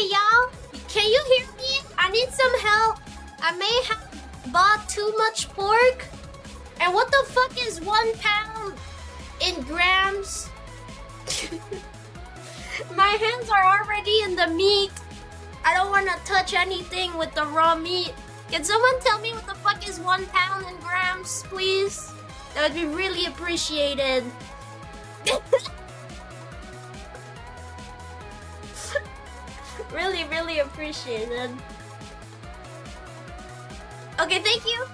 Hey y'all, can you hear me? I need some help. I may have bought too much pork. And what the fuck is 1 pound in grams? My hands are already in the meat. I don't want to touch anything with the raw meat. Can someone tell me what the fuck is 1 pound in grams, please? That would be really appreciated. Really, really appreciated. Okay, thank you.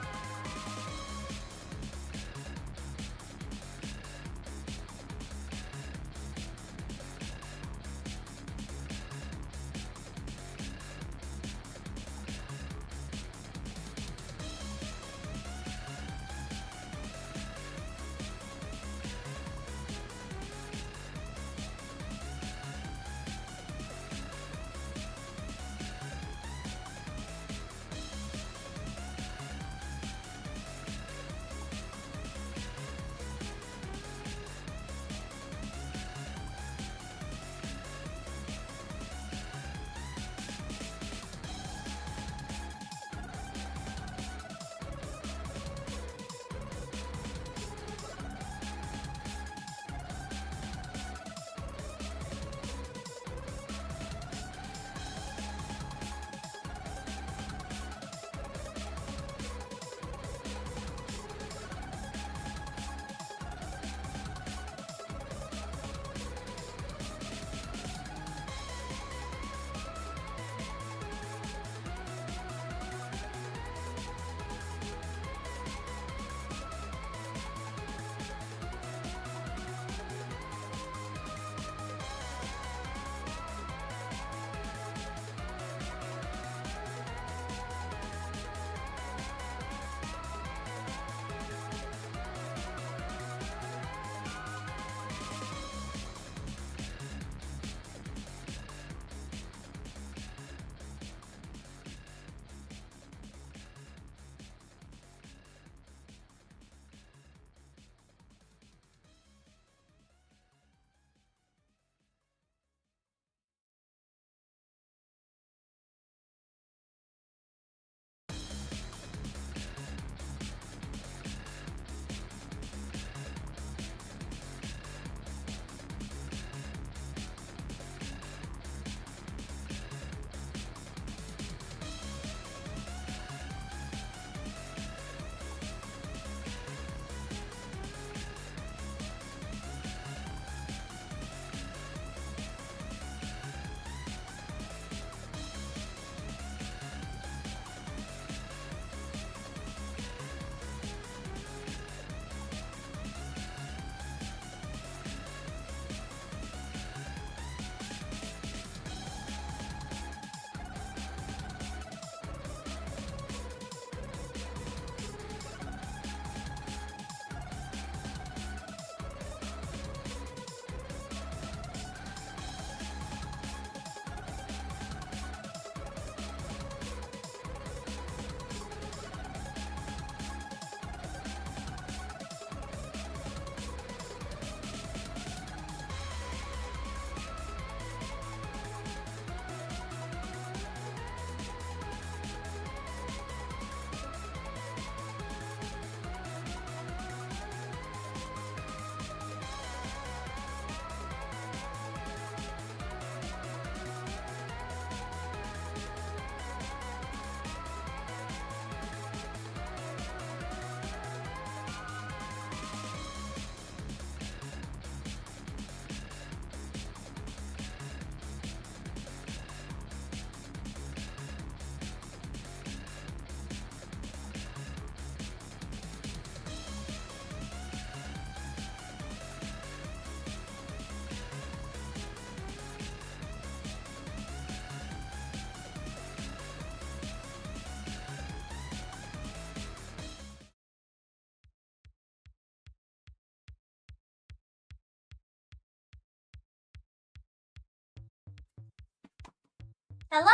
Hello?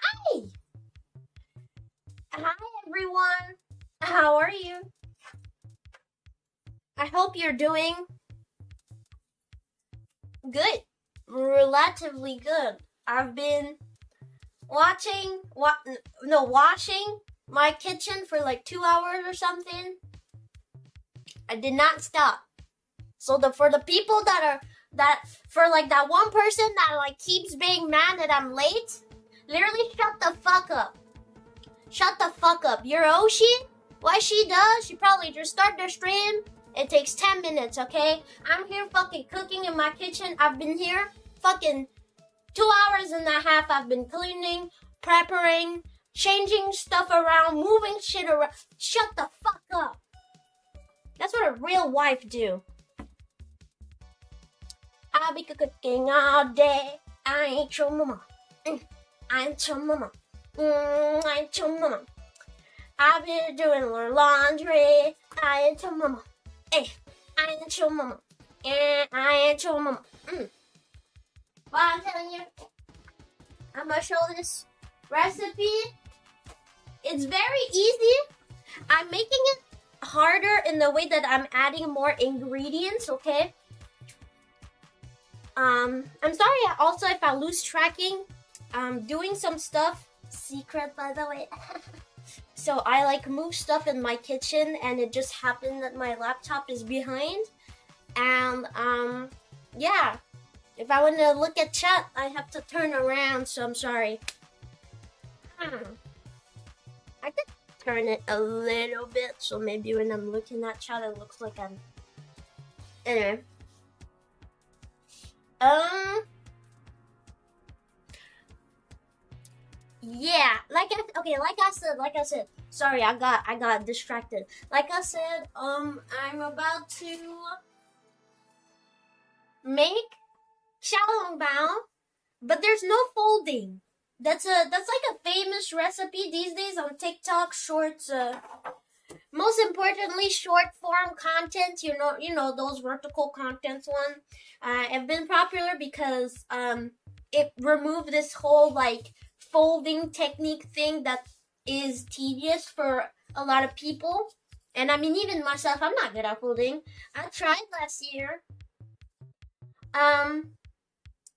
Hi! Hi, everyone. How are you? I hope you're doing good. Relatively good. I've been washing my kitchen for like 2 hours or something. I did not stop. So for the people that one person that like keeps being mad that I'm late, literally shut the fuck up. Shut the fuck up. You're Oshi? What she does, she probably just start their stream. It takes 10 minutes, okay? I'm here fucking cooking in my kitchen. I've been here fucking 2 hours and a half. I've been cleaning, preparing, changing stuff around, moving shit around. Shut the fuck up. That's what a real wife do. I'll be cooking all day. I ain't your mama. I ain't your mama. I ain't your mama. I've been doing laundry. I ain't your mama. I ain't your mama. I ain't your mama. Well, I'm telling you, I'm gonna show this recipe. It's very easy. I'm making it harder in the way that I'm adding more ingredients, okay? I'm sorry also if I lose tracking. I'm doing some stuff. Secret, by the way. So I like move stuff in my kitchen and it just happened that my laptop is behind. And yeah. If I want to look at chat, I have to turn around, so I'm sorry. I could turn it a little bit, so maybe when I'm looking at chat, it looks like I'm... Anyway. Yeah, like I said, sorry, I got distracted. Like I said, I'm about to make xiaolongbao, but there's no folding. That's like a famous recipe these days on TikTok shorts. Most importantly, short form content. You know those vertical contents one. Have been popular because it removed this whole like folding technique thing that is tedious for a lot of people. And I mean, even myself, I'm not good at folding. I tried last year.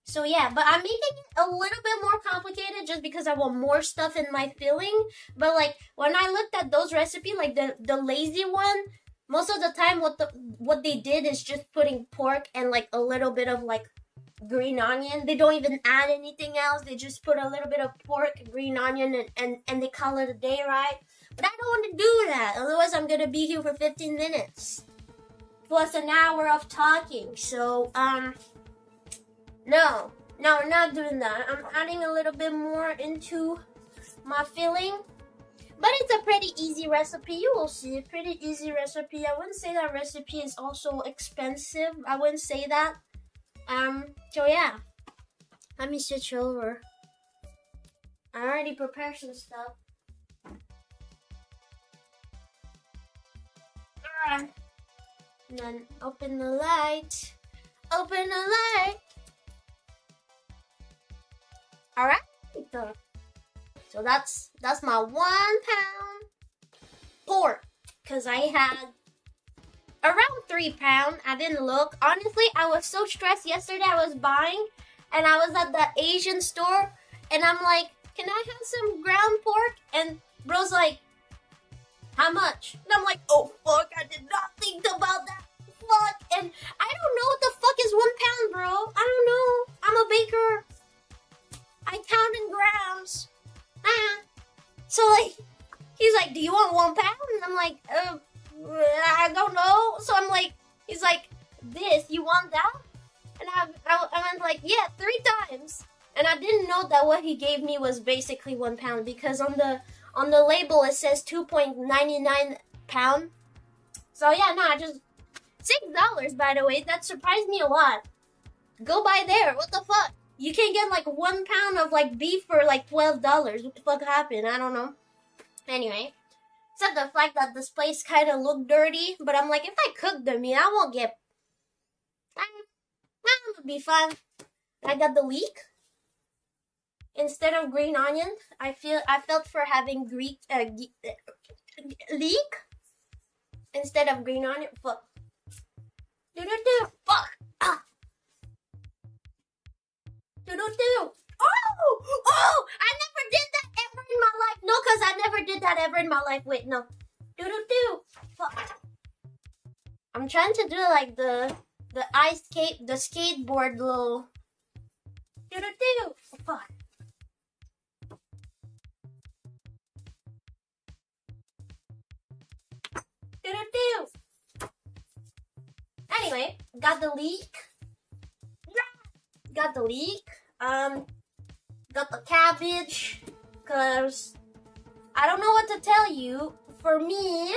So yeah, but I'm making it a little bit more complicated just because I want more stuff in my filling. But like when I looked at those recipes, like the lazy one, most of the time what they did is just putting pork and like a little bit of like green onion. They don't even add anything else. They just put a little bit of pork, green onion, and they call it a day, right? But I don't want to do that. Otherwise, I'm gonna be here for 15 minutes plus an hour of talking. So no, I'm not doing that. I'm adding a little bit more into my filling. But it's a pretty easy recipe. You will see. Pretty easy recipe. I wouldn't say that recipe is also expensive. I wouldn't say that. So yeah. Let me switch over. I already prepared some stuff. And then open the light. Open the light. Alright. So that's my 1 pound pork. Cause I had around 3 pounds. I didn't look. Honestly, I was so stressed yesterday. I was buying and I was at the Asian store and I'm like, can I have some ground pork? And bro's like, how much? And I'm like, oh fuck, I did not think about that. Fuck. And I don't know what the fuck is 1 pound, bro. I don't know. I'm a baker. I count in grams. So like, he's like, do you want 1 pound? And I'm like, I don't know. So I'm like, he's like, this, you want that? And I went like, yeah, 3 times. And I didn't know that what he gave me was basically 1 pound because on the label it says 2.99 pound. So yeah, no, I just $6, by the way. That surprised me a lot. Go buy there. What the fuck? You can get like 1 pound of like beef for like $12. What the fuck happened? I don't know. Anyway, except the fact that this place kind of looked dirty. But I'm like, if I cook the meat, I won't get. It'll be fine. I got the leek. Instead of green onion, I felt for having leek instead of green onion. Fuck. Do. Fuck. Ah. Do. Oh! I never did that ever in my life. No, cause I never did that ever in my life. Wait, no. Do. Fuck. I'm trying to do like the skateboard little. Do. Fuck. Do. Anyway, got the leek. Got the leek. Got the cabbage. Cause I don't know what to tell you. For me,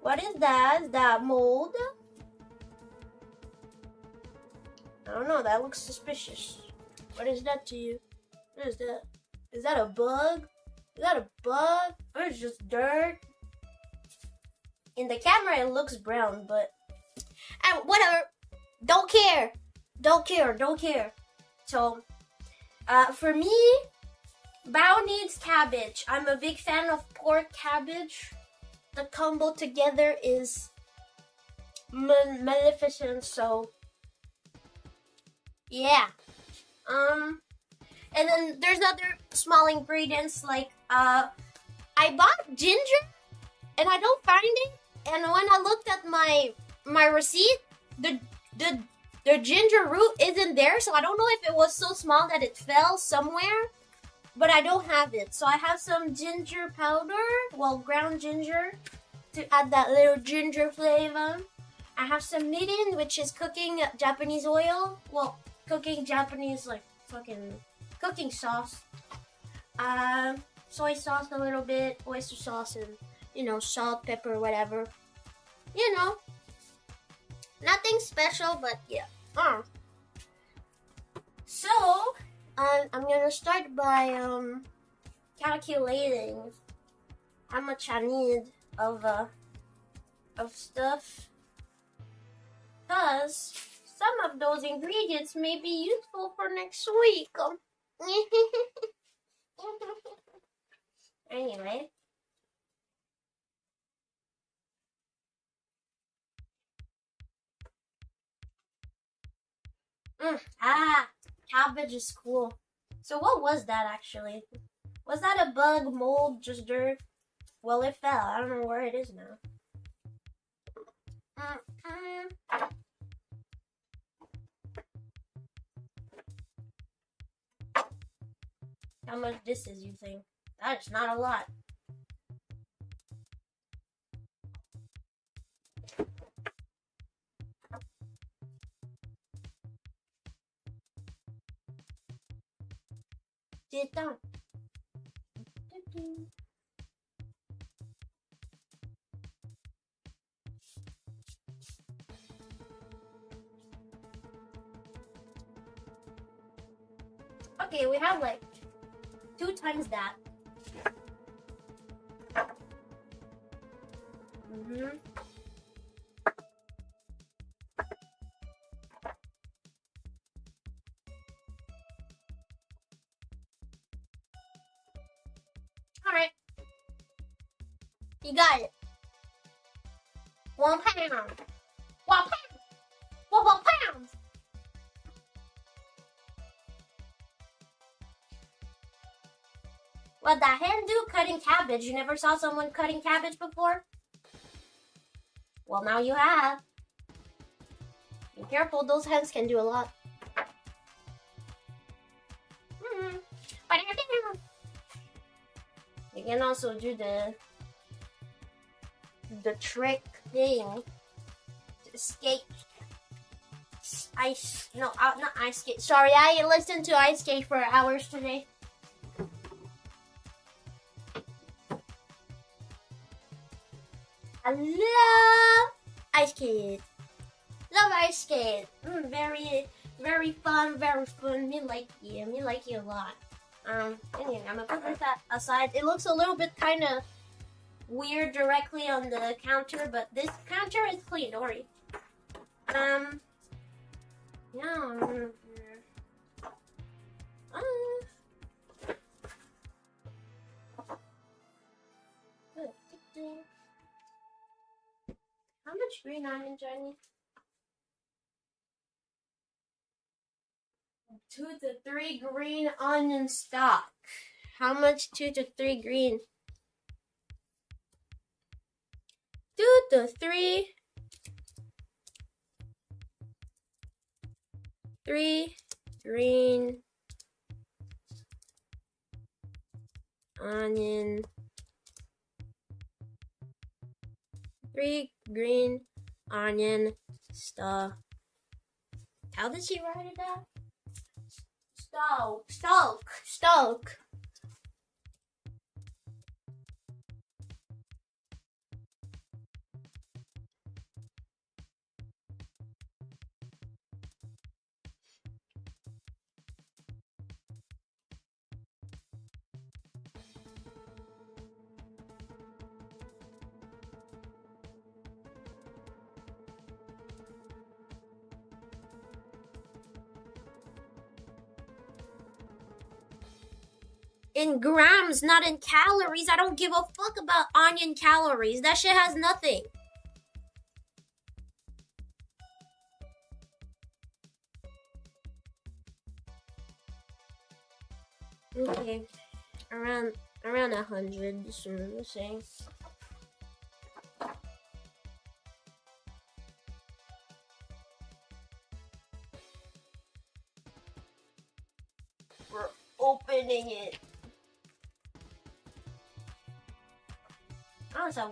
what is that? Is that mold? I don't know. That looks suspicious. What is that to you? What is that? Is that a bug? Is that a bug? Or is it just dirt? In the camera, it looks brown, but whatever. Don't care. So, for me, Bao needs cabbage. I'm a big fan of pork cabbage. The combo together is maleficent. So, yeah. And then there's other small ingredients like I bought ginger and I don't find it. And when I looked at my receipt, the ginger root isn't there, so I don't know if it was so small that it fell somewhere, but I don't have it. So I have some ginger powder, well, ground ginger, to add that little ginger flavor. I have some mirin, which is cooking Japanese oil. Well, cooking Japanese, like, fucking cooking sauce. Soy sauce a little bit, oyster sauce, and, salt, pepper, whatever. Nothing special, but yeah. So, I'm gonna start by calculating how much I need of stuff, cause some of those ingredients may be useful for next week. Anyway. Cabbage is cool. So what was that actually? Was that a bug, mold, just dirt? Well, it fell. I don't know where it is now. How much this is, you think? That's not a lot. Sit down. Okay, we have like 2 times that. Alright. You got it. 1 pound. 1 pound. 1 pound. What the hand do? Cutting cabbage. You never saw someone cutting cabbage before? Well, now you have. Be careful, those hands can do a lot. You can also do the trick thing to escape ice. No, not ice skate. Sorry, I listened to ice skate for hours today. I love ice skate. Love ice skate. Very, very fun. Very fun. Me like you. Me like you a lot. Anyway, I'm gonna put this aside. It looks a little bit kind of weird directly on the counter, but this counter is clean. Don't worry. Yeah. How much green onion do I need? 2 to 3 green onion stock. How much 2 to 3 green? 2 to 3 green onion. 3 green onion stock. How did she write it down? Stoke. In grams, not in calories. I don't give a fuck about onion calories. That shit has nothing. Okay, around 100. This is what I'm saying. We're opening it. That's a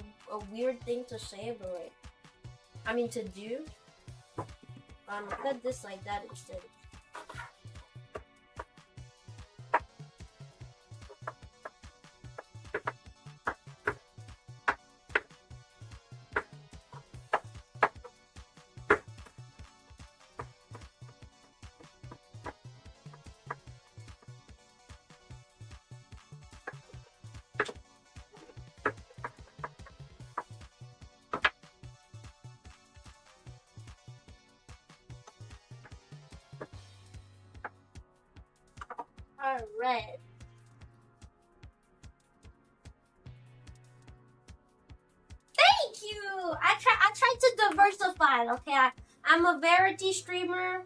weird thing to say, but like, I mean to do. Cut this like that instead. Alright. Thank you! I tried to diversify, okay? I'm a variety streamer.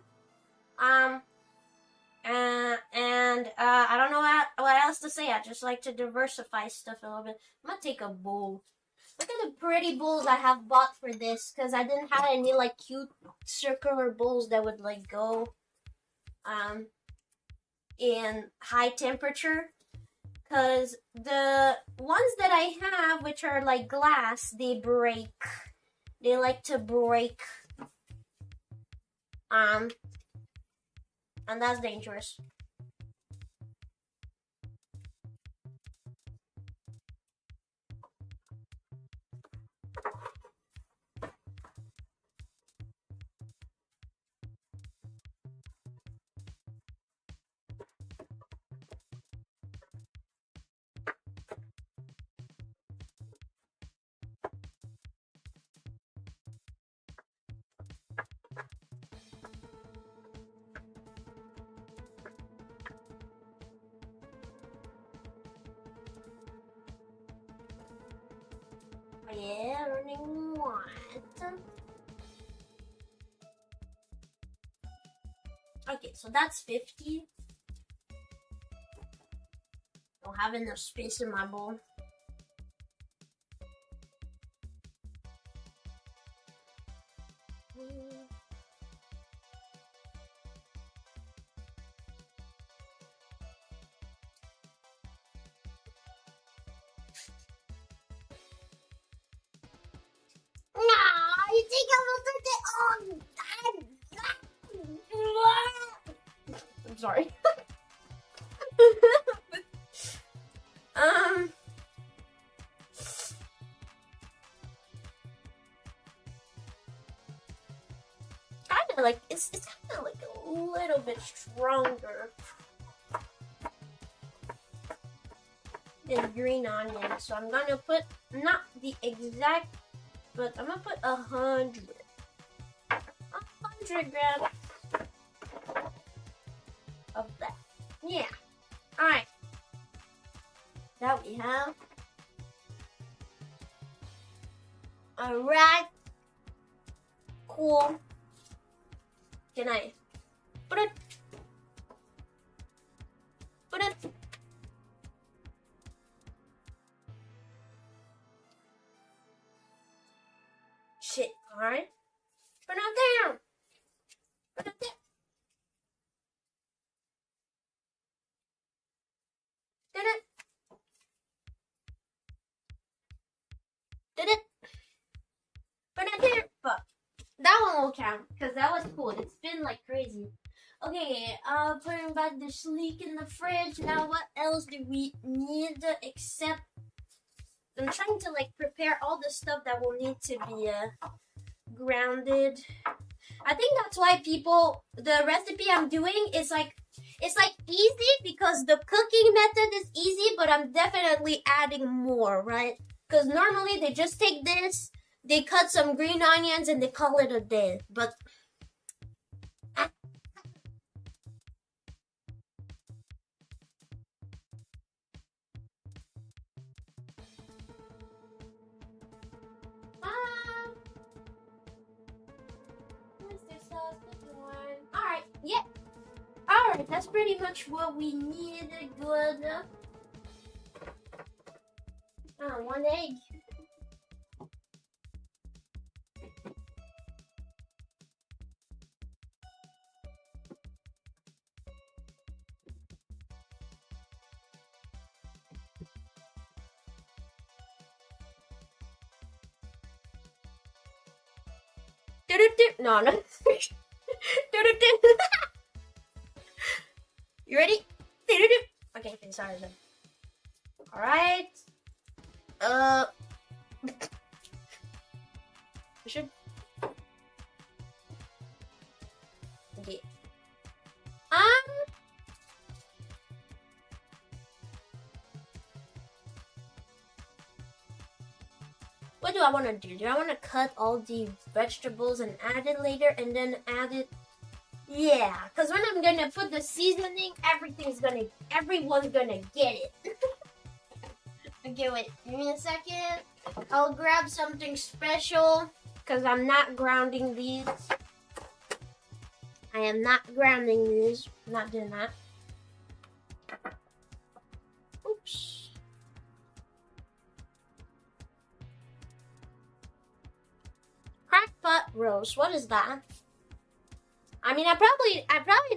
I don't know what else to say. I just like to diversify stuff a little bit. I'm gonna take a bowl. Look at the pretty bowls I have bought for this, because I didn't have any like cute circular bowls that would like go in high temperature, because the ones that I have, which are like glass, they break. They like to break. And that's dangerous. Yeah, running what? Okay, so that's 50. Don't have enough space in my bowl. You think I'm gonna I'm sorry. Kinda like it's kinda like a little bit stronger than green onion. So I'm gonna put not the exact, but I'm gonna put 100 grams of that. Yeah. Alright. That we have. Alright. Cool. Can I put it? Alright? Put it down. Put it down. Did it? Did it? Put it there. But that one will count because that was cool. It spin like crazy. Okay, putting back the sleek in the fridge. Now, what else do we need except? I'm trying to like prepare all the stuff that will need to be grounded. I think that's why the recipe I'm doing is like, it's like easy because the cooking method is easy, but I'm definitely adding more, right? Because normally they just take this, they cut some green onions and they call it a day. But alright, yeah. Alright, that's pretty much what we need. Good. One egg. No. You ready? Okay, sorry then. Alright. We should. Okay. What do I want to do? Do I want to cut all the vegetables and add it later and then add it? Yeah, because when I'm going to put the seasoning, everyone's going to get it. Okay, wait. Give me a second. I'll grab something special because I'm not grounding these. I am not grounding these. I'm not doing that. Oops. Crackpot roast. What is that? I mean, I probably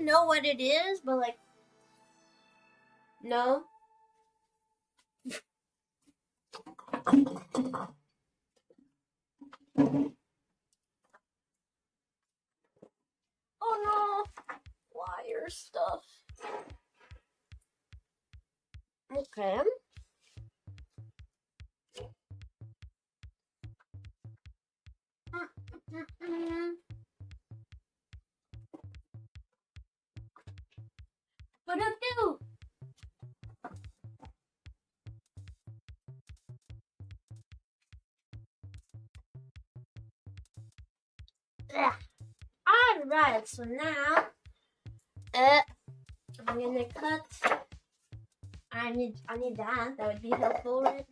know what it is, but like, no. Oh no, wire stuff. Okay. What do I do? Alright, so now I'm gonna cut. I need that. That would be helpful, right?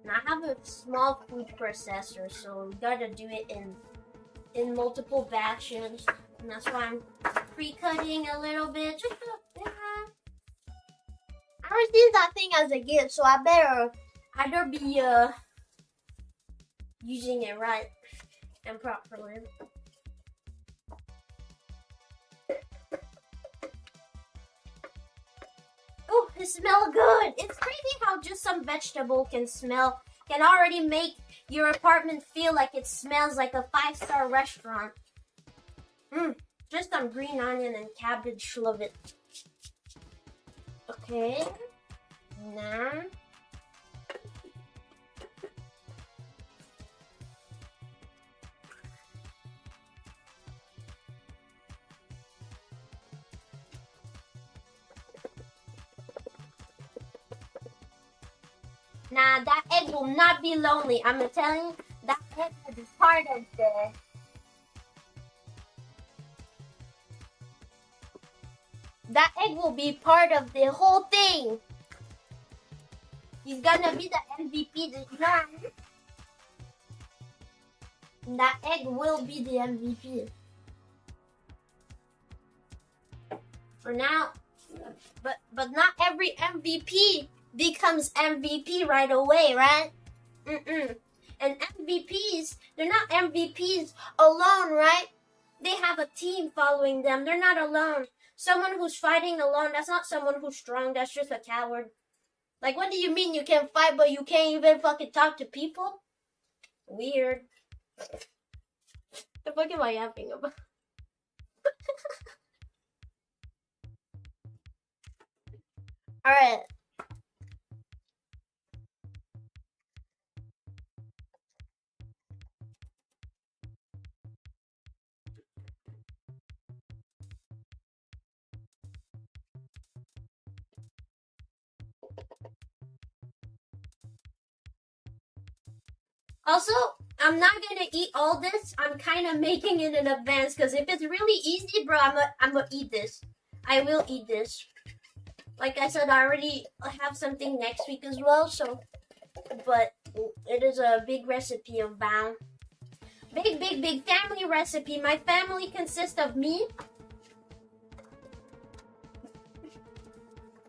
Now I have a small food processor, so we gotta do it in multiple batches, and that's why I'm pre-cutting a little bit. I received that thing as a gift, so I better be using it right and properly. Oh, it smells good. It's crazy how just some vegetable can already make your apartment feel like it smells like a 5-star restaurant. Just some green onion and cabbage, love it. Okay, now that egg will not be lonely. I'm telling you, that egg will be part of the. That egg will be part of the whole thing. He's gonna be the MVP this time. That egg will be the MVP. For now, but not every MVP becomes MVP right away, right? And MVPs, they're not MVPs alone, right? They have a team following them. They're not alone. Someone who's fighting alone, that's not someone who's strong. That's just a coward. Like, what do you mean you can fight, but you can't even fucking talk to people? Weird. The fuck am I yapping about? Alright. Also, I'm not gonna eat all this. I'm kind of making it in advance because if it's really easy, bro, I'm gonna eat this. I will eat this. Like I said, I already have something next week as well. So, but it is a big recipe of bao. Big family recipe. My family consists of me.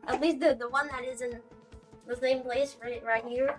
At least the one that is in the same place right here.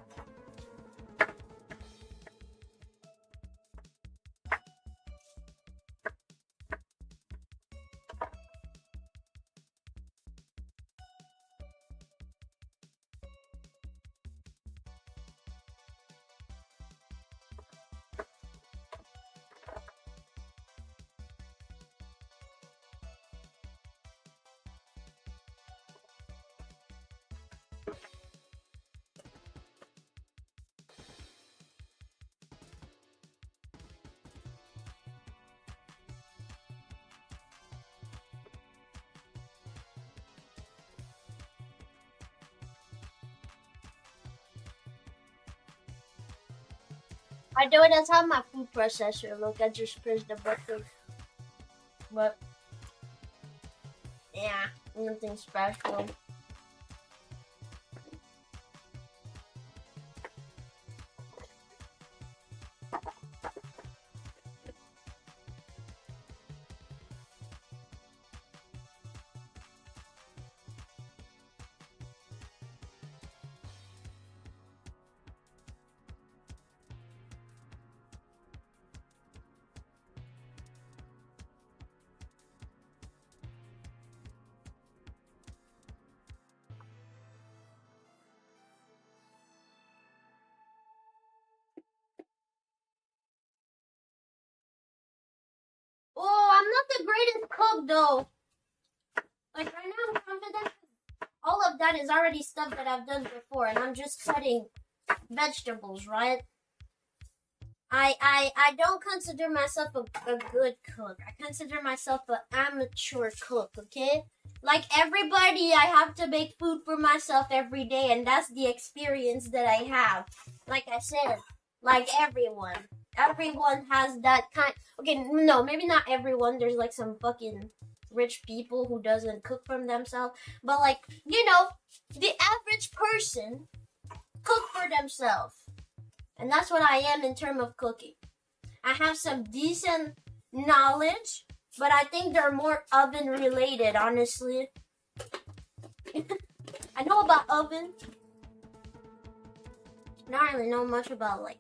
I know that's how my food processor look. I just press the button. But yeah, nothing special. Oh, I'm not the greatest cook though. Like right now I'm confident. All of that is already stuff that I've done before, and I'm just cutting vegetables, right? I don't consider myself a good cook. I consider myself an amateur cook, okay? Like everybody, I have to make food for myself every day, and that's the experience that I have. Like I said, like everyone. Everyone has that kind. Okay, no, maybe not everyone. There's like some fucking rich people who doesn't cook for themselves. But like, you know, the average person cook for themselves. And that's what I am in terms of cooking. I have some decent knowledge, but I think they're more oven related, honestly. I know about oven. Not really know much about like.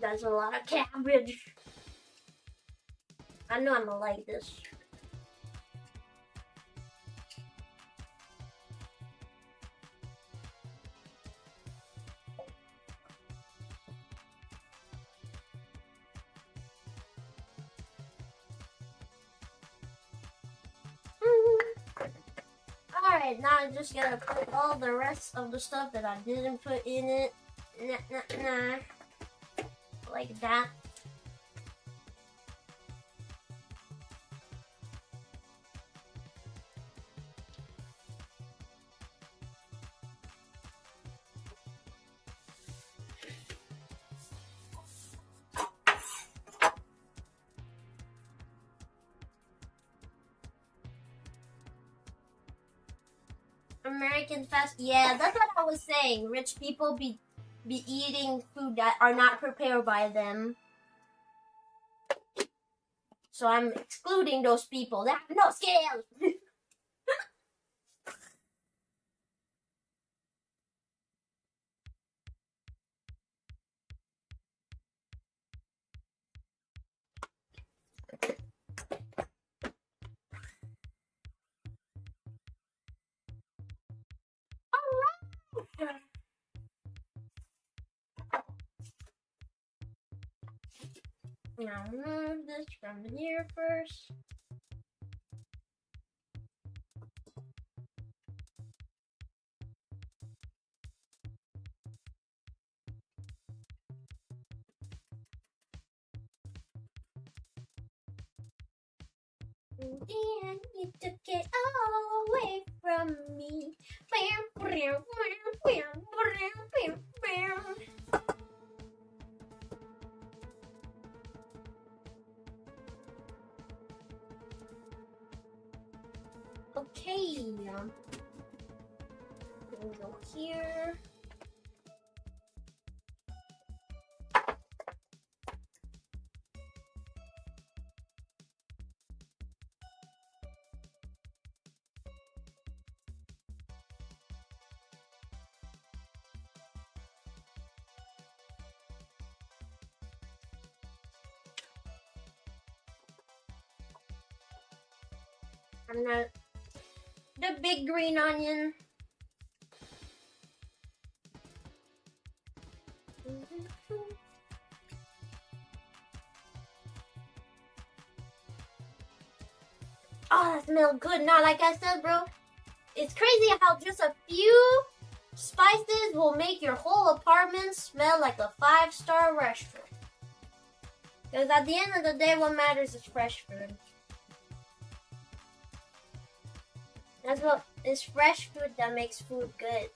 That's a lot of cabbage. I know I'm gonna like this. Alright, now I'm just gonna put all the rest of the stuff that I didn't put in it. Like that. American fast. Yeah, that's what I was saying. Rich people be eating food that are not prepared by them. So I'm excluding those people that have no skills. Alright. Now move this from here first. And you took it all away from me. Okay. We'll go here. I'm not the big green onion. Oh, that smells good. Now, like I said, bro, it's crazy how just a few spices will make your whole apartment smell like a 5-star restaurant. Because at the end of the day, what matters is fresh food. That's what is fresh food that makes food good.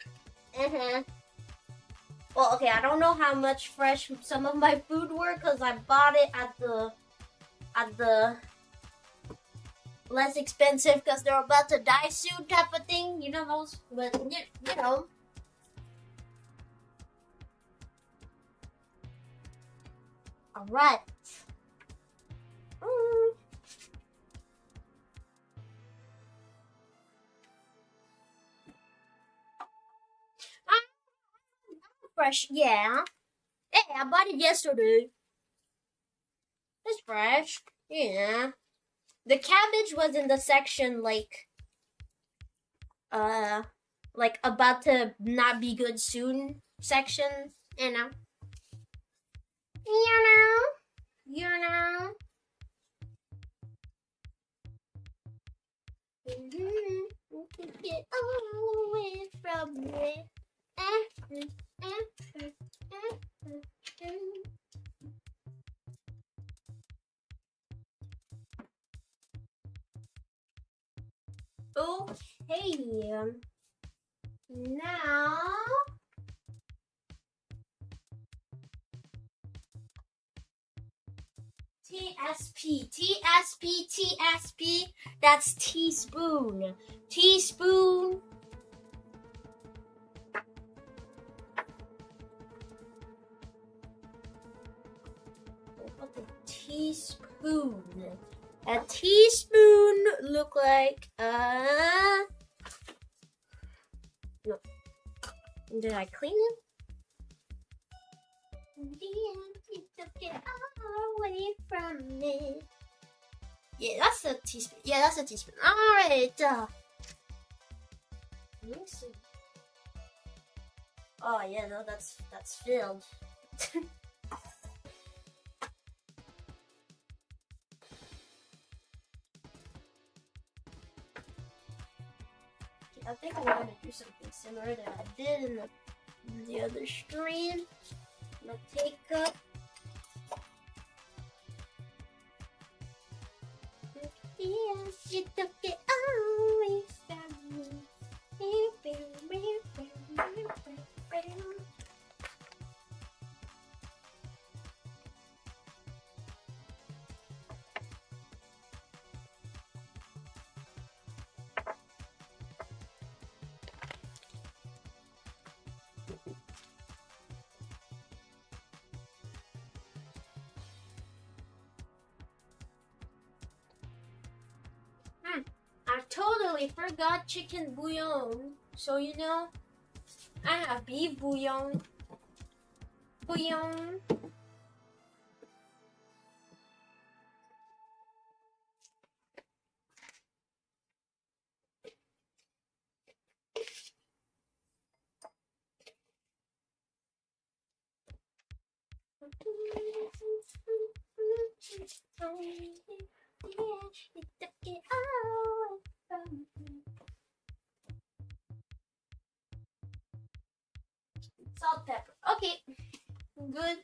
Well, okay, I don't know how much fresh some of my food were because I bought it at the less expensive because they're about to die soon type of thing. You know those, but you know. All right. Fresh, yeah. Hey, I bought it yesterday. It's fresh, yeah. The cabbage was in the section like about to not be good soon section, you know. You know. Get all away from me. Okay. Now TSP. That's teaspoon. Teaspoon. What's a teaspoon? A teaspoon look like no. Did I clean it? You took it all away from me. Yeah, that's a teaspoon. Yeah, that's a teaspoon. Alright. Let me see. Oh yeah, no, that's filled. I think I'm going to do something similar that I did in the other stream. I'm going to take up you took it away from me. totally forgot chicken bouillon. So you know, I have beef bouillon. Bouillon. Salt, pepper. Okay, good.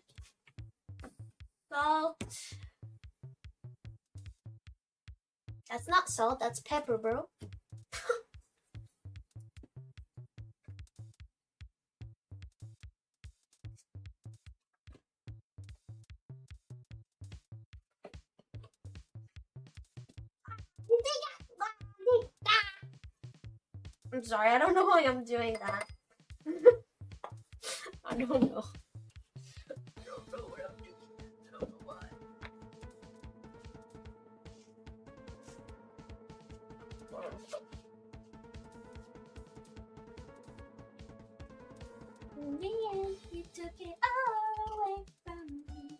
Salt. That's not salt, that's pepper, bro. I'm sorry, I don't know why I'm doing that. I don't know. I don't know what I'm doing. I don't know why. Man, you took it all away from me.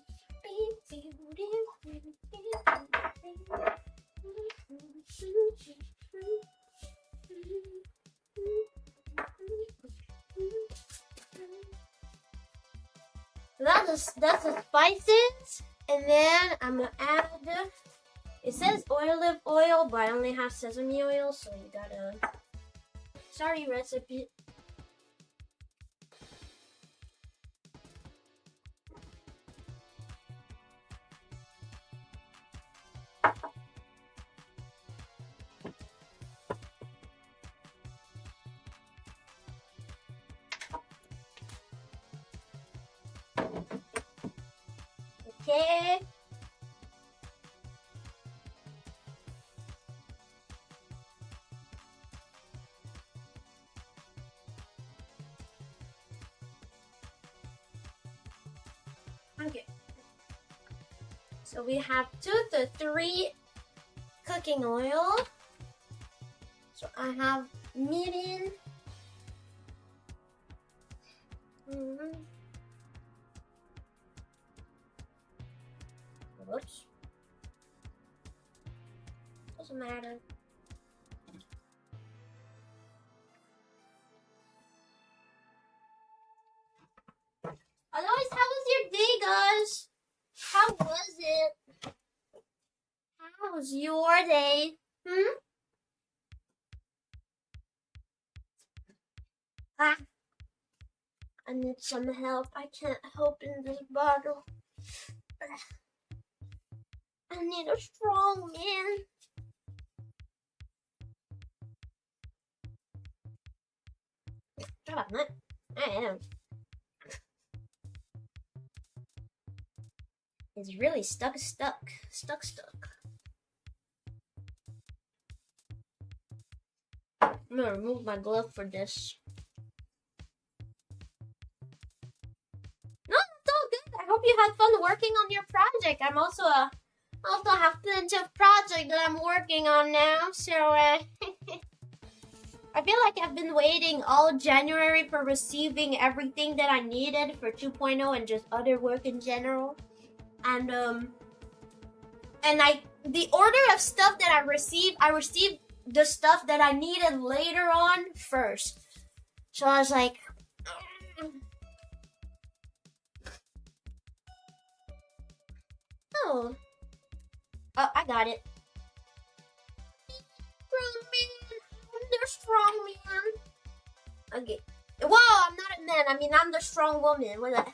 That's the spices, and then I'm gonna add. It says olive oil, but I only have sesame oil, so you gotta. Sorry, recipe. Okay. Okay. So we have 2 to 3 cooking oil. So I have mirin. Whoops. Doesn't matter. Otherwise, how was your day, guys? How was it? How was your day? Ah, I need some help. I can't open this bottle. I need a strong man. God, I am. It's really stuck. I'm gonna remove my glove for this. No, it's all good. I hope you had fun working on your project. I'm also have plenty of project that I'm working on now, so I feel like I've been waiting all January for receiving everything that I needed for 2.0 and just other work in general. And the order of stuff that I received the stuff that I needed later on first. So I was like, oh, I got it. Strong man, I'm the strong man. Okay. Whoa, I'm not a man. I mean, I'm the strong woman. What that?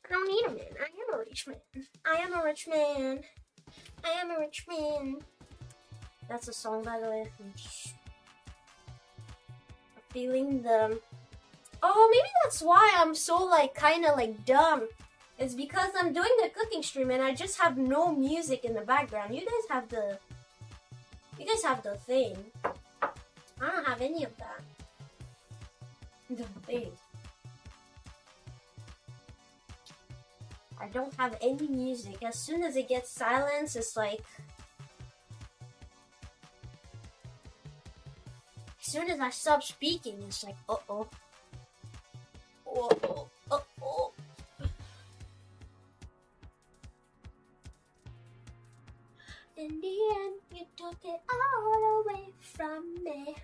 I don't need a man. I am a rich man. I am a rich man. I am a rich man. That's a song, by the way. I'm just feeling the... Oh, maybe that's why I'm so, like, kind of, like, dumb. It's because I'm doing the cooking stream and I just have no music in the background. You guys have the thing. I don't have any of that. The thing. I don't have any music. As soon as it gets silence, it's like... As soon as I stop speaking, it's like, uh-oh. Uh-oh. Uh-oh. In the end, you took it all away from me.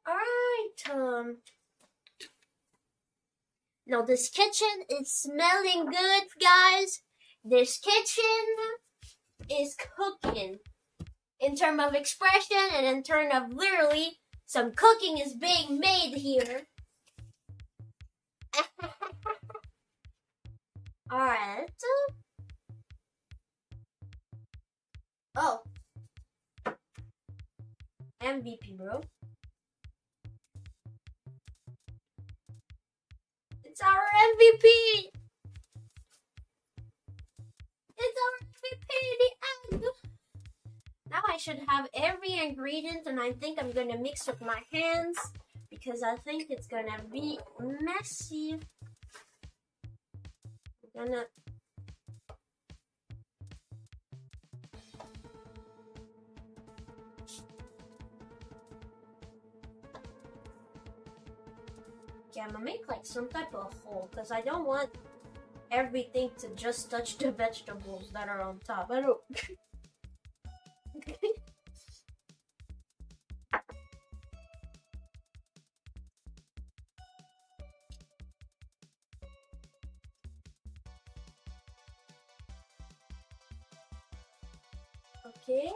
Alright, now this kitchen is smelling good, guys. This kitchen is cooking. In terms of expression and in terms of literally, some cooking is being made here. Alright. Oh. MVP, bro. It's our MVP! It's our MVP in the end! Now I should have every ingredient, and I think I'm gonna mix with my hands because I think it's gonna be messy. I'm gonna... Okay, I'm gonna make like some type of hole because I don't want everything to just touch the vegetables that are on top. I don't... Okay.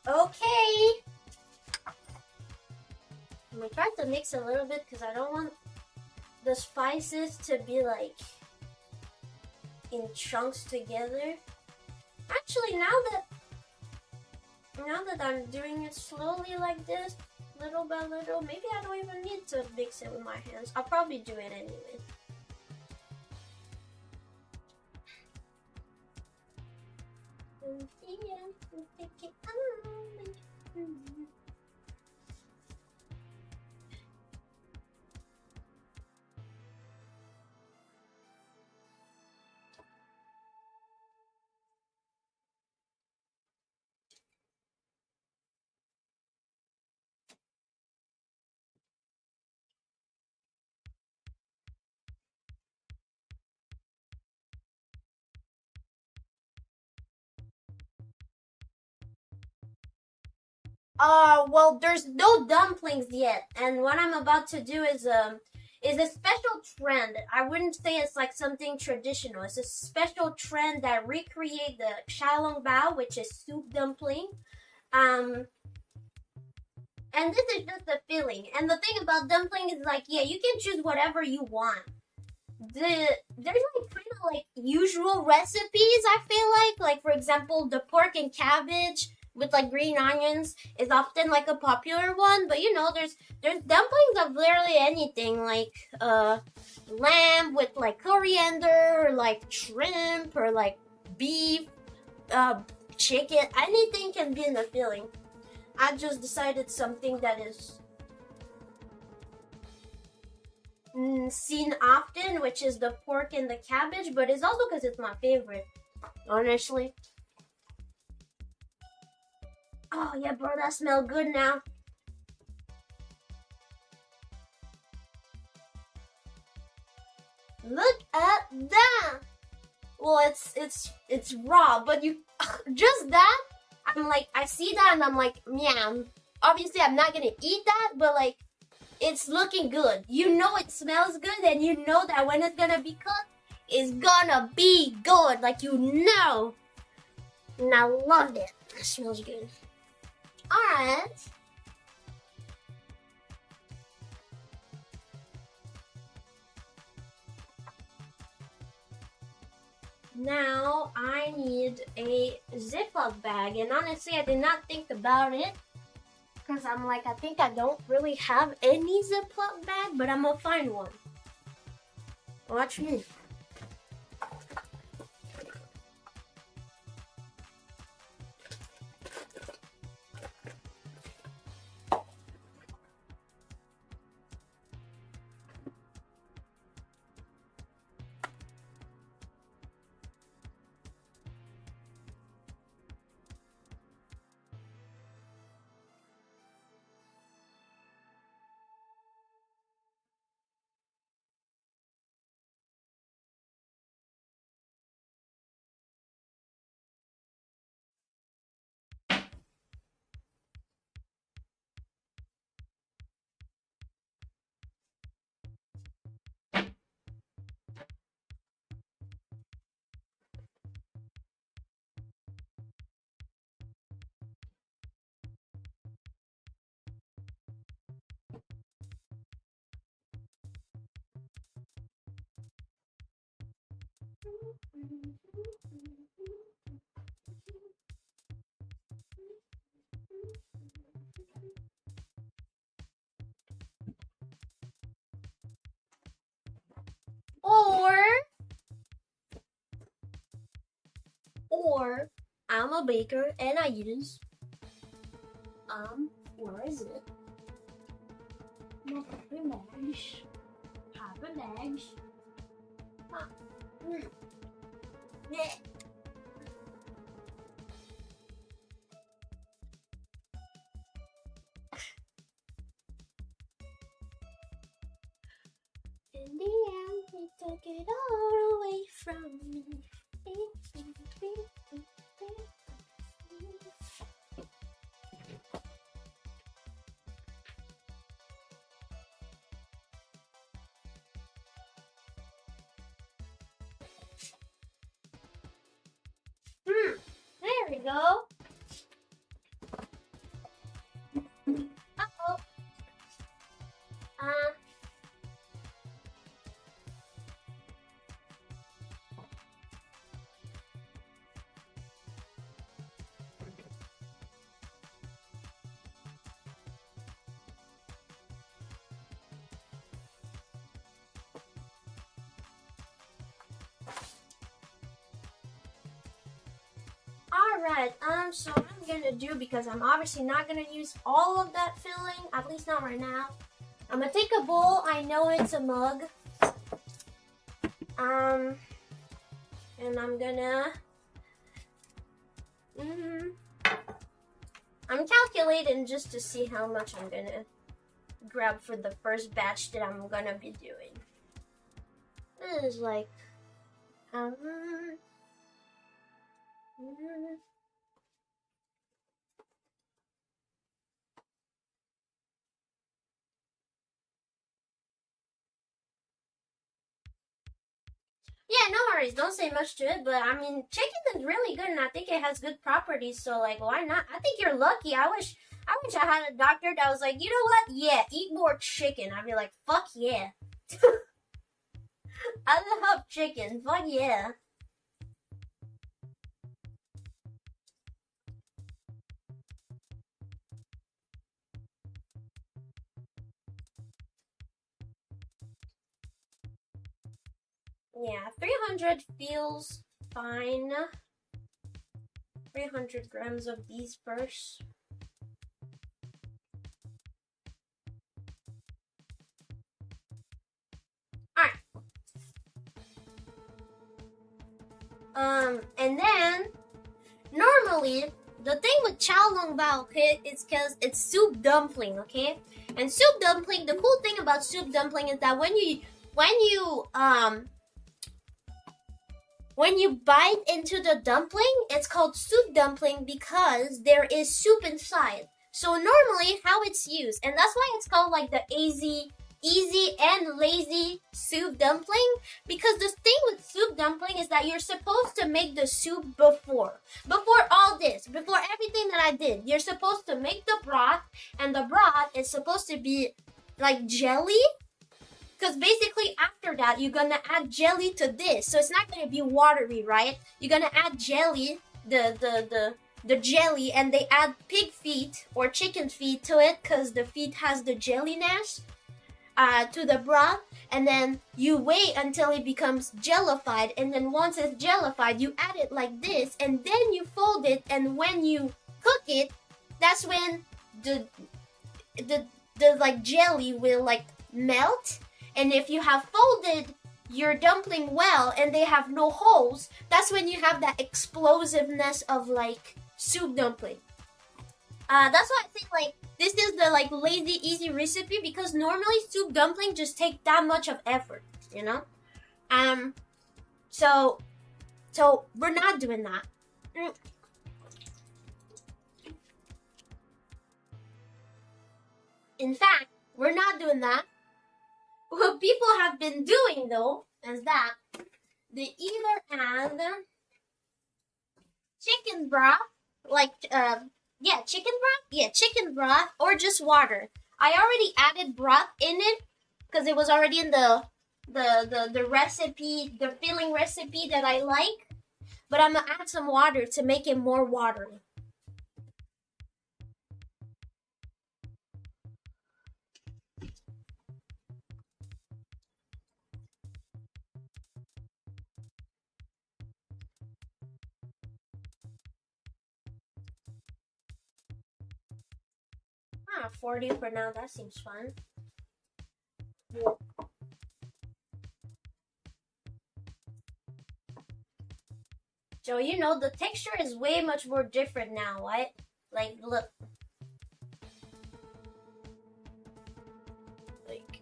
Okay. I'm gonna try to mix a little bit because I don't want the spices to be like in chunks together. Actually, now that I'm doing it slowly like this, little by little, maybe I don't even need to mix it with my hands. I'll probably do it anyway. Well, there's no dumplings yet, and what I'm about to do is a special trend. I wouldn't say it's like something traditional. It's a special trend that recreate the xiaolongbao, which is soup dumpling. And this is just a filling. And the thing about dumpling is like, yeah, you can choose whatever you want. There's like kind of like usual recipes, I feel like for example, the pork and cabbage with like green onions is often like a popular one, but you know, there's dumplings of literally anything, like lamb with like coriander, or like shrimp, or like beef, chicken. Anything can be in the filling. I just decided something that is seen often, which is the pork and the cabbage, but it's also because it's my favorite, honestly. Oh yeah, bro, that smells good now. Look at that. Well, it's raw, but you just that. I'm like, I see that and I'm like, meow. Obviously, I'm not gonna eat that, but like, it's looking good. You know it smells good, and you know that when it's gonna be cooked, it's gonna be good. Like, you know. And I loved it. It smells good. Alright. Now I need a Ziploc bag, and honestly I did not think about it because I'm like, I think I don't really have any Ziploc bag, but I'm gonna find one. Watch me. Or I'm a baker and I use where is it? My paper bags. Paper bags. Yeah. In the end, they took it all away from me. There we go. Uh-oh. Alright, so what I'm gonna do, because I'm obviously not gonna use all of that filling, at least not right now. I'm gonna take a bowl, I know it's a mug. And I'm gonna, I'm calculating just to see how much I'm gonna grab for the first batch that I'm gonna be doing. This is like, yeah, no worries. Don't say much to it, but I mean, chicken is really good, and I think it has good properties. So, like, why not? I think you're lucky. I wish I had a doctor that was like, you know what? Yeah, eat more chicken. I'd be like, fuck yeah. I love chicken. Fuck yeah. Yeah, 300 feels fine. 300 grams of these first. Alright. And then, normally, the thing with Chow Long Bao, okay, is because it's soup dumpling, okay? And soup dumpling, the cool thing about soup dumpling is that when you bite into the dumpling, it's called soup dumpling because there is soup inside. So normally, how it's used, and that's why it's called like the AZ easy and lazy soup dumpling, because the thing with soup dumpling is that you're supposed to make the soup before all this, before everything that I did. You're supposed to make the broth, and the broth is supposed to be like jelly, because basically after that you're gonna add jelly to this, so it's not gonna be watery, right? You're gonna add jelly, the jelly, and they add pig feet or chicken feet to it because the feet has the jelliness to the broth, and then you wait until it becomes jellified, and then once it's jellified you add it like this, and then you fold it, and when you cook it, that's when the like jelly will like melt. And if you have folded your dumpling well and they have no holes, that's when you have that explosiveness of like soup dumpling. That's why I think like this is the like lazy easy recipe, because normally soup dumpling just take that much of effort, you know? So we're not doing that. In fact, we're not doing that. What people have been doing though is that they either add chicken broth, like chicken broth, or just water. I already added broth in it because it was already in the recipe, the filling recipe that I like. But I'm gonna add some water to make it more watery. Ah, 40 for now, that seems fun. So, you know, the texture is way much more different now, right? Like, look. Like,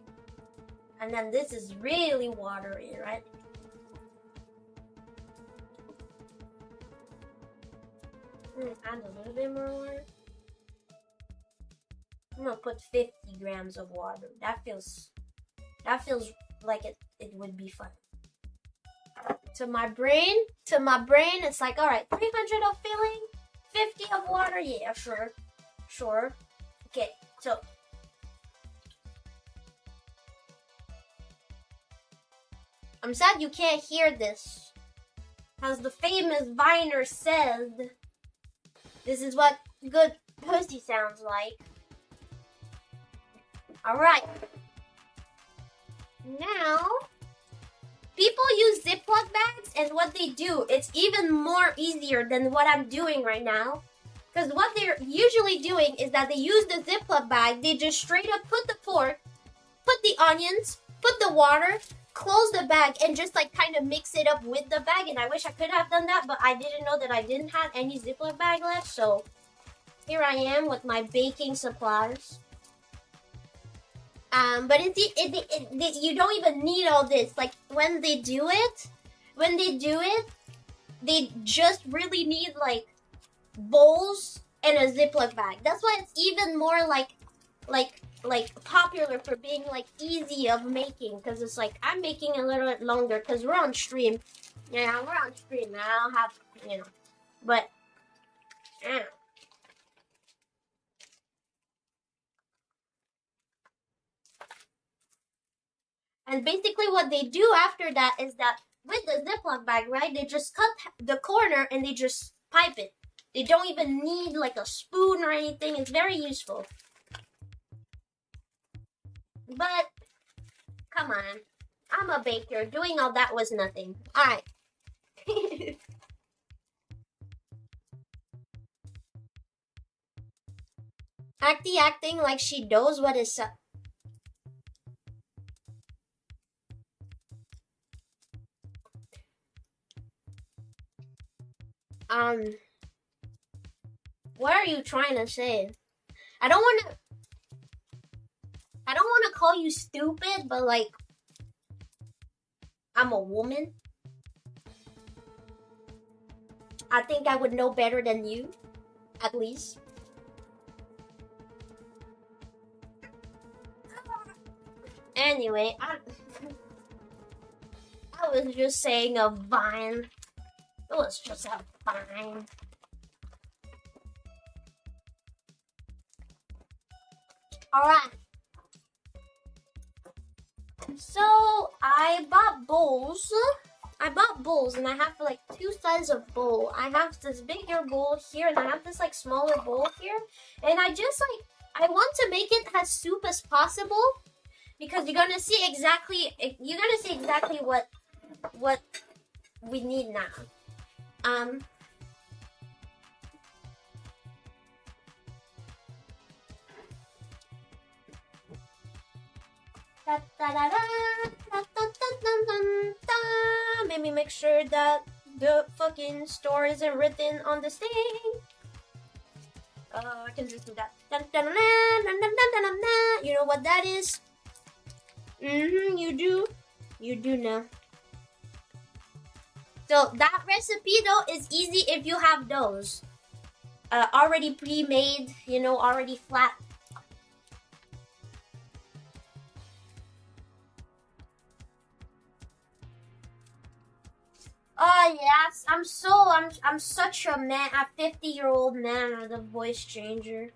and then this is really watery, right? Add a little bit more water. I'm gonna put 50 grams of water. That feels like it would be fun. To my brain, it's like, all right, 300 of filling, 50 of water. Yeah, sure. Okay, so I'm sad you can't hear this. As the famous Viner said, this is what good pussy sounds like. Alright. Now, people use Ziploc bags, and what they do, it's even more easier than what I'm doing right now. Because what they're usually doing is that they use the Ziploc bag, they just straight up put the pork, put the onions, put the water, close the bag, and just like kind of mix it up with the bag. And I wish I could have done that, but I didn't know that I didn't have any Ziploc bag left, so here I am with my baking supplies. But you don't even need all this. Like when they do it, they just really need like bowls and a Ziploc bag. That's why it's even more like popular for being like easy of making, because it's like I'm making a little bit longer because we're on stream. Yeah, we're on stream. I don't have, you know, but yeah. And basically what they do after that is that with the Ziploc bag, right, they just cut the corner and they just pipe it. They don't even need like a spoon or anything. It's very useful. But, come on. I'm a baker. Doing all that was nothing. Alright. Acting like she knows what is up. What are you trying to say? I don't want to call you stupid, but like, I'm a woman. I think I would know better than you, at least. Anyway, I was just saying a vine. It was just a vine. Alright. So, I bought bowls. And I have like two sizes of bowl. I have this bigger bowl here and I have this like smaller bowl here. And I just like, I want to make it as soup as possible because you're gonna see exactly what we need now. Maybe make sure that the fucking store isn't written on this thing. I can just do that. You know what that is? You do. You do know. So that recipe though is easy if you have those already pre-made, you know, already flat. Oh yes, I'm such a man, a 50-year-old man with a voice changer.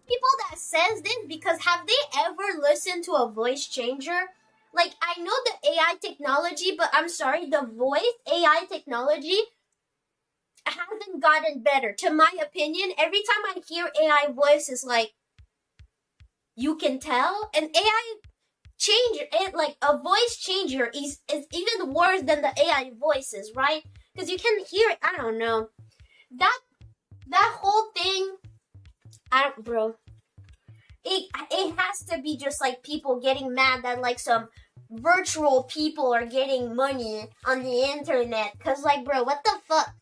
People that says this because have they ever listened to a voice changer? Like, I know the AI technology, but I'm sorry, the voice AI technology hasn't gotten better. To my opinion, every time I hear AI voice is like, you can tell, an AI changer, like a voice changer is even worse than the AI voices, right? Because you can hear it. I don't know. That whole thing, bro. It has to be just like people getting mad that like some virtual people are getting money on the internet. Cause like, bro, what the fuck?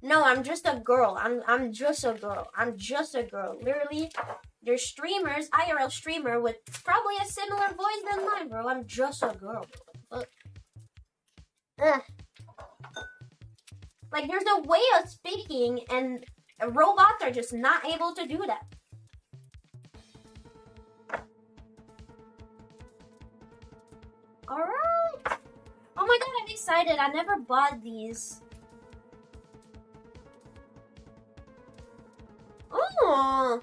No, I'm just a girl. I'm just a girl. I'm just a girl. Literally, there's streamers, IRL streamer with probably a similar voice than mine, bro. I'm just a girl. But, like, there's a way of speaking, and robots are just not able to do that. Alright. Oh my god, I'm excited. I never bought these. Oh,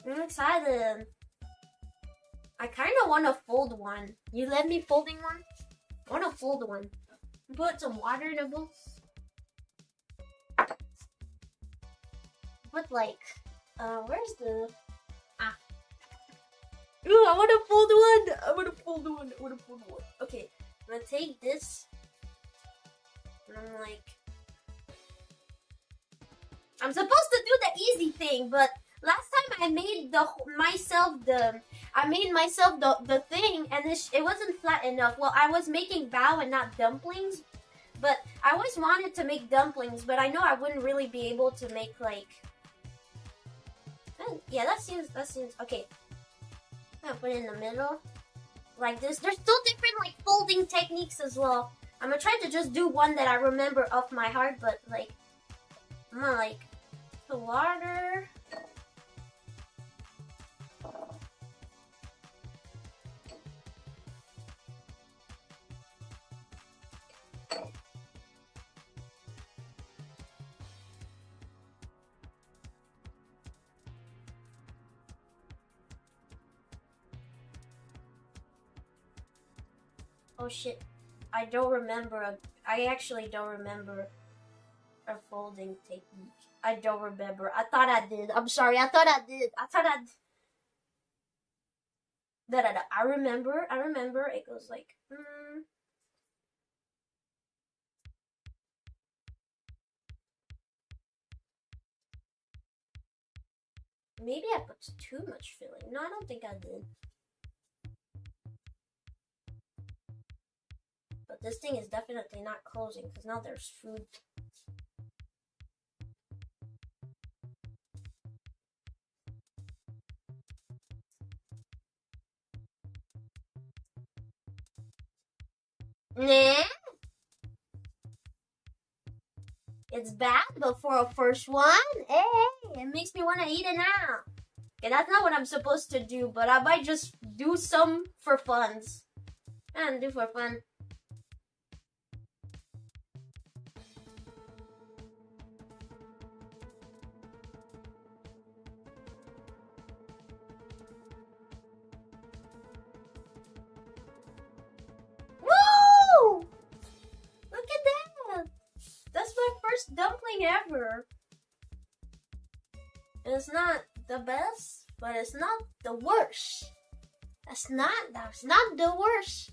I'm excited. I kind of want to fold one. You let me folding one? I want to fold one. Put some water in a bowl. Put like, where's the... Ooh, I want to fold one. I want to fold one. Okay, I'm going to take this. And I'm like... I'm supposed to do the easy thing, but last time I made myself the thing, and it wasn't flat enough. Well, I was making bao and not dumplings, but I always wanted to make dumplings, but I know I wouldn't really be able to make like. Yeah, that seems okay. I'm gonna put it in the middle, like this. There's still different like folding techniques as well. I'm gonna try to just do one that I remember off my heart, but like. I'm gonna like the water. Oh shit. I don't remember. I actually don't remember a folding technique. I don't remember. I thought I did. I'm sorry. I thought I did. I remember. It goes like. Maybe I put too much filling. No, I don't think I did. But this thing is definitely not closing because now there's food. Nah. It's bad, but for a first one, hey, it makes me want to eat it now. Okay, that's not what I'm supposed to do, but I might just do some for funs. And do for fun. Woo! Look at that! That's my first dumpling ever. It's not the best, but it's not the worst. That's not the worst.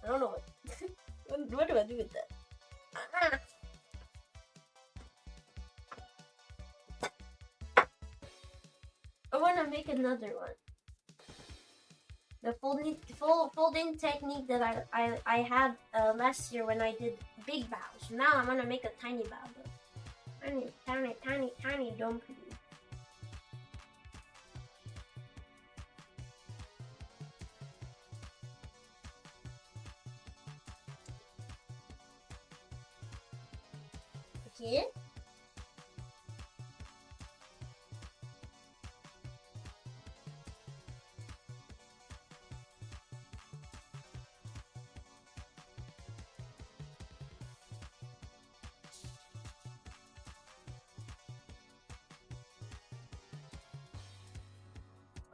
I don't know what do I do with that? I want to make another one. The folding technique that I had last year when I did big bows. Now I'm gonna make a tiny bow. Tiny dumpling. Okay.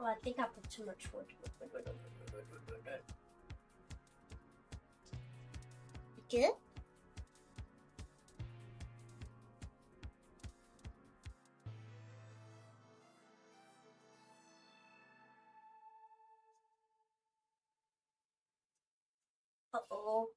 Oh, I think I put too much wood. Okay. Uh-oh.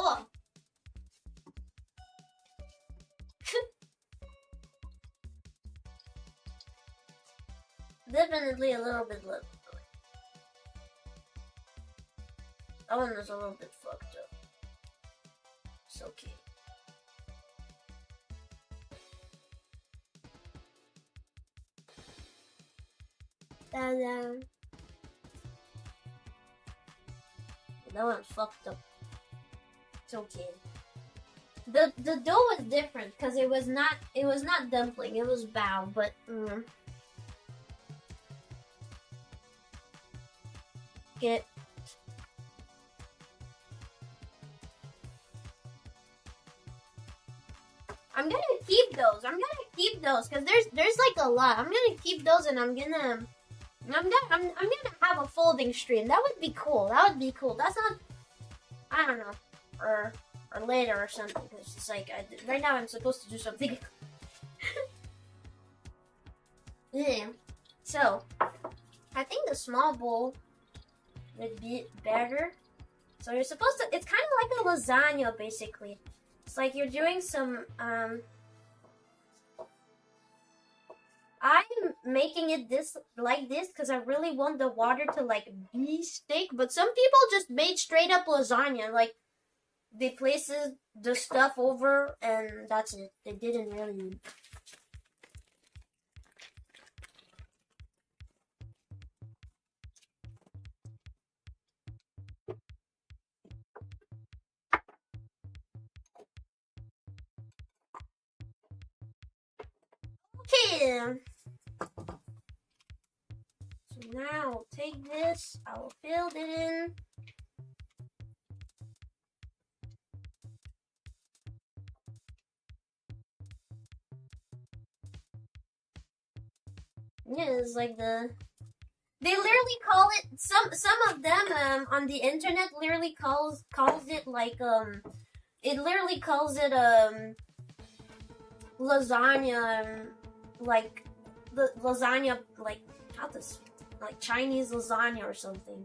Oh. Definitely a little bit left. That one was a little bit fucked up. It's okay. That one's fucked up. It's okay. The dough was different because it was not dumpling, it was bao, but get I'm gonna keep those. Because there's like a lot. I'm gonna keep those and I'm gonna have a folding stream. That would be cool. That's not, I don't know, or later or something. Because it's like right now I'm supposed to do something. Yeah. So I think the small bowl would be better. So you're supposed to. It's kind of like a lasagna, basically. It's like you're doing some. I'm making it like this because I really want the water to like be thick. But some people just made straight up lasagna. Like they places the stuff over and that's it. They didn't really. Okay. So Now take this. I will fill it in. Yeah, it's like the. They literally call it some of them on the internet literally calls it like it literally calls it lasagna like the lasagna like how this like Chinese lasagna or something.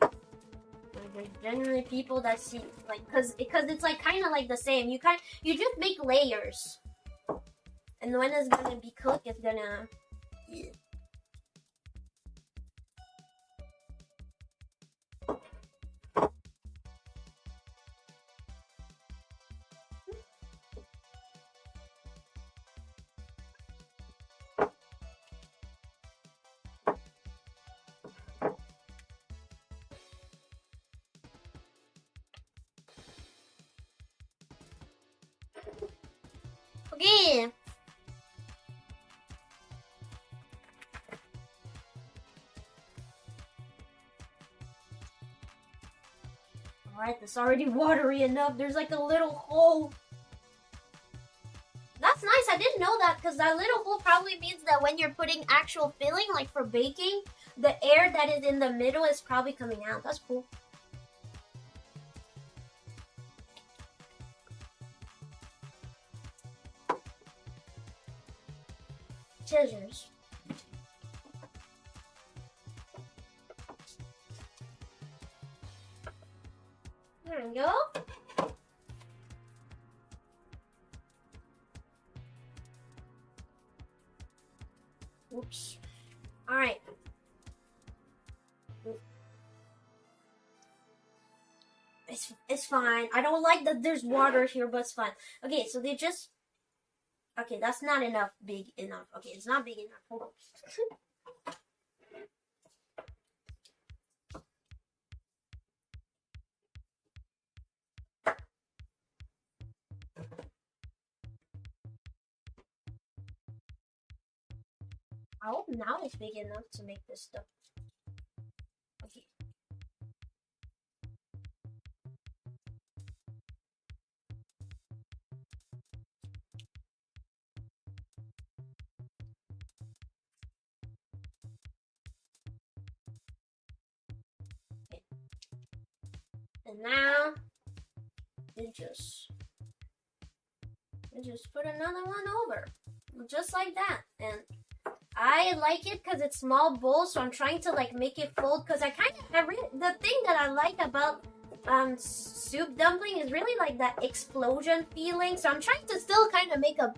Like, there's generally people that see like because it's like kind of like the same. You just make layers, and when it's gonna be cooked, it's gonna. Yeah. Okay. Alright, that's already watery enough. There's like a little hole. That's nice. I didn't know that because that little hole probably means that when you're putting actual filling, like for baking, the air that is in the middle is probably coming out. That's cool. Scissors. There we go. Oops. Alright. It's fine. I don't like that there's water here, but it's fine. Okay, so they just... Okay, that's not enough. Big enough. Okay, it's not big enough. Hold on. I hope now it's big enough to make this stuff. Okay. And now we just put another one over, just like that. And I like it because it's small bowls, so I'm trying to like make it fold. Because the thing that I like about soup dumpling is really like that explosion feeling. So I'm trying to still kind of make a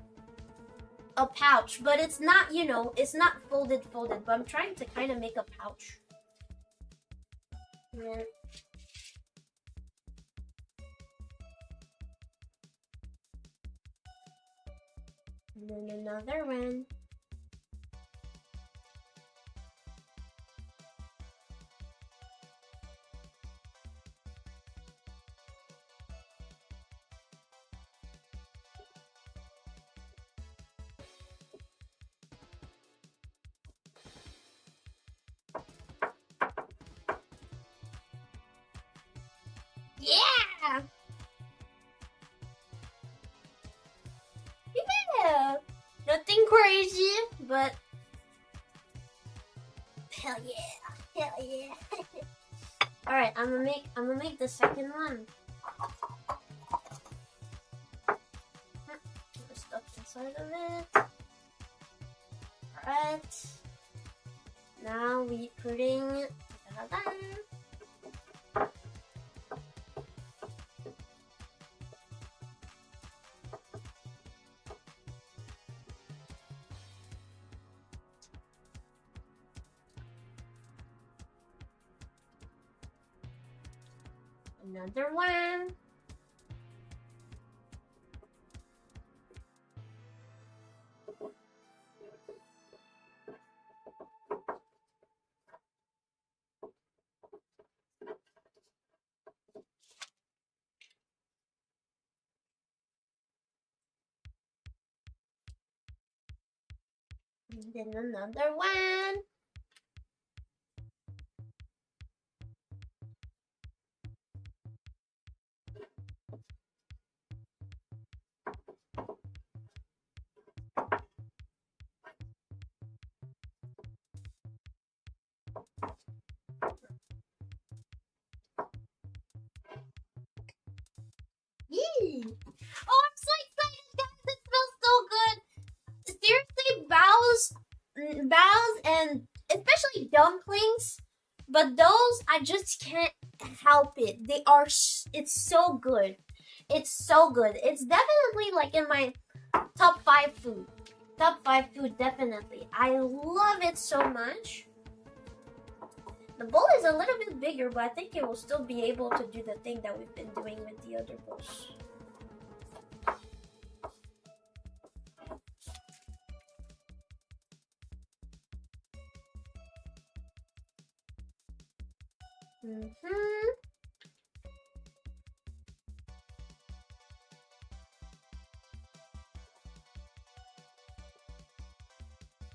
pouch, but it's not, you know, it's not folded. But I'm trying to kind of make a pouch. Yeah. And then another one. Yeah! Yeah! Nothing crazy, but hell yeah! Hell yeah! Alright, I'm gonna make the second one. Put the stuff inside of it. Alright. Now we putting another one. And then another one. Oh, I'm so excited, guys! It smells so good. Seriously, bows, and especially dumplings. But those, I just can't help it. They are. It's so good. It's so good. It's definitely like in my top 5 food. Top 5 food, definitely. I love it so much. The bowl is a little bit bigger, but I think it will still be able to do the thing that we've been doing with the other bowls.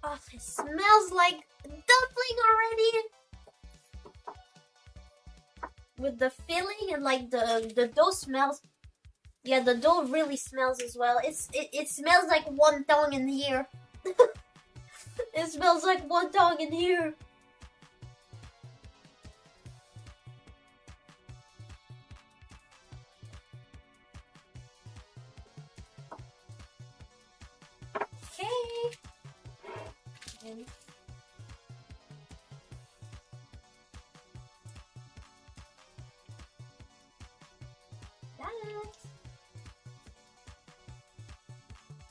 Oh, it smells like dumpling already. With the filling and like the dough smells. Yeah, the dough really smells as well. It smells like wonton in here. It smells like wonton in here. Okay.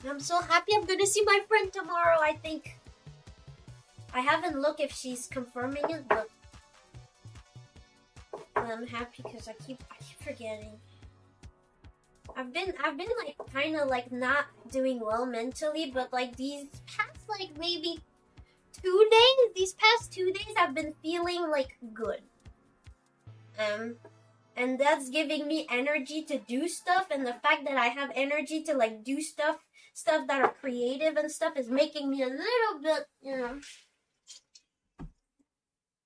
And I'm so happy I'm gonna see my friend tomorrow, I think. I haven't looked if she's confirming it, but I'm happy because I keep forgetting. I've been like kind of like not doing well mentally, but like these past like maybe 2 days, these past 2 days I've been feeling like good. And that's giving me energy to do stuff, and the fact that I have energy to like do stuff that are creative and stuff is making me a little bit, you know.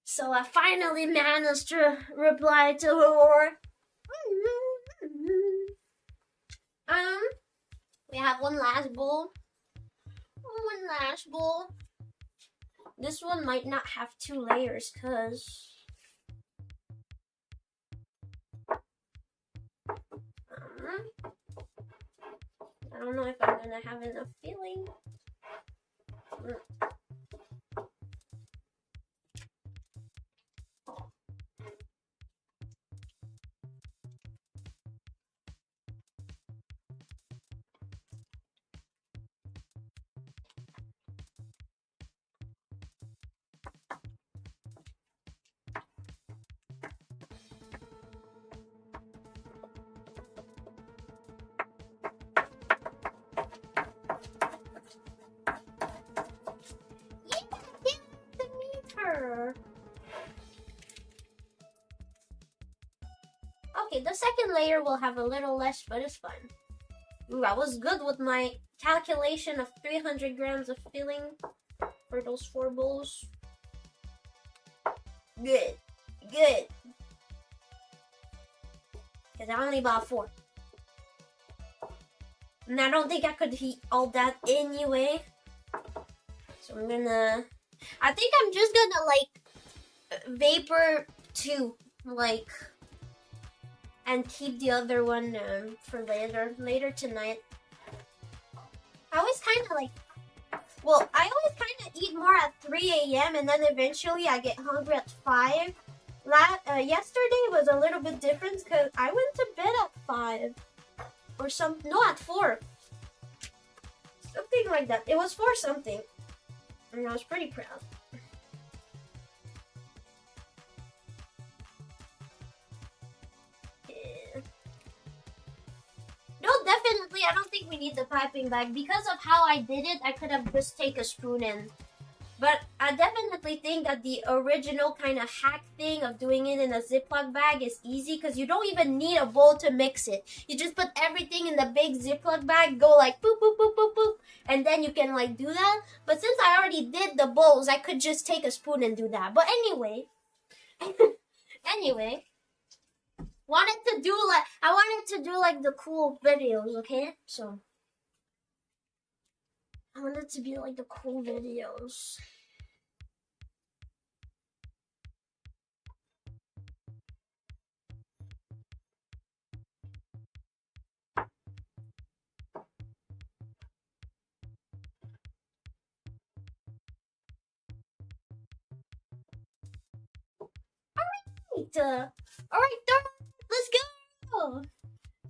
So I finally managed to reply to her. We have one last bowl. One last bowl. This one might not have 2 layers, cause I don't know if I'm gonna have enough filling. Okay, the second layer will have a little less, but it's fine. Ooh, I was good with my calculation of 300 grams of filling for those 4 bowls. Good. Good. Because I only bought 4. And I don't think I could eat all that anyway. So I think I'm just gonna like vapor 2, like, and keep the other one for later tonight. I always kind of like, well, I always kind of eat more at 3 a.m. and then eventually I get hungry at 5. Yesterday was a little bit different because I went to bed at 5 or at 4. Something like that. It was 4 something. And I was pretty proud. Yeah. No, definitely, I don't think we need the piping bag. Because of how I did it, I could have just taken a spoon in. But I definitely think that the original kind of hack thing of doing it in a Ziploc bag is easy because you don't even need a bowl to mix it. You just put everything in the big Ziploc bag, go like boop, boop, boop, boop, boop, and then you can like do that. But since I already did the bowls, I could just take a spoon and do that. But anyway, I wanted to do like the cool videos, okay? So I wanted to be like the cool videos. Alright, let's go!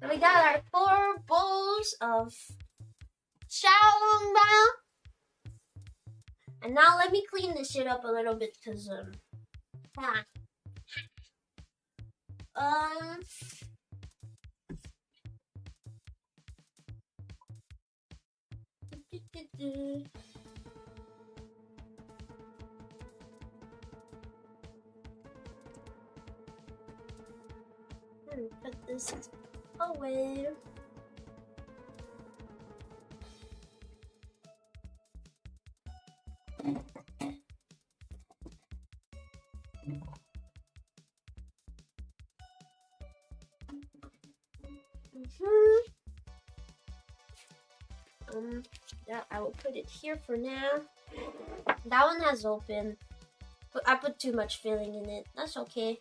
So we got our 4 bowls of Xiao. And now let me clean this shit up a little bit, cause put this away. Yeah, I will put it here for now. That one has open, but I put too much filling in it. That's okay.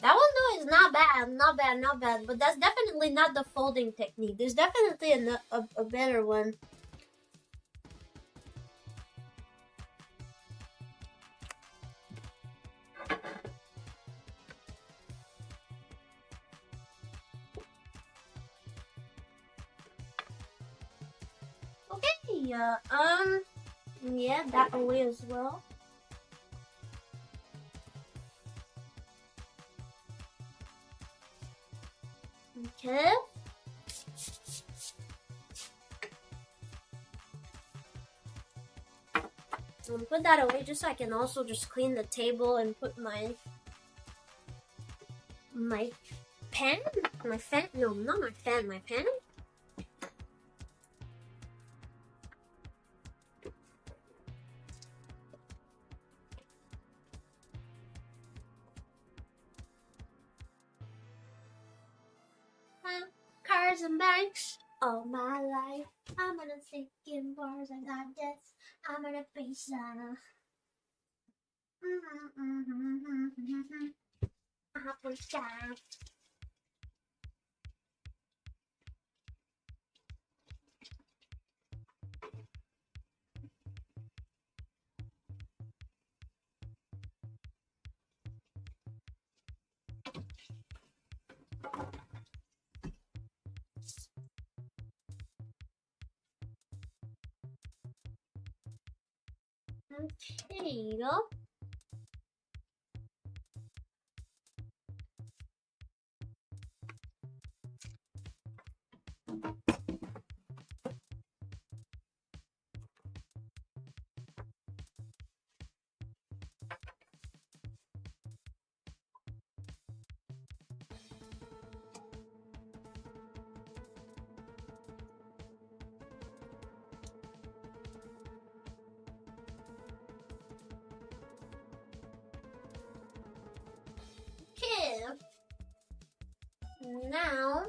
That one though is not bad, but that's definitely not the folding technique. There's definitely a better one. Okay, yeah, that away as well. Okay. I'm gonna put that away just so I can also just clean the table and put my pen? My fan? No, not my fan, my pen? Cars and banks all my life. I'm gonna think in bars and not deaths. I'm gonna be Santa. Okay, you go. Okay. Now,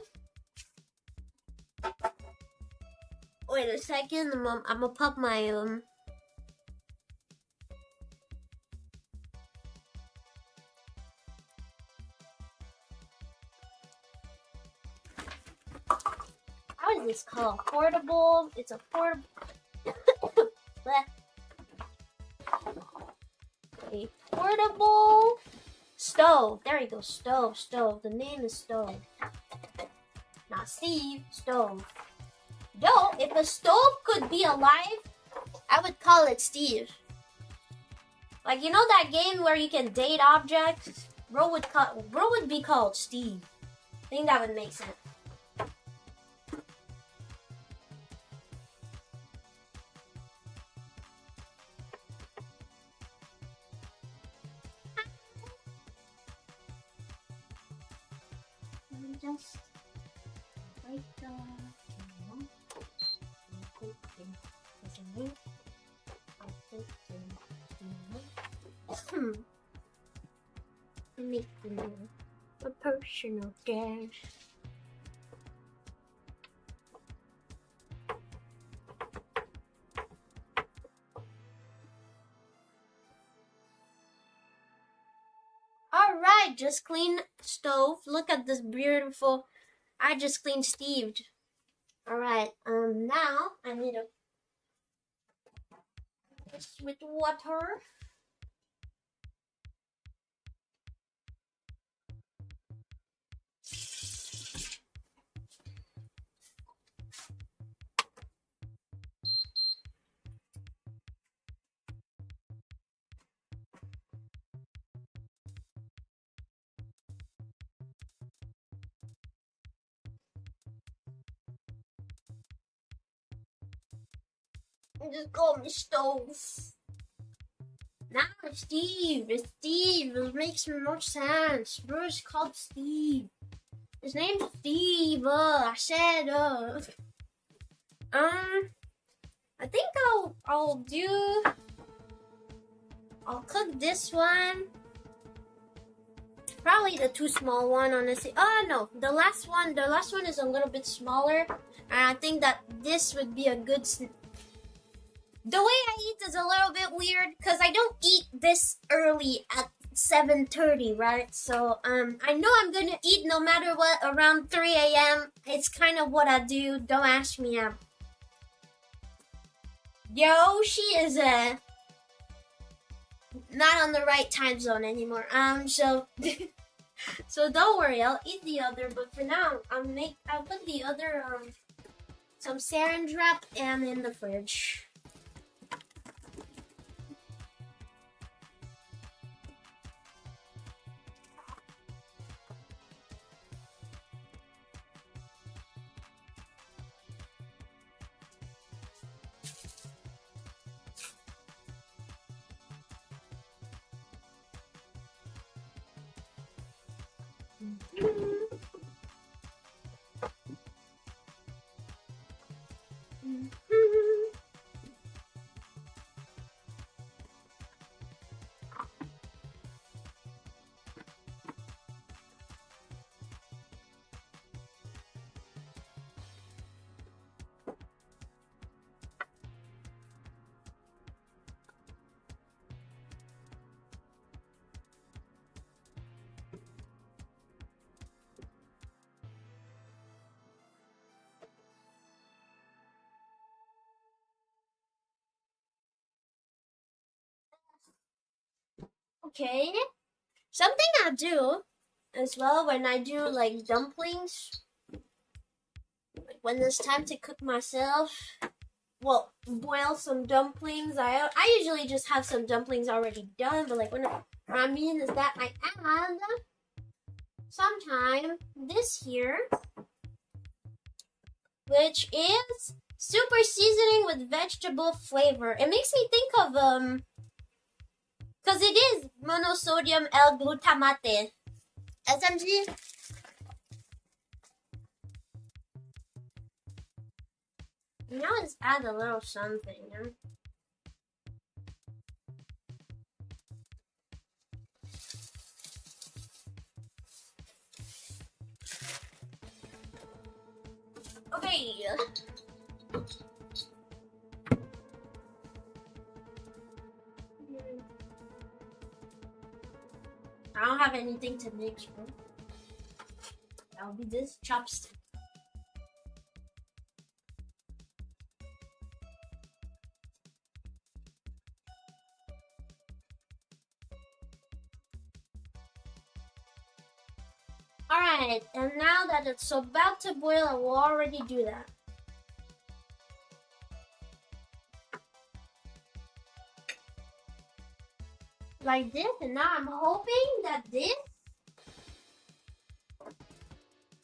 wait a second. I'm gonna pop my how is this called? Portable. It's a portable. A portable stove. There you go. Stove. The name is Stove. Not Steve. Stove. Yo, if a stove could be alive, I would call it Steve. Like, you know that game where you can date objects? Bro would be called Steve. I think that would make sense. Just like make a personal dash. Alright, just clean stove. Look at this beautiful. I just cleaned Steve. Alright, now I need to mix with water. Just call me Stove. Now it's Steve. It's Steve. It makes more sense. Bruce called Steve. His name's Steve. I said I think I'll cook this one. Probably the too small one, honestly. Oh no, the last one is a little bit smaller. And I think that this would be a good The way I eat is a little bit weird because I don't eat this early at 7:30, right? So I know I'm gonna eat no matter what around 3 a.m. It's kind of what I do. Don't ask me out. Yo, she is not on the right time zone anymore. So so don't worry, I'll eat the other. But for now, I'll put the other some saran wrap and in the fridge. Okay. Something I do as well when I do like dumplings, like when it's time to cook myself, well, boil some dumplings. I usually just have some dumplings already done, but like what I mean is that I add sometime this here, which is super seasoning with vegetable flavor. It makes me think of because it is monosodium L-glutamate. SMG. Now let's add a little something. Huh? Okay. I don't have anything to mix with. That'll be this chopstick. Alright, and now that it's about to boil, I will already do that. Like this, and now I'm hoping that this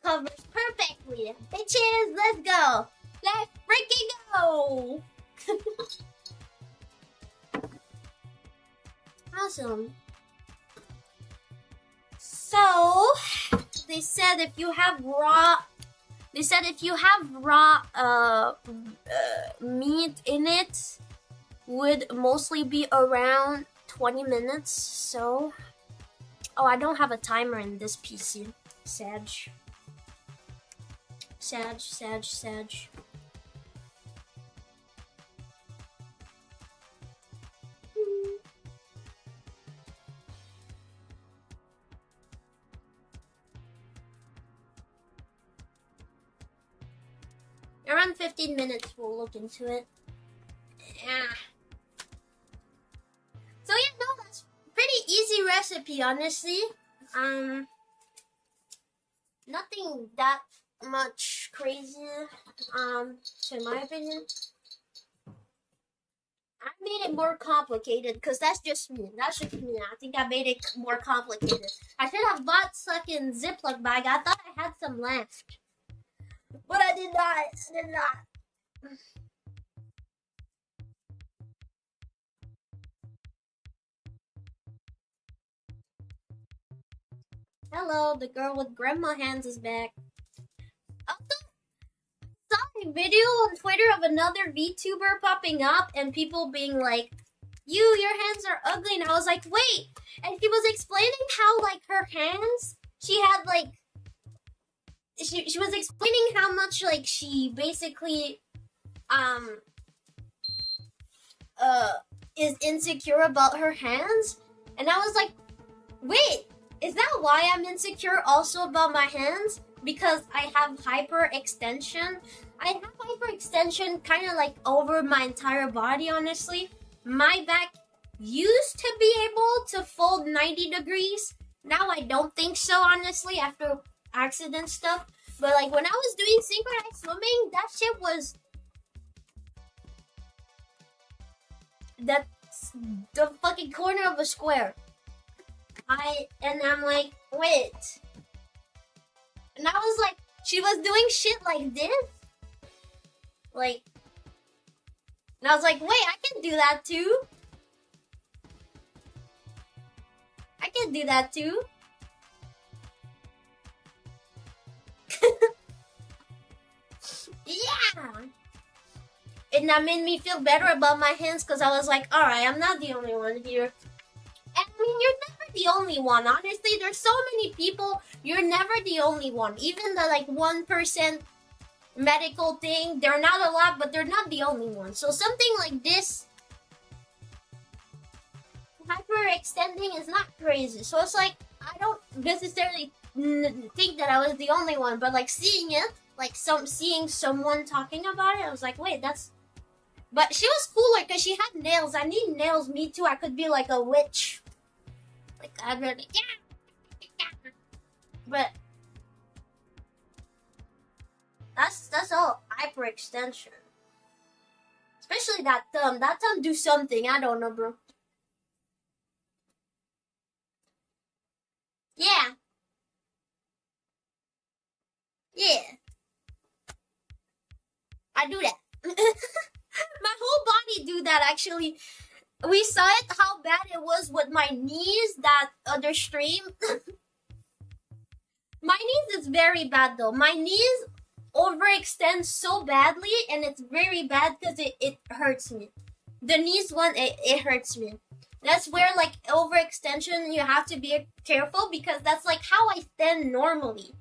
covers perfectly. Bitches, let's go! Let's freaking go! Awesome. So, they said if you have raw meat in it, would mostly be around 20 minutes. So, oh, I don't have a timer in this PC. Sag. Around 15 minutes, we'll look into it. Yeah. So yeah, no, that's pretty easy recipe, honestly. Nothing that much crazy, in my opinion. I made it more complicated because that's just me. I think I made it more complicated. I should have bought fucking Ziploc bag. I thought I had some left. But I did not. Hello, the girl with grandma hands is back. Also, saw a video on Twitter of another VTuber popping up and people being like, your hands are ugly. And I was like, wait. And she was explaining how, like, her hands, she had, like, she was explaining how much, like, she basically, is insecure about her hands. And I was like, wait, is that why I'm insecure also about my hands? Because I have hyperextension. I have hyperextension kind of like over my entire body, honestly. My back used to be able to fold 90 degrees. Now I don't think so, honestly, after accident stuff. But like when I was doing synchronized swimming, that shit was... That's the fucking corner of a square. I'm like, wait. And I was like, she was doing shit like this? Like, and I was like, wait, I can do that too. I can do that too. Yeah. And that made me feel better about my hands because I was like, alright, I'm not the only one here. And I mean, you're never the only one. Honestly, there's so many people. You're never the only one. Even the like 1% medical thing, they're not a lot, but they're not the only one. So something like this, hyperextending is not crazy. So it's like, I don't necessarily think that I was the only one, but like seeing it, like seeing someone talking about it, I was like, wait, that's... But she was cooler because she had nails. I need nails, me too. I could be like a witch. Like, I'd really, yeah. But that's all hyperextension. Especially that thumb. That thumb do something. I don't know, bro. Yeah. Yeah. I do that. My whole body do that, actually. We saw it, how bad it was with my knees, that other stream. My knees is very bad, though. My knees overextend so badly, and it's very bad because it hurts me. The knees one, it hurts me. That's where, like, overextension, you have to be careful because that's, like, how I stand normally.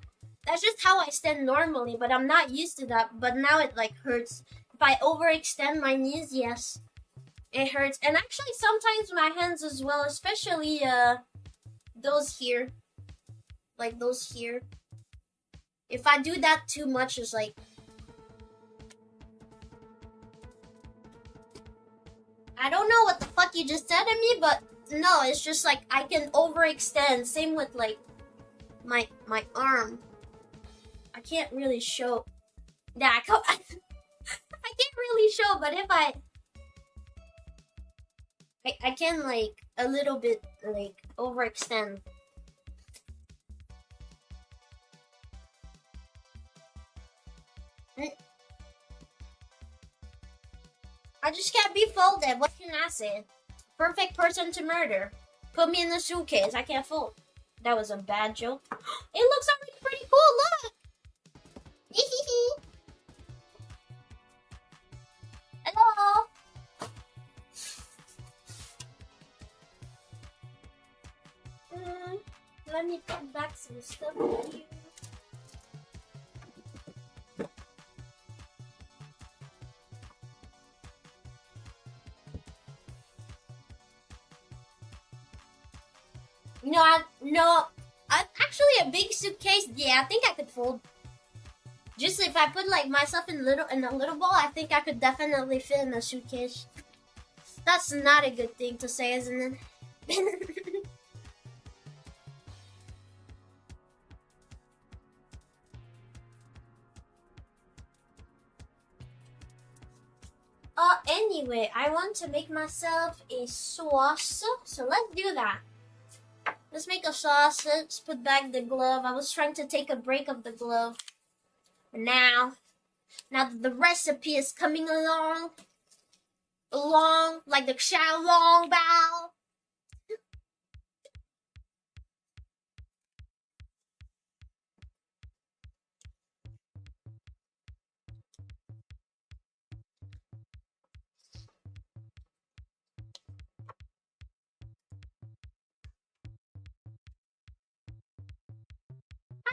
That's just how I stand normally, but I'm not used to that. But now it, like, hurts. If I overextend my knees, yes, it hurts. And actually, sometimes my hands as well, especially, those here. Like, those here. If I do that too much, it's like... I don't know what the fuck you just said to me, but no, it's just like I can overextend. Same with like my arm. I can't really show. Yeah, I can't really show, but if I can like a little bit like overextend. I just can't be folded. What can I say? Perfect person to murder. Put me in the suitcase. I can't fold. That was a bad joke. It looks already pretty cool. Look. Hello. Let me put back some stuff here. No, actually a big suitcase, yeah, I think I could fold. Just if I put like myself in a little ball, I think I could definitely fit in a suitcase. That's not a good thing to say, isn't it? Anyway, I want to make myself a sauce, so let's do that. Let's make a sauce. Let's put back the glove. I was trying to take a break of the glove. But now that the recipe is coming along like the Xiao long bow.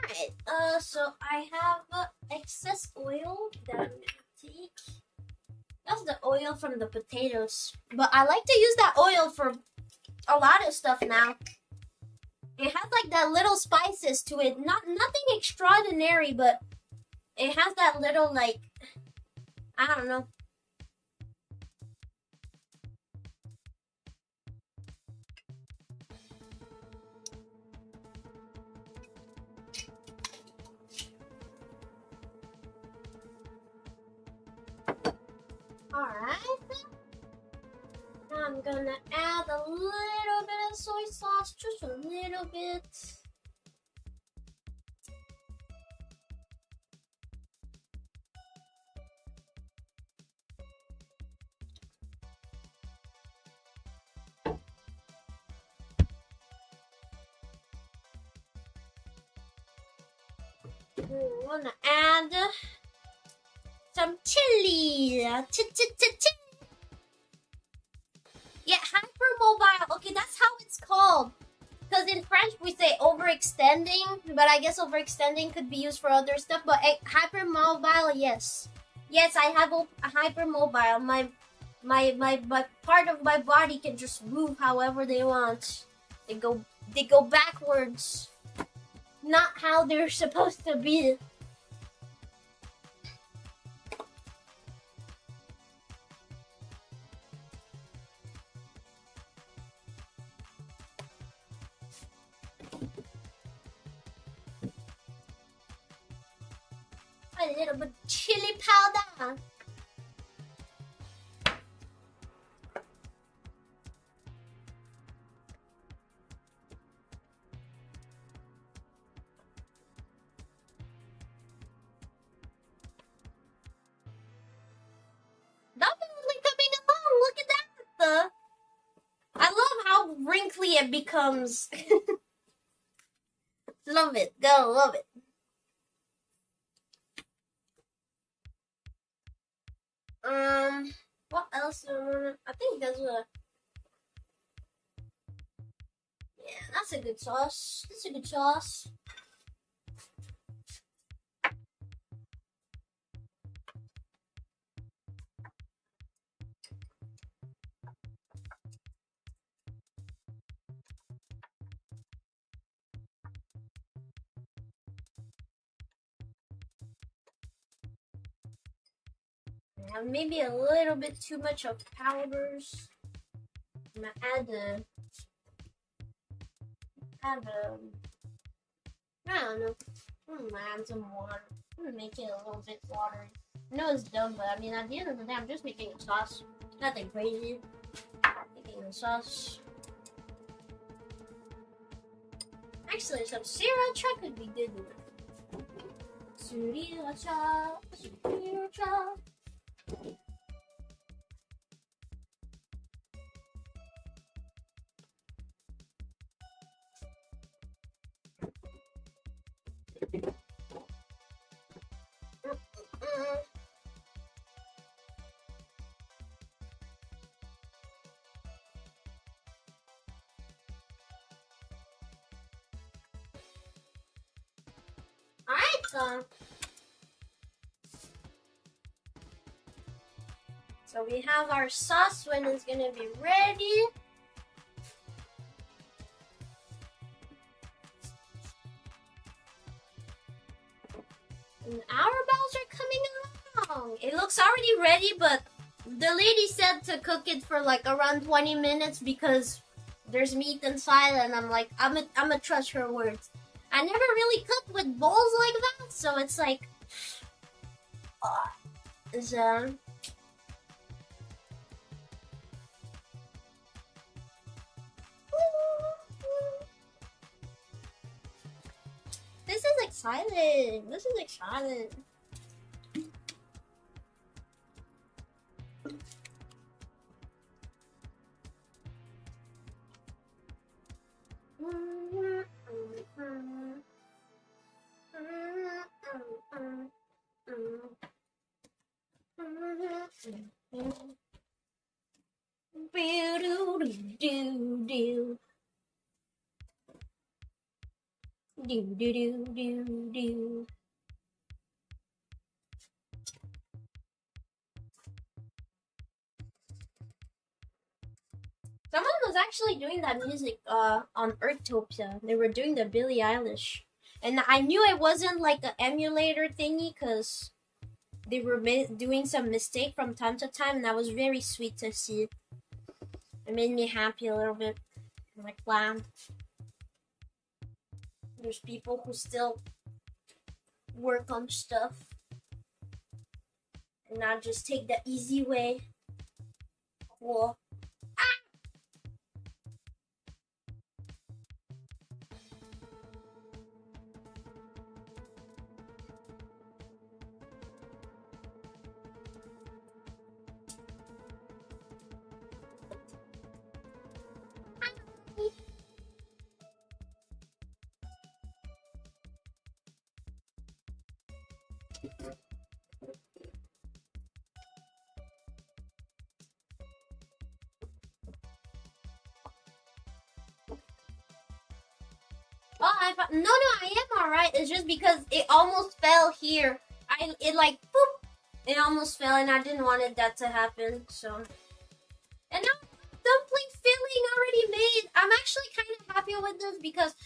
Alright, so I have excess oil that I'm gonna take. That's the oil from the potatoes. But I like to use that oil for a lot of stuff now. It has like that little spices to it. Nothing extraordinary, but it has that little like, I don't know. Alright. I'm gonna add a little bit of soy sauce, just a little bit. I'm gonna add some chili. Yeah, hypermobile. Okay, that's how it's called. Because in French we say overextending, but I guess overextending could be used for other stuff. But hypermobile, yes. Yes, I have a hypermobile. My part of my body can just move however they want. They go backwards. Not how they're supposed to be. A little bit of chili powder. Definitely coming along. Look at that. I love how wrinkly it becomes. Love it. Go, love it. What else do I wanna? I think that's a. Yeah, that's a good sauce. That's a good sauce. I have maybe a little bit too much of powders. I'm gonna add I don't know. I'm gonna add some water. I'm gonna make it a little bit watery. I know it's dumb, but I mean, at the end of the day, I'm just making a sauce. Nothing crazy. Making a sauce. Actually, some sriracha could be good with it. Sriracha, sriracha. So we have our sauce when it's gonna be ready. And our balls are coming along. It looks already ready, but the lady said to cook it for like around 20 minutes because there's meat inside, and I'm like, I'm gonna trust her words. I never really cooked with bowls like that, so it's like, this is exciting. This is exciting. Do. actually doing that music on Earthtopia. They were doing the Billie Eilish. And I knew it wasn't like an emulator thingy because they were doing some mistake from time to time, and that was very sweet to see. It made me happy a little bit. I'm like, wow. There's people who still work on stuff and not just take the easy way. Cool. No, I am alright. It's just because it almost fell here. It like boop. It almost fell, and I didn't want that to happen. So, and now dumpling filling already made. I'm actually kind of happy with this because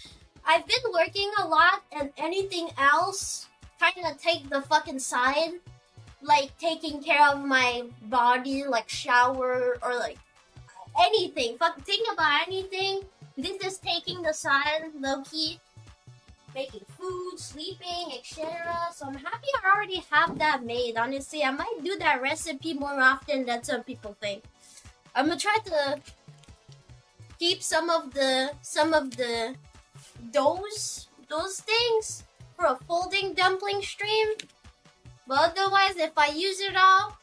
I've been working a lot, and anything else kind of take the fucking side. Like taking care of my body, like shower or like anything. Fuck, think about anything. This is taking the side, low key. Making food, sleeping, etc. So I'm happy I already have that made. Honestly, I might do that recipe more often than some people think. I'm gonna try to keep some of the those things for a folding dumpling stream. But otherwise, if I use it all,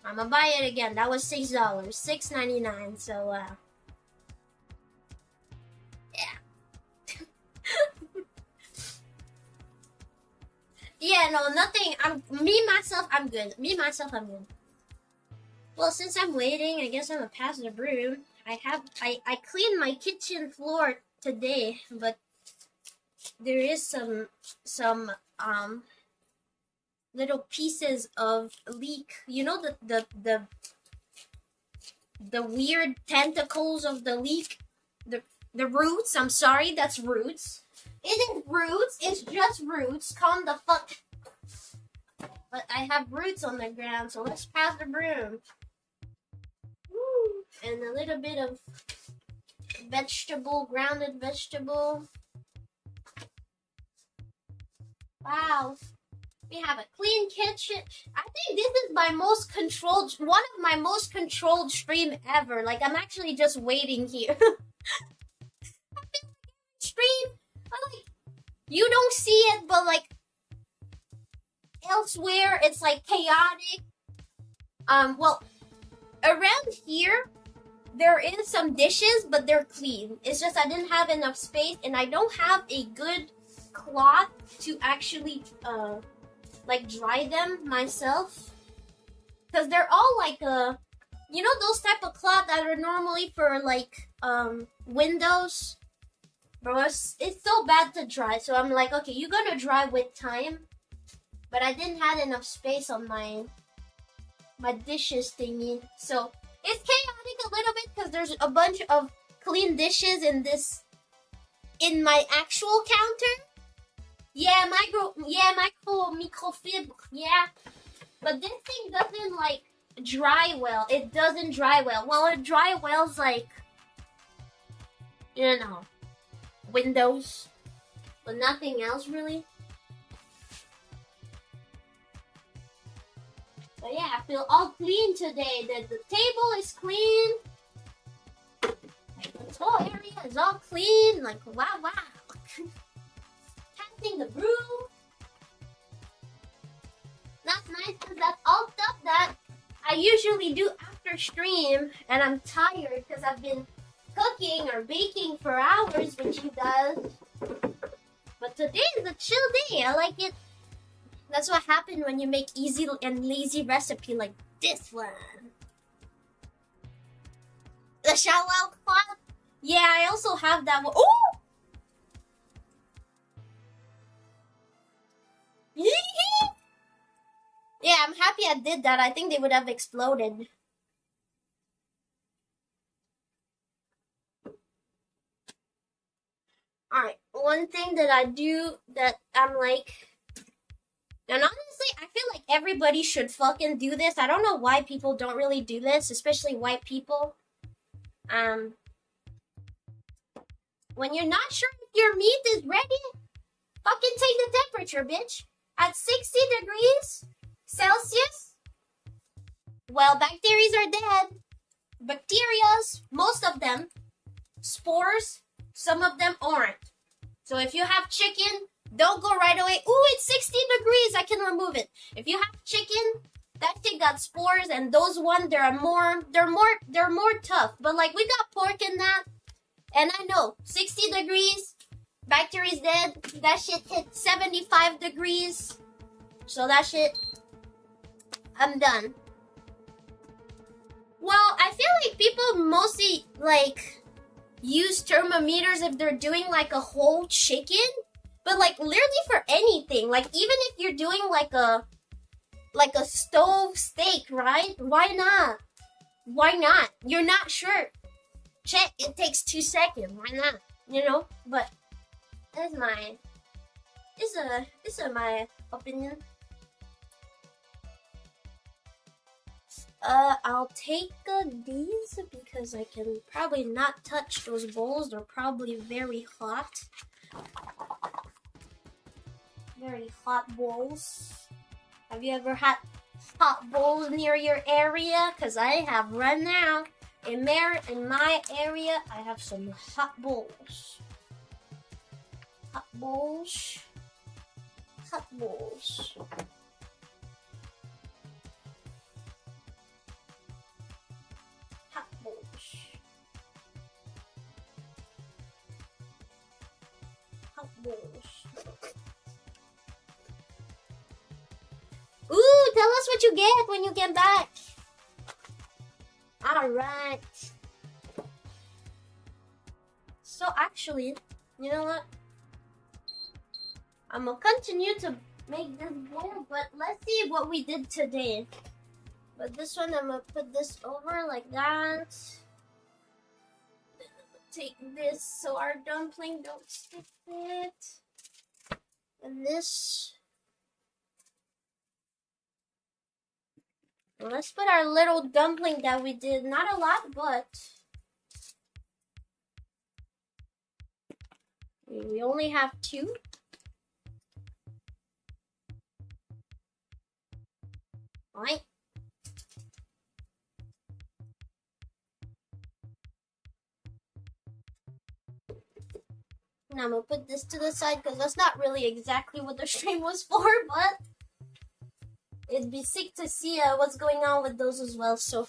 I'm gonna buy it again. That was $6, $6.99. So yeah, no, nothing. I'm good. I'm good. Well, since I'm waiting, I guess I'm gonna pass the broom. I cleaned my kitchen floor today, but there is some little pieces of leek. You know the weird tentacles of the leek, the roots. I'm sorry, that's roots. It is roots. It's just roots. Calm the fuck. But I have roots on the ground, so let's pass the broom. Woo. And a little bit of vegetable, grounded vegetable. Wow. We have a clean kitchen. I think this is one of my most controlled stream ever. Like, I'm actually just waiting here. Stream. Like, you don't see it, but like elsewhere it's like chaotic. Well, around here there is some dishes, but they're clean. It's just I didn't have enough space, and I don't have a good cloth to actually like dry them myself, because they're all like you know those type of cloth that are normally for like windows. Bro, it's so bad to dry, so I'm like, okay, you're gonna dry with time. But I didn't have enough space on my dishes thingy. So it's chaotic a little bit because there's a bunch of clean dishes in my actual counter. Yeah, microfibre. Yeah. But this thing doesn't like dry well. It doesn't dry well. Well, it dry well's like, you know, windows, but nothing else really. But yeah, I feel all clean today. The table is clean. The whole area is all clean. Like, wow. Passing the broom. That's nice because that's all stuff that I usually do after stream, and I'm tired because I've been cooking or baking for hours with you guys. But today is a chill day. I like it. That's what happened when you make easy and lazy recipe like this one. The Xiao cloth? Yeah, I also have that one. Oh! Yeah, I'm happy I did that. I think they would have exploded. one thing that I do that I'm like, and honestly, I feel like everybody should fucking do this. I don't know why people don't really do this, especially white people. When you're not sure if your meat is ready, fucking take the temperature, bitch. At 60 degrees Celsius, well, bacteria are dead. Bacterias, most of them, spores, some of them aren't. So if you have chicken, don't go right away. Ooh, it's 60 degrees. I can remove it. If you have chicken, that shit got spores, and those ones they're more tough. But like we got pork in that, and I know 60 degrees, bacteria's dead. That shit hit 75 degrees. So that shit, I'm done. Well, I feel like people mostly like use thermometers if they're doing like a whole chicken, but like literally for anything, like even if you're doing like a stove steak, right? Why not? Why not? You're not sure. Check, it takes 2 seconds. Why not? You know? But that's my this is my opinion. I'll take these because I can probably not touch those bowls. They're probably very hot. Very hot bowls. Have you ever had hot bowls near your area? Because I have right now. In my area, I have some hot bowls. Hot bowls. Hot bowls. Ooh, tell us what you get when you get back. Alright. So actually, you know what? I'm gonna continue to make this bowl, but let's see what we did today. But this one, I'm gonna put this over like that. Take this so our dumpling don't stick to it. And this. Well, let's put our little dumpling that we did. Not a lot, but we only have 2. Alright. Now I'm gonna put this to the side because that's not really exactly what the stream was for, but it'd be sick to see what's going on with those as well. So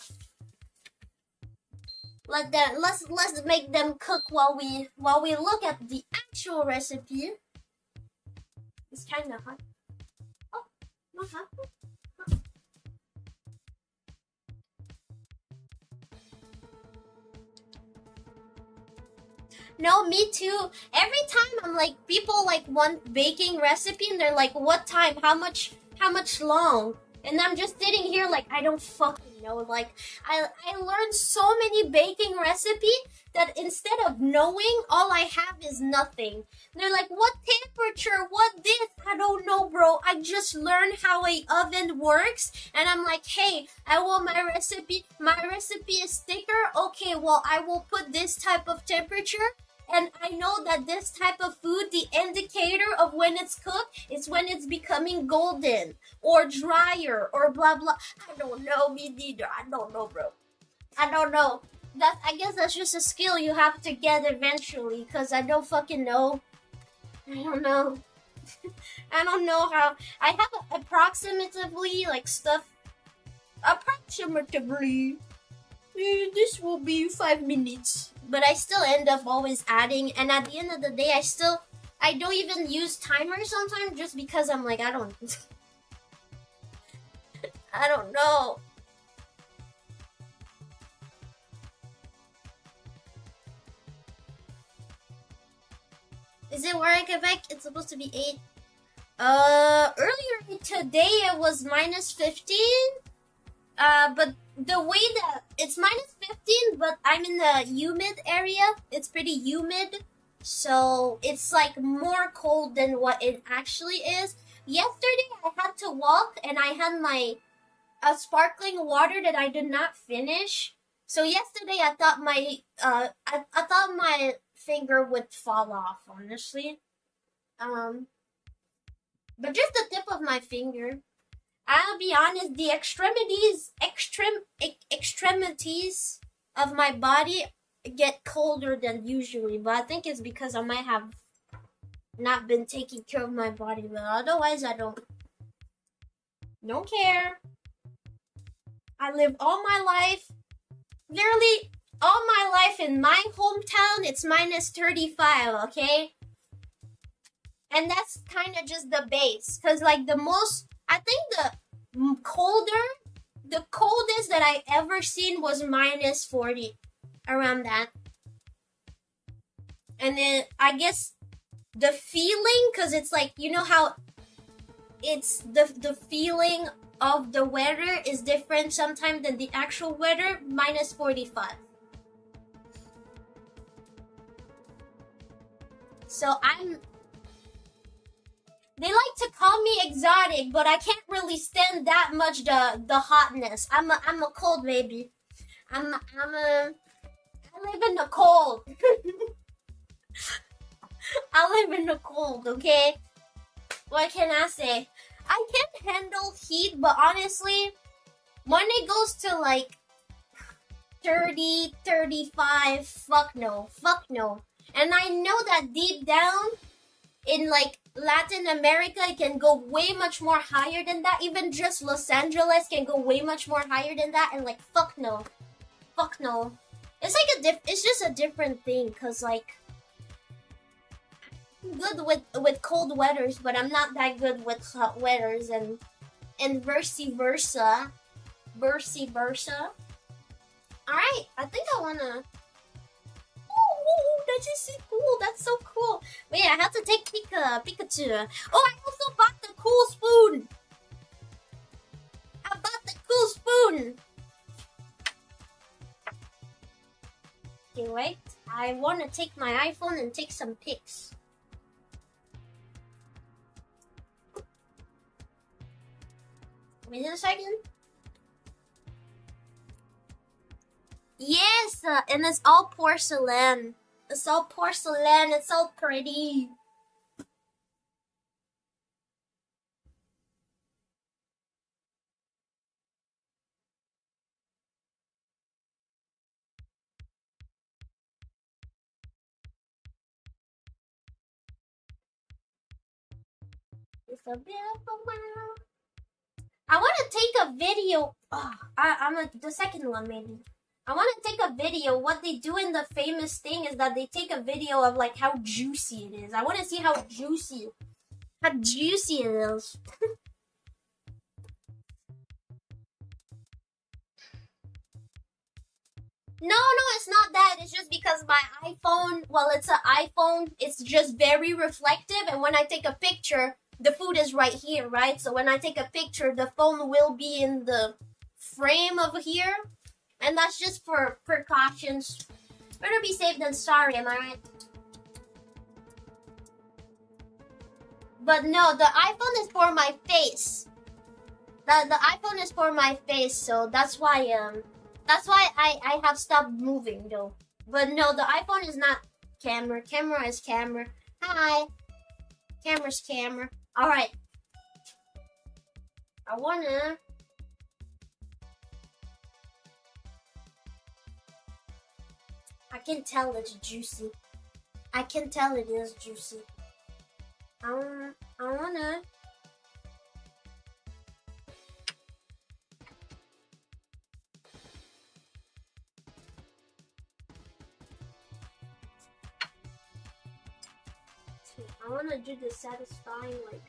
let's make them cook while we look at the actual recipe. It's kind of hot. Oh, not hot. No, me too. Every time I'm like, people like want baking recipe and they're like, what time? How much long? And I'm just sitting here like, I don't fucking know. Like, I learned so many baking recipe that instead of knowing, all I have is nothing. And they're like, what temperature? What this? I don't know, bro. I just learned how a oven works. And I'm like, hey, I want my recipe. My recipe is thicker. Okay, well, I will put this type of temperature. And I know that this type of food, the indicator of when it's cooked is when it's becoming golden or drier or blah, blah. I don't know, me neither. I don't know, bro. I don't know. I guess that's just a skill you have to get eventually because I don't fucking know. I don't know. I don't know how. I have approximatively like stuff. Approximatively. This will be 5 minutes. But I still end up always adding, and at the end of the day, I don't even use timers sometimes just because I'm like, I don't know. Is it where I get back? It's supposed to be 8. Earlier today it was minus 15. But the way that it's minus 15, but I'm in the humid area. It's pretty humid. So it's like more cold than what it actually is. Yesterday I had to walk and I had my sparkling water that I did not finish. So yesterday I thought my I thought my finger would fall off, honestly. But just the tip of my finger. I'll be honest, the extremities of my body get colder than usually, but I think it's because I might have not been taking care of my body, but otherwise I don't care. I live all my life, literally all my life in my hometown. It's minus 35, okay? And that's kind of just the base, because like the most, I think the coldest that I ever seen was minus 40, around that. And then I guess the feeling, because it's like, you know how it's the feeling of the weather is different sometimes than the actual weather, minus 45. So they like to call me exotic, but I can't really stand that much the hotness. I'm a cold baby. I live in the cold. I live in the cold, okay? What can I say? I can handle heat, but honestly, when it goes to like 30, 35, fuck no. And I know that deep down in like Latin America, it can go way much more higher than that. Even just Los Angeles can go way much more higher than that. And like, fuck no. It's like it's just a different thing, cause like I'm good with cold weathers, but I'm not that good with hot weathers, and vice versa. Alright, I think I wanna. Oh, that's just cool. That's so cool. Wait, I have to take Pikachu. Oh, I also bought the cool spoon. Okay, wait. I want to take my iPhone and take some pics. Wait a second. Yes, and it's all porcelain. It's all pretty. It's a beautiful world. I want to take a video. The second one maybe. I want to take a video. What they do in the famous thing is that they take a video of like how juicy it is. I want to see how juicy it is. No, it's not that. It's just because my iPhone, well, it's an iPhone. It's just very reflective, and when I take a picture, the food is right here, right? So when I take a picture, the phone will be in the frame over here. And that's just for precautions. Better be safe than sorry, am I right? But no, the iPhone is for my face. The iPhone is for my face, so that's why I have stopped moving though. But no, the iPhone is not camera. Camera is camera. Hi. Camera's camera. Alright. I can tell it's juicy. I can tell it is juicy. I wanna. I wanna do the satisfying like.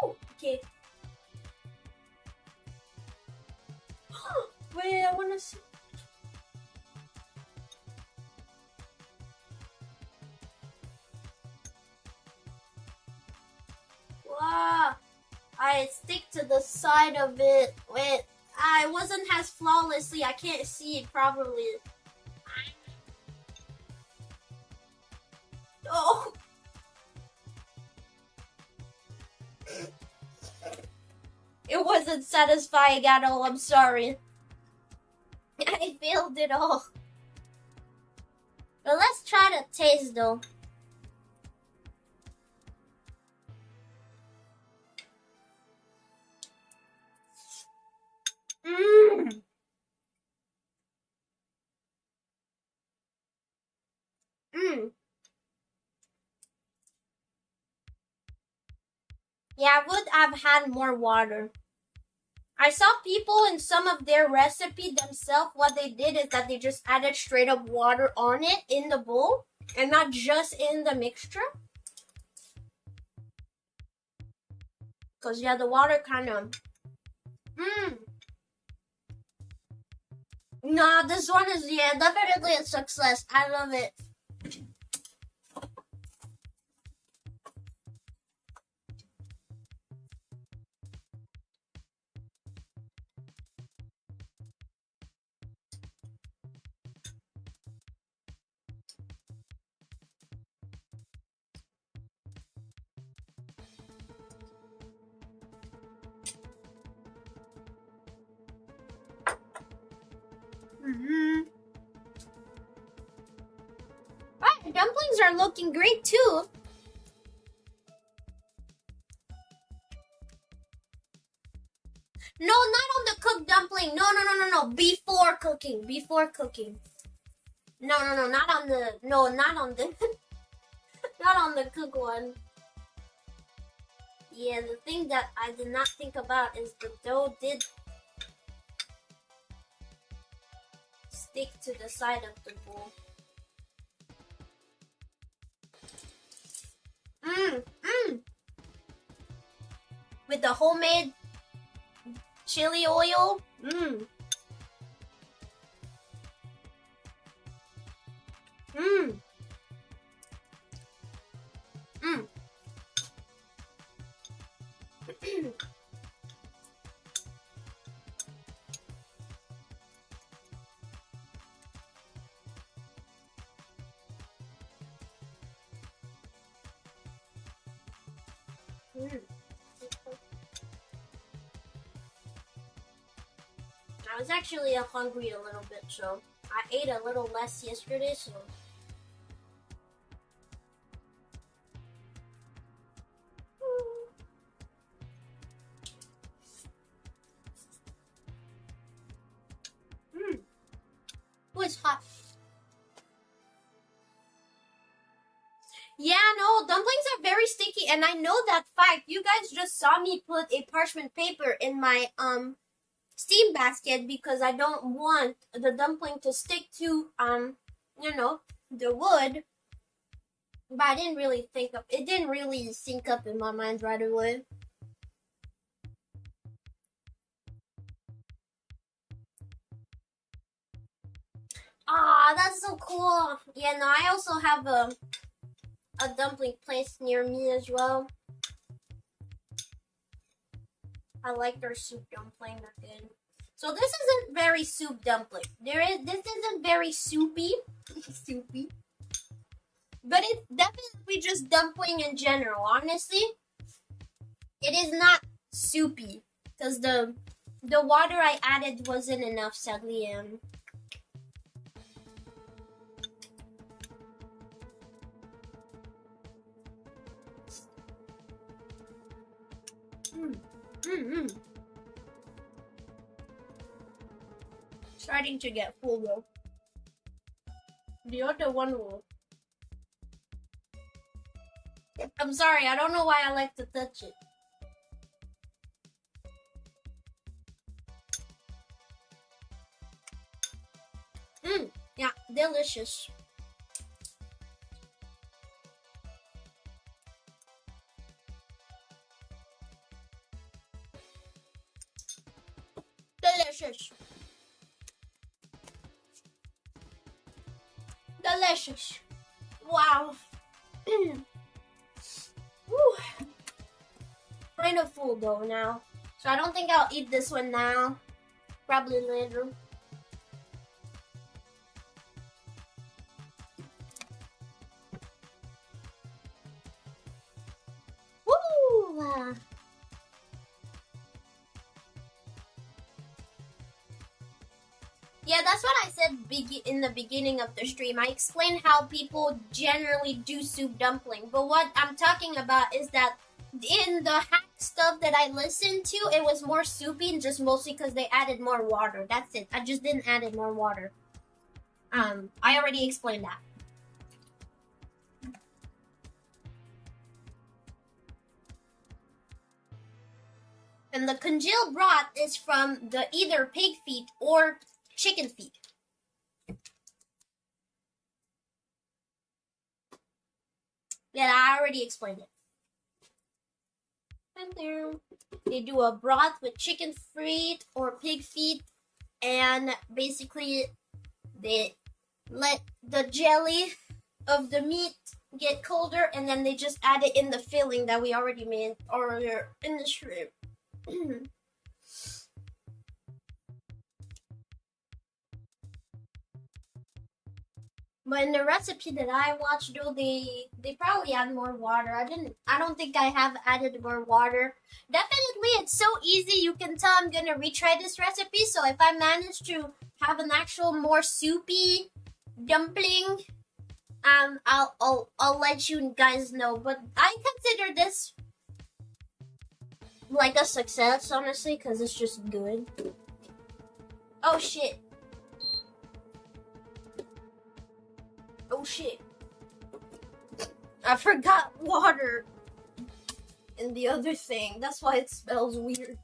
Woo! Okay. Wait, I wanna see. Wow. I stick to the side of it. Wait, I wasn't as flawlessly. I can't see it properly. It wasn't satisfying at all, I'm sorry. I failed it all. But let's try to taste though. Mmm. Mmm. Yeah, I would have had more water. I saw people in some of their recipe themselves, what they did is that they just added straight up water on it in the bowl and not just in the mixture. Because, yeah, the water kind of... No, this one is, yeah, definitely a success. I love it. Right, dumplings are looking great too. No, not on the cooked dumpling. No. Before cooking. No, not on the, not on the, not on the cooked one. Yeah, the thing that I did not think about is the dough did stick to the side of the bowl. With the homemade chili oil. I was actually hungry a little bit, so I ate a little less yesterday, so. Oh, it's hot. Yeah, no, dumplings are very sticky, and I know that fact. You guys just saw me put a parchment paper in my steam basket because I don't want the dumpling to stick to you know, the wood. But I didn't really think of it. Didn't really sync up in my mind right away. Ah, that's so cool. Yeah, no, I also have a dumpling place near me as well. I like their soup dumpling. They're good. So this isn't very soup dumpling. This isn't very soupy. Soupy. But it's definitely just dumpling in general. Honestly, it is not soupy because the water I added wasn't enough, sadly. Starting to get full though. The other one will. I'm sorry, I don't know why I like to touch it. Yeah, delicious. Delicious. Delicious. Wow. Kind of full though now. So I don't think I'll eat this one now. Probably later. Woo! Yeah, that's what I said in the beginning of the stream. I explained how people generally do soup dumpling, but what I'm talking about is that in the hack stuff that I listened to, it was more soupy, and just mostly because they added more water. That's it. I just didn't add more water. I already explained that. And the congealed broth is from the either pig feet or chicken feet. Yeah, I already explained it. And there, they do a broth with chicken feet or pig feet, and basically they let the jelly of the meat get colder, and then they just add it in the filling that we already made earlier in the shrimp. But in the recipe that I watched, though, they probably add more water. I don't think I have added more water. Definitely, it's so easy. You can tell I'm gonna retry this recipe. So if I manage to have an actual more soupy dumpling, I'll let you guys know. But I consider this like a success, honestly, because it's just good. Oh shit. Oh shit. I forgot water in the other thing. That's why it smells weird.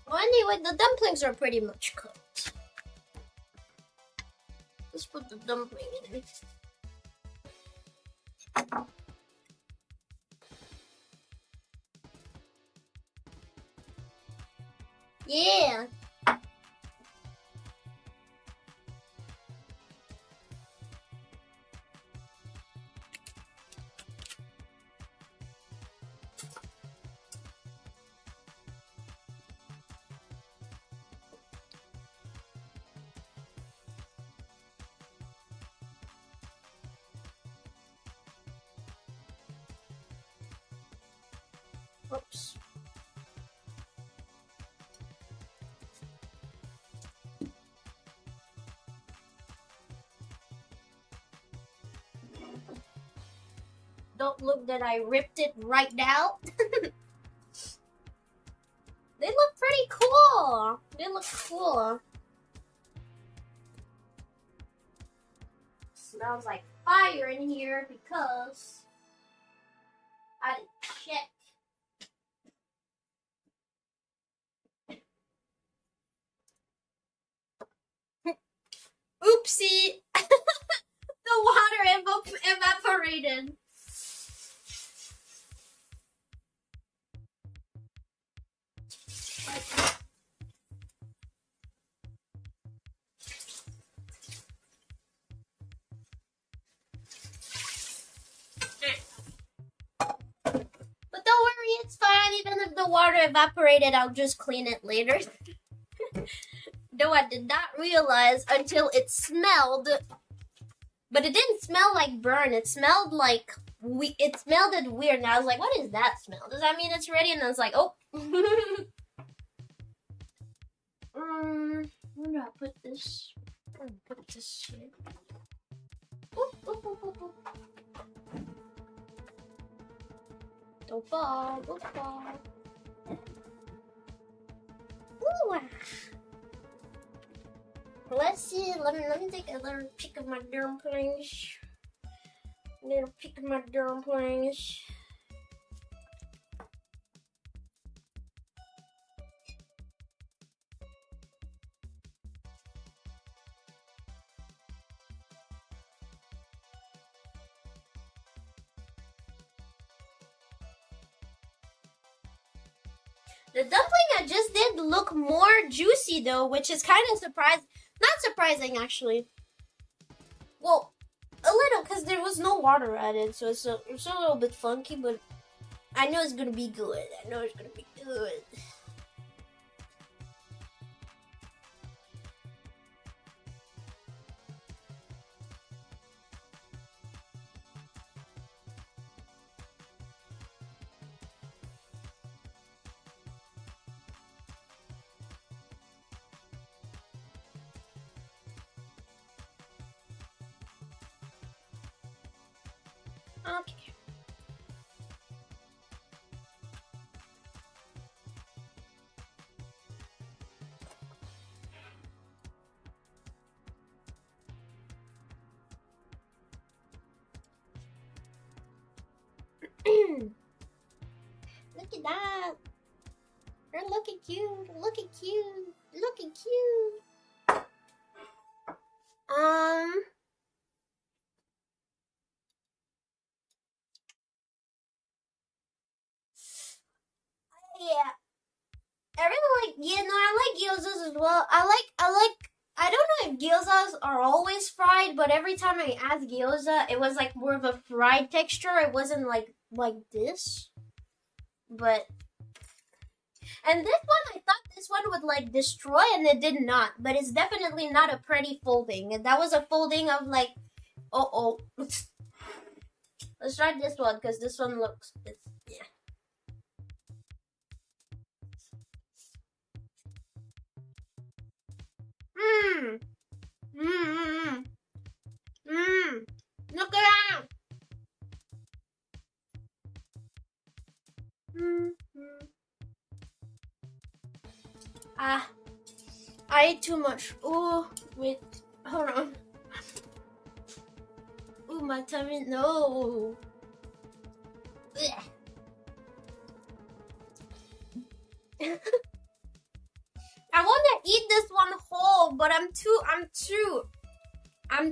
Well, anyway, the dumplings are pretty much cooked. Let's put the dumpling in it. Yeah. Oops. Don't look that I ripped it right now. They look pretty cool. They look cool. Smells like fire in here because I didn't check. Oopsie! The water evaporated. But don't worry, it's fine. Even if the water evaporated, I'll just clean it later. Though I did not realize until it smelled, but it didn't smell like burn. It smelled like it smelled weird, and I was like, "What is that smell? Does that mean it's ready?" And I was like, "Oh." Where do I put this? I'm gonna put this here. Oop, oop, oop, oop, oop. Don't fall, don't fall. Ooh. Let's see. Let me take a little pick of my dumplings. Little pick of my dumplings. The dumpling I just did look more juicy though, which is kind of surprising. Not surprising, actually. Well, a little, because there was no water added, so it's a little bit funky, but I know it's gonna be good. I know it's gonna be good. Okay. Look at that. They're looking cute. Looking cute. Looking cute. Yeah. I really like, I like gyozas as well. I don't know if gyozas are always fried, but every time I add gyoza, it was like more of a fried texture. It wasn't like this. But, and this one, I thought this one would like destroy, and it did not. But it's definitely not a pretty folding. And that was a folding of like, oh. Let's try this one, because this one looks, yeah. Look around. I ate too much. Oh, wait, hold on. Oh, my tummy, no. I want to eat this one whole, but I'm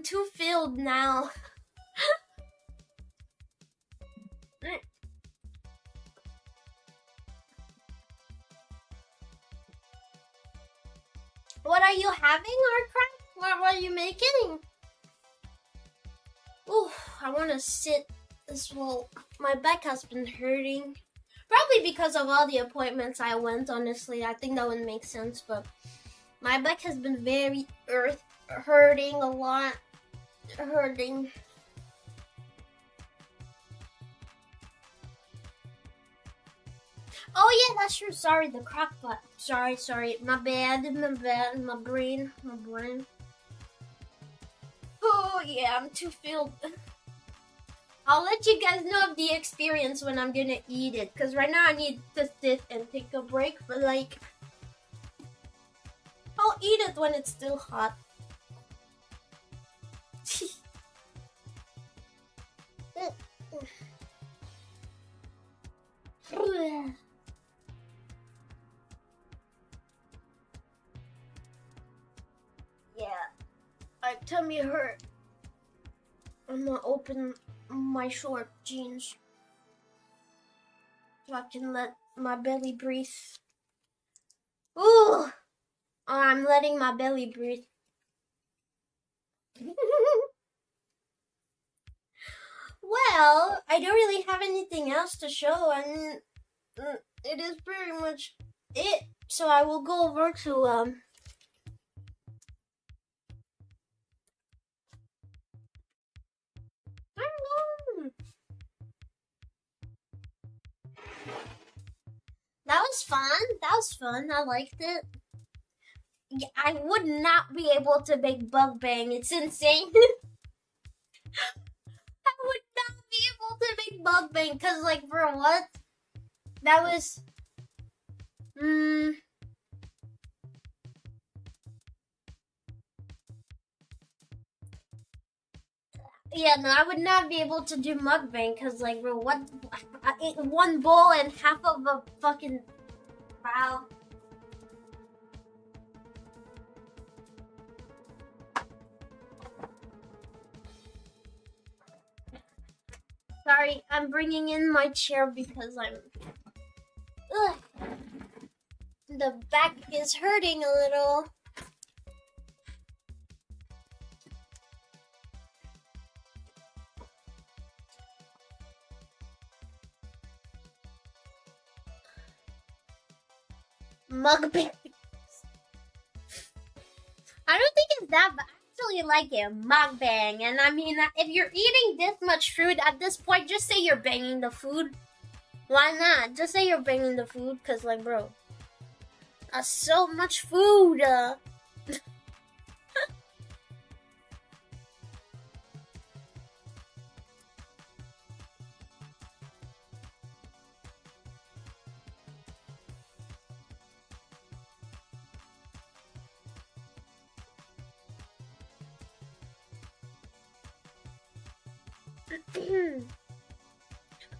too filled now. What are you having, Arcraft? What are you making? Ooh, I want to sit as well. My back has been hurting. Probably because of all the appointments I went, honestly. I think that would make sense, but my back has been very hurting a lot. Hurting. Oh yeah, that's true. Sorry, the crock pot. Sorry. My bad. My brain. Oh yeah, I'm too filled. I'll let you guys know of the experience when I'm gonna eat it. Because right now I need to sit and take a break. But like, I'll eat it when it's still hot. Yeah, my tummy hurt. I'm gonna open my short jeans so I can let my belly breathe. Ooh! I'm letting my belly breathe. Well, I don't really have anything else to show. I mean, it is pretty much it. So I will go over to That was fun. I liked it. I would not be able to make mukbang. It's insane. I would not be able to make mukbang because, like, for what? That was. Yeah, no, I would not be able to do mukbang because, like, bro, what? I ate one bowl and half of a fucking. Wow. Sorry, I'm bringing in my chair because I'm. Ugh. The back is hurting a little. Mukbang. I don't think it's that bad. I actually like it. Mukbang. And I mean, if you're eating this much food at this point, just say you're banging the food. Why not? Just say you're banging the food, because, like, bro, that's so much food.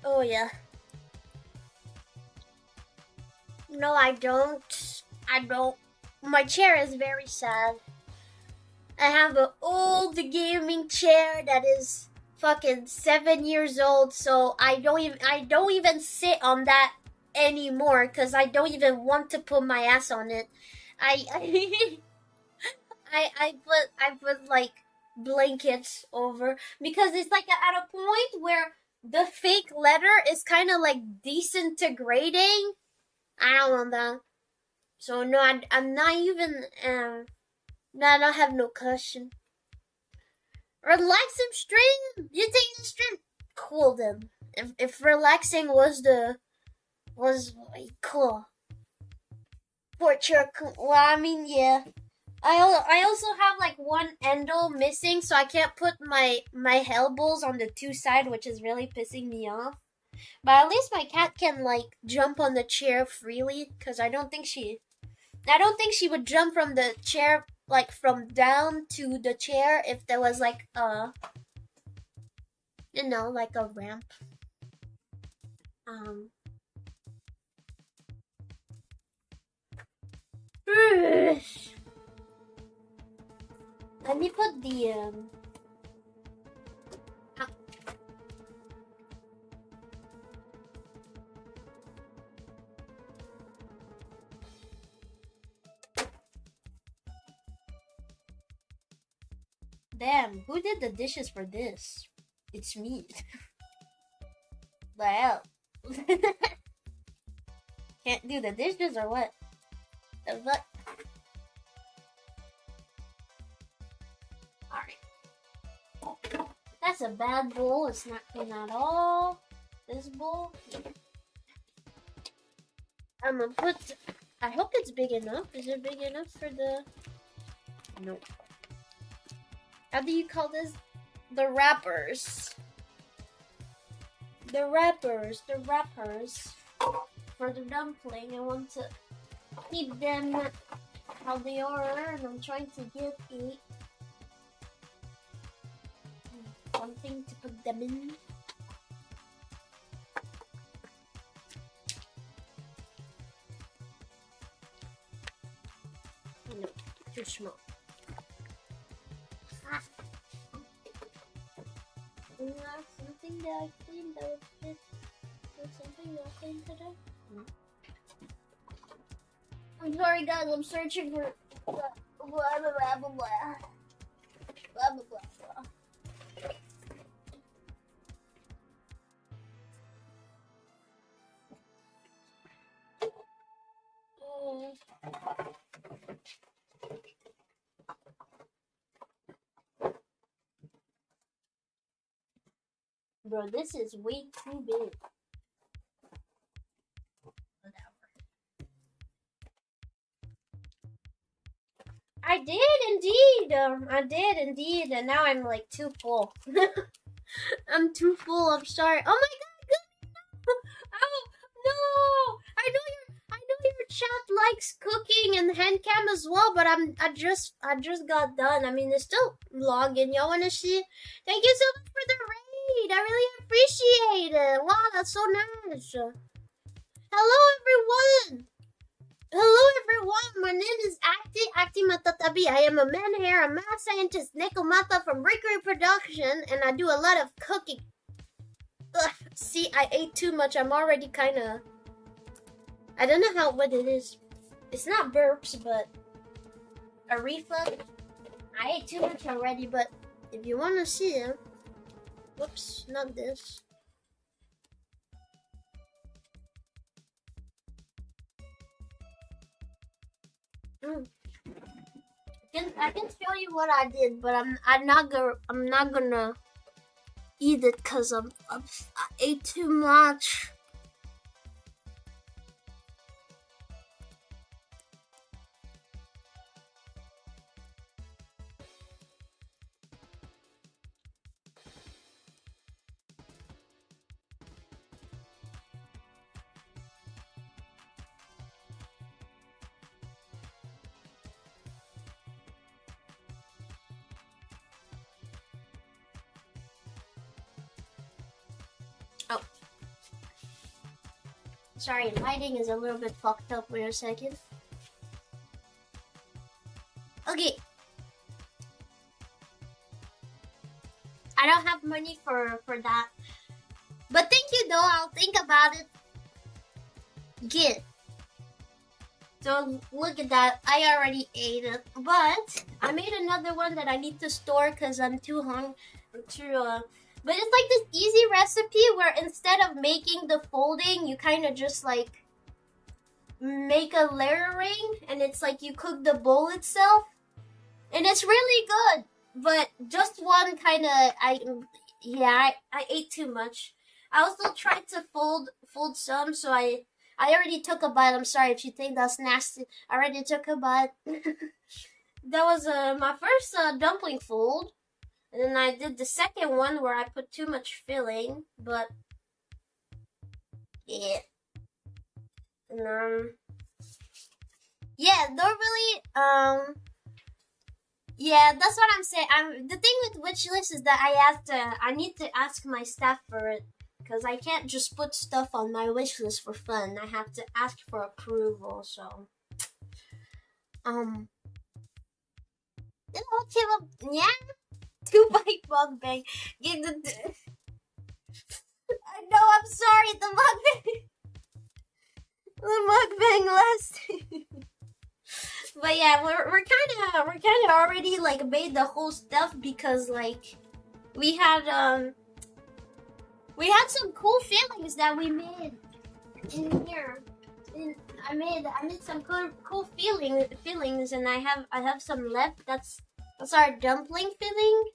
Oh yeah. No, I don't. I don't. My chair is very sad. I have an old gaming chair that is fucking 7 years old, so I don't even sit on that anymore because I don't even want to put my ass on it. I I put like blankets over because it's like at a point where the fake leather is kind of like disintegrating. I don't want that. So no, I'm not even. No, I don't have no cushion. Relaxing stream. You take the stream. Cool then. If relaxing was cool. Portrait. Well, I mean, yeah. I also have like one endo missing, so I can't put my elbows on the two side, which is really pissing me off. But at least my cat can like jump on the chair freely, because I don't think she would jump from the chair like from down to the chair if there was like like a ramp. Let me put the Damn, who did the dishes for this? It's me. Well. Can't do the dishes or what? The fuck? Alright. That's a bad bowl. It's not clean at all. This bowl. I'm gonna put. I hope it's big enough. Is it big enough for the. Nope. How do you call this? The wrappers. The wrappers for the dumpling. I want to keep them how they are, and I'm trying to get something to put them in. No, too small. Something that I cleaned that would fit with something that I cleaned today. I'm sorry guys, I'm searching for blah blah blah blah blah blah blah blah. Bro, this is way too big. Whatever. I did indeed, and now I'm like too full. I'm too full. I'm sorry. Oh my god! Oh no! I know your chat likes cooking and handcam as well, but I just got done. I mean, it's still vlogging. Y'all wanna see? Thank you so much for the raid. I really appreciate it. Wow, that's so nice. Hello everyone. My name is Acti Matatabi. I am a man here, a math scientist, Nekomata from Recipie Production, and I do a lot of cooking. Ugh, see, I ate too much. I'm already kind of. I don't know what it is. It's not burps, but a reflux. I ate too much already, but if you want to see it, whoops, not this. I can show you what I did, but I'm not gonna eat it because I ate too much. Sorry, lighting is a little bit fucked up. Wait a second. Okay. I don't have money for that. But thank you though, I'll think about it. Good. So look at that, I already ate it. But I made another one that I need to store because I'm too hungry. But it's like this easy recipe where instead of making the folding, you kind of just like make a layering, and it's like you cook the bowl itself. And it's really good. But just one kind of, I ate too much. I also tried to fold some, so I already took a bite. I'm sorry if you think that's nasty. I already took a bite. That was my first dumpling fold. And then I did the second one where I put too much filling, but yeah. And yeah, normally yeah, that's what I'm saying. The thing with wishlist is that I need to ask my staff for it, because I can't just put stuff on my wishlist for fun. I have to ask for approval. So, yeah, 2-bite mukbang. I know. I'm sorry. The mukbang last. But yeah, we're kind of already like made the whole stuff, because like we had some cool fillings that we made in here. I made some cool fillings, and I have some left. That's our dumpling filling.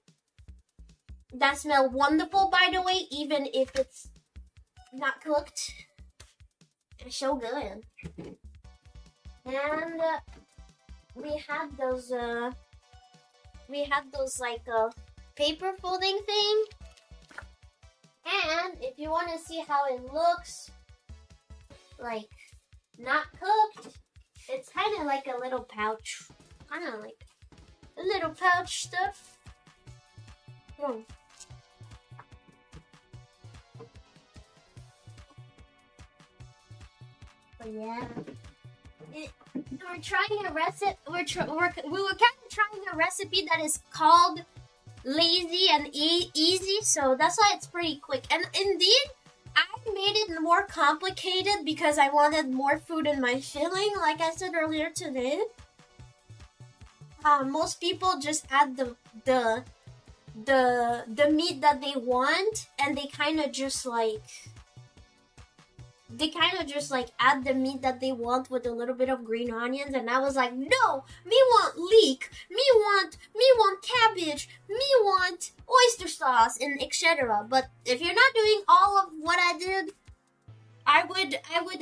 That smell wonderful, by the way, even if it's not cooked. It's so good. And we had those like paper folding thing. And if you want to see how it looks like not cooked, it's kind of like a little pouch, kind of like a little pouch stuff. But yeah, we're trying a recipe. We were kind of trying a recipe that is called lazy and easy, so that's why it's pretty quick. And indeed, I made it more complicated because I wanted more food in my filling, like I said earlier today. Most people just add the meat that they want, and they kind of just like add the meat that they want with a little bit of green onions. And I was like, no, me want leek, me want cabbage, me want oyster sauce, and etc. But if you're not doing all of what I did, I would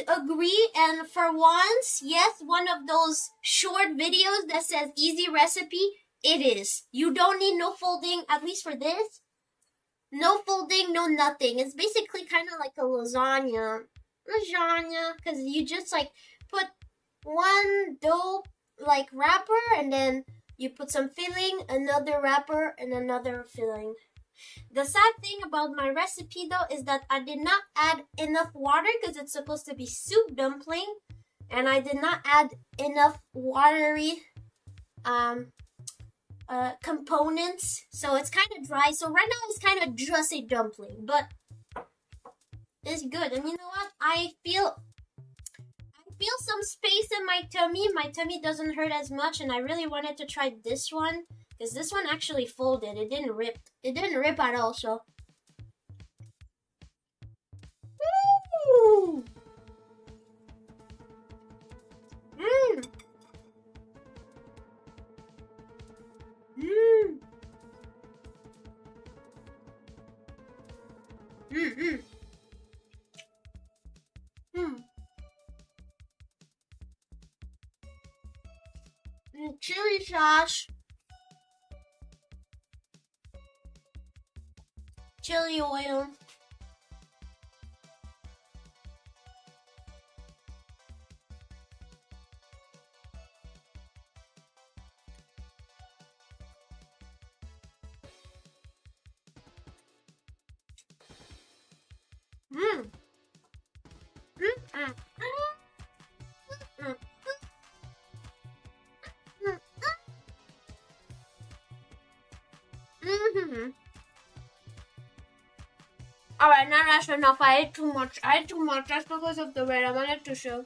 agree. And for once, yes, one of those short videos that says easy recipe, it is. You don't need no folding, at least for this. No folding, no nothing. It's basically kind of like a lasagna, because you just like put one dough like wrapper, and then you put some filling, another wrapper, and another filling. The sad thing about my recipe though is that I did not add enough water, because it's supposed to be soup dumpling, and I did not add enough watery components, so it's kind of dry. So right now it's kind of just a dumpling, but it's good. And you know what? I feel some space in my tummy. My tummy doesn't hurt as much, and I really wanted to try this one, because this one actually folded. It didn't rip. It didn't rip at all. So, woo! Mmm. Mmm. Mmm. Chili sauce, chili oil, Alright, now that's enough. I ate too much. That's because of the red. I wanted to show.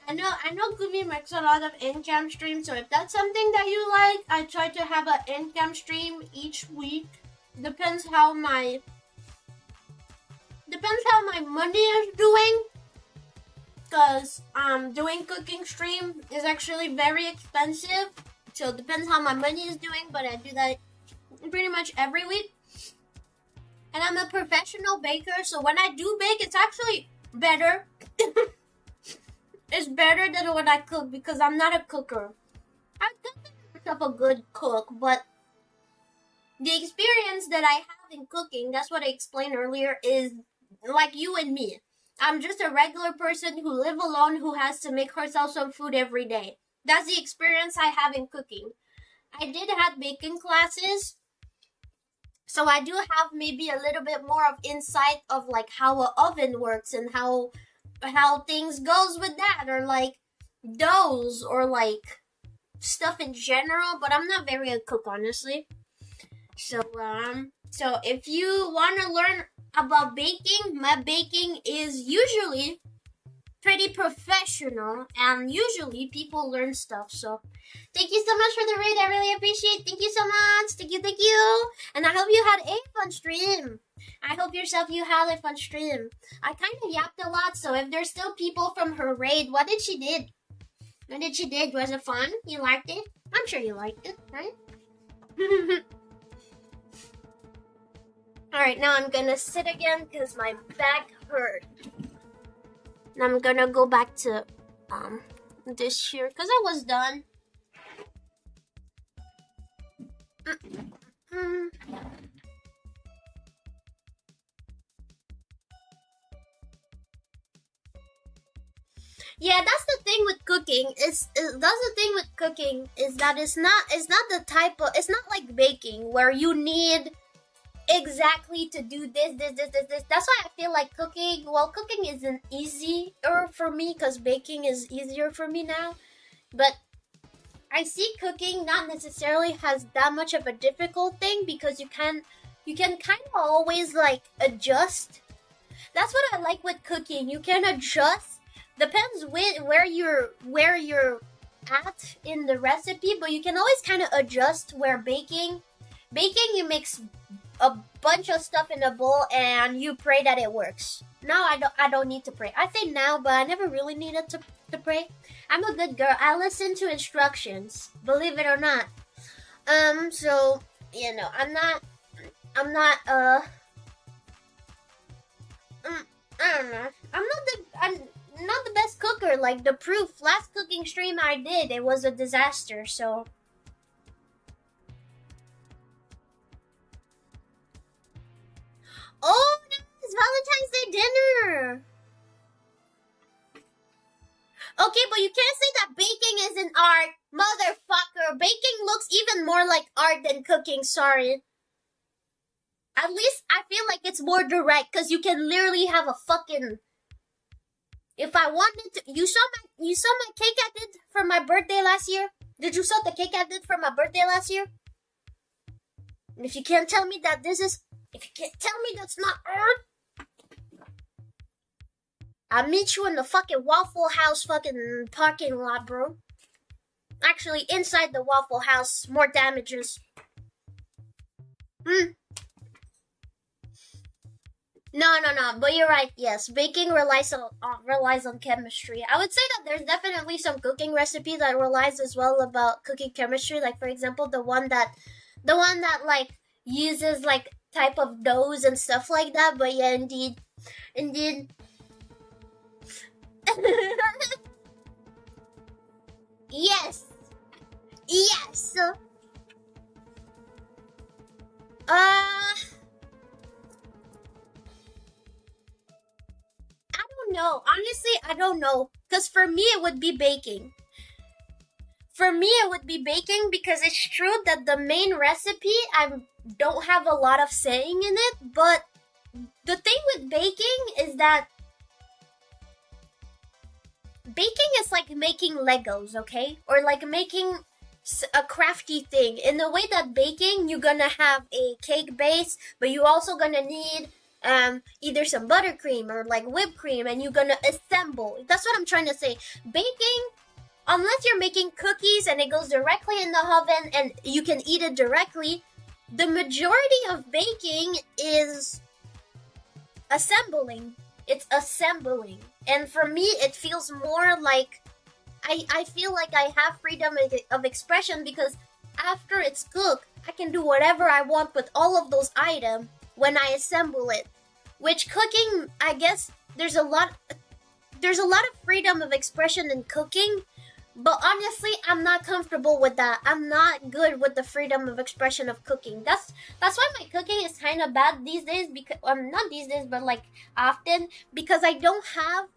I know Gumi makes a lot of in-cam streams, so if that's something that you like, I try to have an in-cam stream each week. Depends how my money is doing. Cause doing cooking stream is actually very expensive. So it depends how my money is doing, but I do that pretty much every week. And I'm a professional baker, so when I do bake, it's actually better. It's better than when I cook because I'm not a cooker. I consider myself a good cook, but the experience that I have in cooking, that's what I explained earlier, is like you and me. I'm just a regular person who live alone who has to make herself some food every day. That's the experience I have in cooking. I did have baking classes, so I do have maybe a little bit more of insight of like how an oven works and how things goes with that, or like doughs or like stuff in general, but I'm not very a cook, honestly. So if you want to learn about baking, my baking is usually pretty professional, and usually people learn stuff. So thank you so much for the raid. I really appreciate it. Thank you so much. Thank you. And I hope you had a fun stream. I hope you had a fun stream. I kind of yapped a lot, so if there's still people from her raid, what did she did? Was it fun? You liked it? I'm sure you liked it, right? Alright, now I'm gonna sit again because my back hurt. And I'm gonna go back to this here because I was done. Yeah, that's the thing with cooking. That's the thing with cooking is that it's not the type of, it's not like baking where you need exactly to do this. That's why I feel like cooking isn't easier for me because baking is easier for me now. But I see cooking not necessarily has that much of a difficult thing because you can kind of always like adjust. That's what I like with cooking. You can adjust. Depends where you're at in the recipe, but you can always kind of adjust. Where baking you mix a bunch of stuff in a bowl and you pray that it works. Now I don't need to pray. I say now, but I never really needed to pray. I'm a good girl. I listen to instructions, believe it or not. So you know, I'm not I don't know. I'm not the best cooker. Like the proof, last cooking stream I did, it was a disaster. So oh, it's Valentine's Day dinner. Okay, but you can't say that baking isn't art, motherfucker. Baking looks even more like art than cooking. Sorry. At least I feel like it's more direct because you can literally have a fucking. If I wanted to, you saw my cake I did for my birthday last year. Did you saw the cake I did for my birthday last year? And if you can't tell me that if you can't tell me that's not art, I'll meet you in the fucking Waffle House fucking parking lot, bro. Actually, inside the Waffle House, more damages. No, but you're right, yes. Baking relies on chemistry. I would say that there's definitely some cooking recipe that relies as well about cooking chemistry. Like, for example, the one that like uses like type of doughs and stuff like that. But yeah, indeed. Yes. No, honestly, I don't know. Because for me, it would be baking. Because it's true that the main recipe, I don't have a lot of saying in it. But the thing with baking is that baking is like making Legos, okay? Or like making a crafty thing. In the way that baking, you're gonna have a cake base, but you also gonna need either some buttercream or like whipped cream, and you're gonna assemble. That's what I'm trying to say. Baking, unless you're making cookies and it goes directly in the oven and you can eat it directly, the majority of baking is assembling. It's assembling. And for me, it feels more like I feel like I have freedom of expression because after it's cooked, I can do whatever I want with all of those items when I assemble it. Which cooking, I guess there's a lot of freedom of expression in cooking, but honestly, I'm not comfortable with that. I'm not good with the freedom of expression of cooking. That's why my cooking is kind of bad these days, because not these days, but like often, because I don't have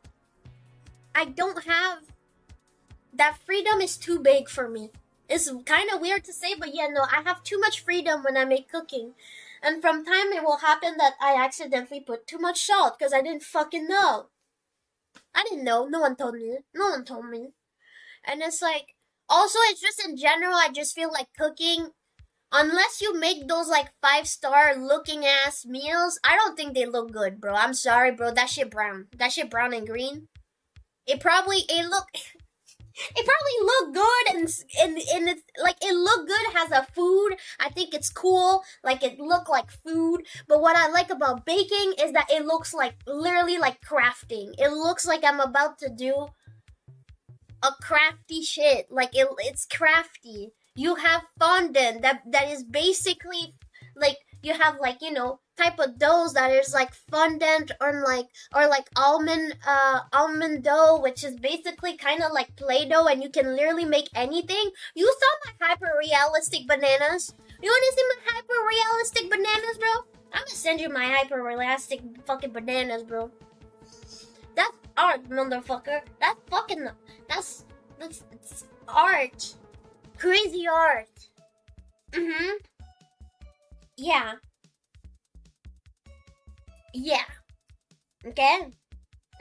that freedom is too big for me. It's kind of weird to say, but yeah, no, I have too much freedom when I make cooking. And from time it will happen that I accidentally put too much salt because I didn't fucking know. I didn't know. No one told me. No one told me. And it's like, also, it's just in general, I just feel like cooking, unless you make those like 5-star looking ass meals, I don't think they look good, bro. I'm sorry, bro. That shit brown. That shit brown and green. It probably looked good and it's like it looked good as a food. I think it's cool, like it looked like food. But what I like about baking is that it looks like literally like crafting. It looks like I'm about to do a crafty shit. Like it's crafty. You have fondant that is basically like you have like, you know, type of doughs that is like fondant or like almond dough, which is basically kind of like Play-Doh, and you can literally make anything. You saw my hyper realistic bananas. You want to see my hyper realistic bananas, bro? I'm gonna send you my hyper realistic fucking bananas, bro. That's art, motherfucker. That's art. Crazy art. Yeah. Yeah. Okay?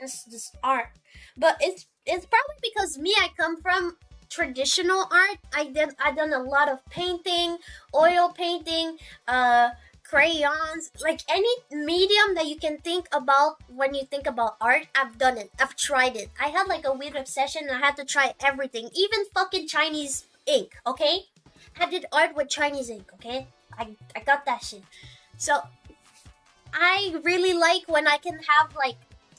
It's just art. But it's probably because me, I come from traditional art. I done a lot of painting, oil painting, crayons, like any medium that you can think about when you think about art. I've done it. I've tried it. I had like a weird obsession. I had to try everything, even fucking Chinese ink. Okay, I did art with Chinese ink. Okay, I got that shit. So I really like when I can have like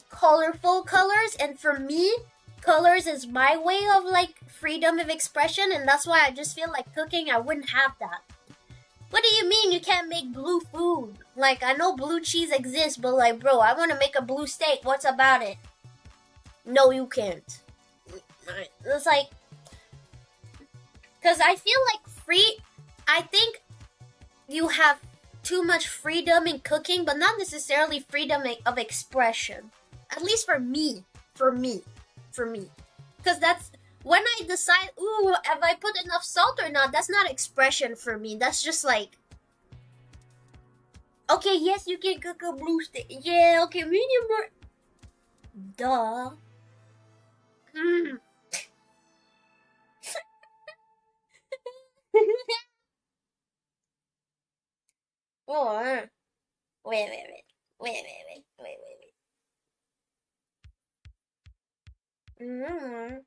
colorful colors, and for me, colors is my way of like freedom of expression, and that's why I just feel like cooking, I wouldn't have that. What do you mean you can't make blue food? Like, I know blue cheese exists, but like, bro, I want to make a blue steak. What's about it? No, you can't. It's like, because I feel like I think you have too much freedom in cooking, but not necessarily freedom of expression. At least for me. Because that's, when I decide, ooh, have I put enough salt or not, that's not expression for me. That's just like, okay, yes, you can cook a blue steak. Yeah, okay, medium rare. Duh. Or, wait. Mm.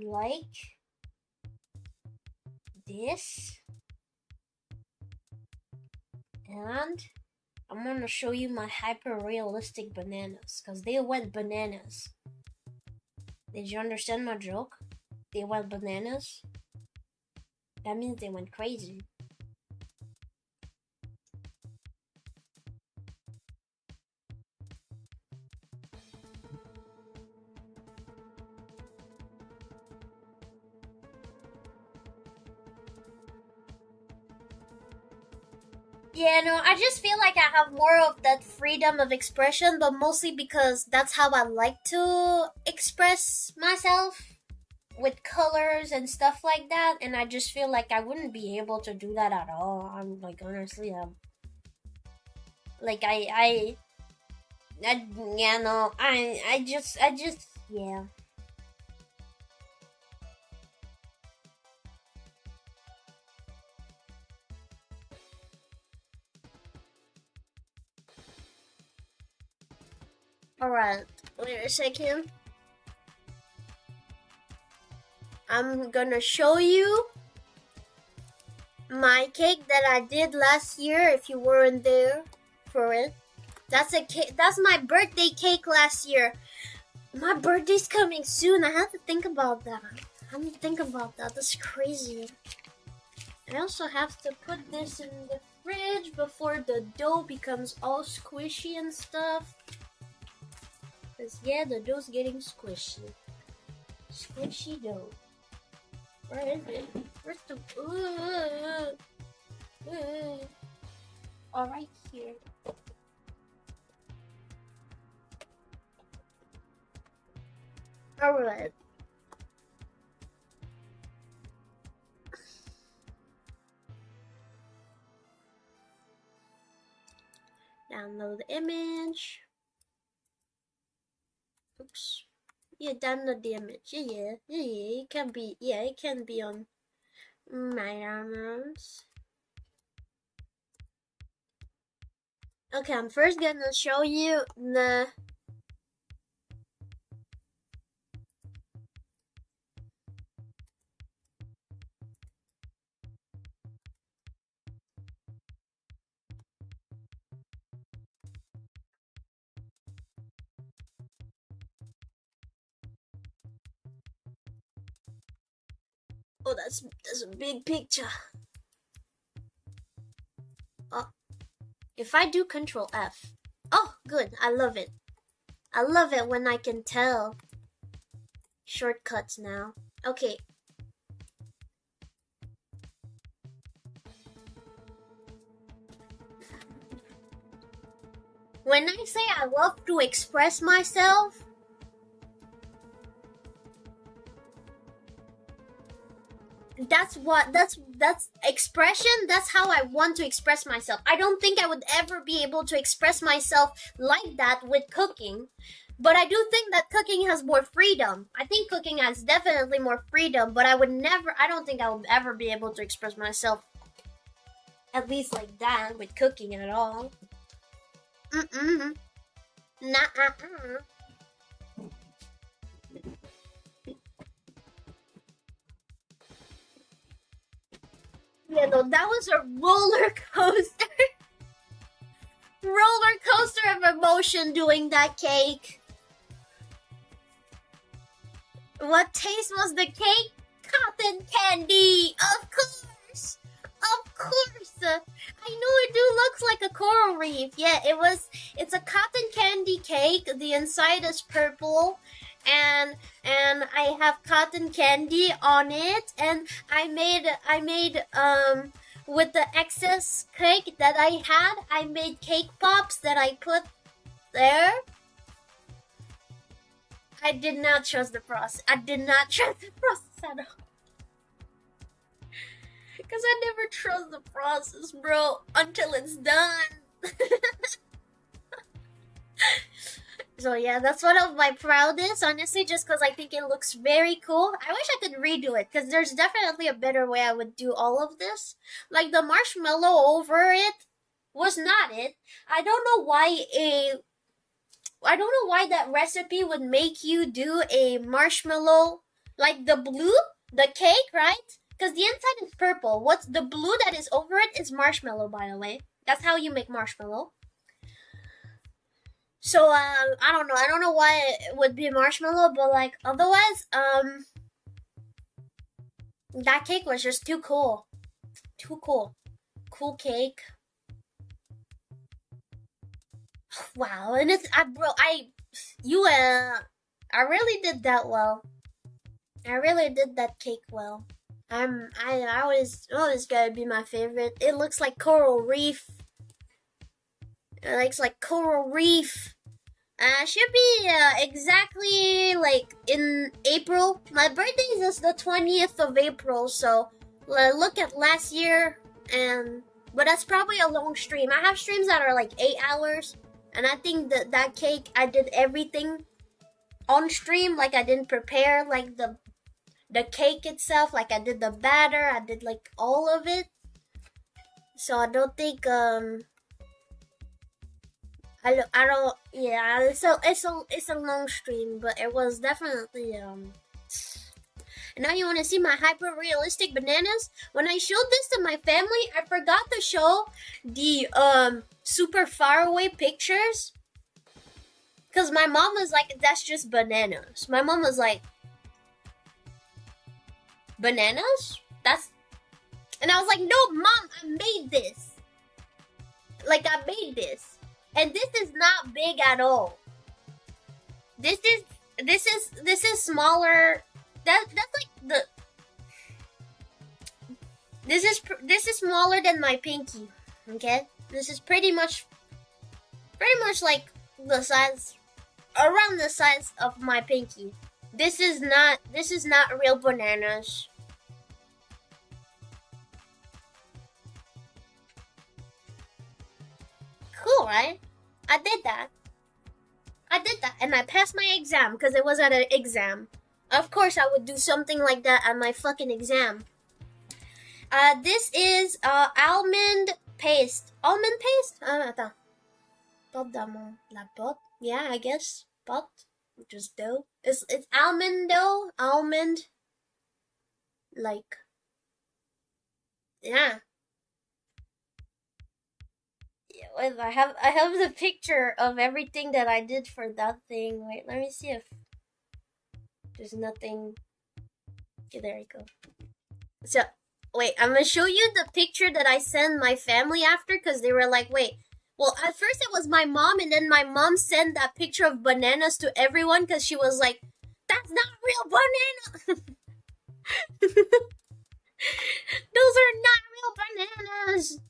Like this, and I'm gonna show you my hyper realistic bananas, because they went bananas. Did you understand my joke? They went bananas. That means they went crazy. Yeah, no, I just feel like I have more of that freedom of expression, but mostly because that's how I like to express myself with colors and stuff like that, and I just feel like I wouldn't be able to do that at all. I'm like, honestly, like yeah, no, I just, yeah. Alright, wait a second. I'm gonna show you my cake that I did last year if you weren't there for it. That's a cake, that's my birthday cake last year. My birthday's coming soon. I have to think about that. That's crazy. I also have to put this in the fridge before the dough becomes all squishy and stuff. Cause yeah, the dough's getting squishy. Squishy dough. Where is it? Where's the... All right here. Alright. Download the image. Oops. Yeah, download the image. Yeah. It can be on my arms. Okay, I'm first gonna show you the... Oh, that's a big picture. Oh, if I do Control F. Oh, good. I love it. I love it when I can tell shortcuts now. Okay. When I say I love to express myself, that's expression. That's how I want to express myself. I don't think I would ever be able to express myself like that with cooking, but I do think that cooking has more freedom. I think cooking has definitely more freedom, but I don't think I would ever be able to express myself at least like that with cooking at all. Nah. Yeah, no, that was a roller coaster. Roller coaster of emotion doing that cake. What taste was the cake? Cotton candy! Of course! I know it looks like a coral reef. Yeah, it's a cotton candy cake. The inside is purple. And I have cotton candy on it, and I made with the excess cake that I had, I made cake pops that I put there. I did not trust the process. I did not trust the process at all. Because I never trust the process, bro, until it's done. So yeah, that's one of my proudest, honestly, just because I think it looks very cool. I wish I could redo it, because there's definitely a better way I would do all of this. Like, the marshmallow over it was not it. I don't know why that recipe would make you do a marshmallow, like the blue, the cake, right? Because the inside is purple. What's the blue that is over it is marshmallow, by the way. That's how you make marshmallow. So, I don't know. I don't know why it would be marshmallow, but, like, otherwise, that cake was just too cool. Too cool. Cool cake. Wow, and I really did that well. I really did that cake well. I always gotta be my favorite. It looks like coral reef It likes like coral reef. Should be exactly like in April. My birthday is the 20th of April, so look at last year, but that's probably a long stream. I have streams that are like 8 hours, and I think that cake, I did everything on stream. Like I didn't prepare like the cake itself, like I did the batter, I did like all of it. So I don't think I don't yeah, it's a long stream, but it was definitely And now you want to see my hyper realistic bananas? When I showed this to my family, I forgot to show the super far away pictures, cuz my mom was like, that's just bananas. My mom was like, bananas? And I was like, no, Mom, I made this. Like, I made this. And this is not big at all. This is smaller. That's like the. This is smaller than my pinky. Okay, this is pretty much like the size, around the size of my pinky. This is not real bananas. Cool, right? I did that, and I passed my exam because it was at an exam. Of course, I would do something like that at my fucking exam. This is almond paste. Almond paste? Attends. Porte dans la porte. Yeah, I guess. Porte. Just dough. It's almond dough. Almond. Like. Yeah. Wait, I have the picture of everything that I did for that thing. Wait, let me see if there's nothing. Okay, there you go. So, wait, I'm gonna show you the picture that I sent my family after, because they were like, wait. Well, at first it was my mom, and then my mom sent that picture of bananas to everyone, because she was like, that's not real banana! Those are not real bananas!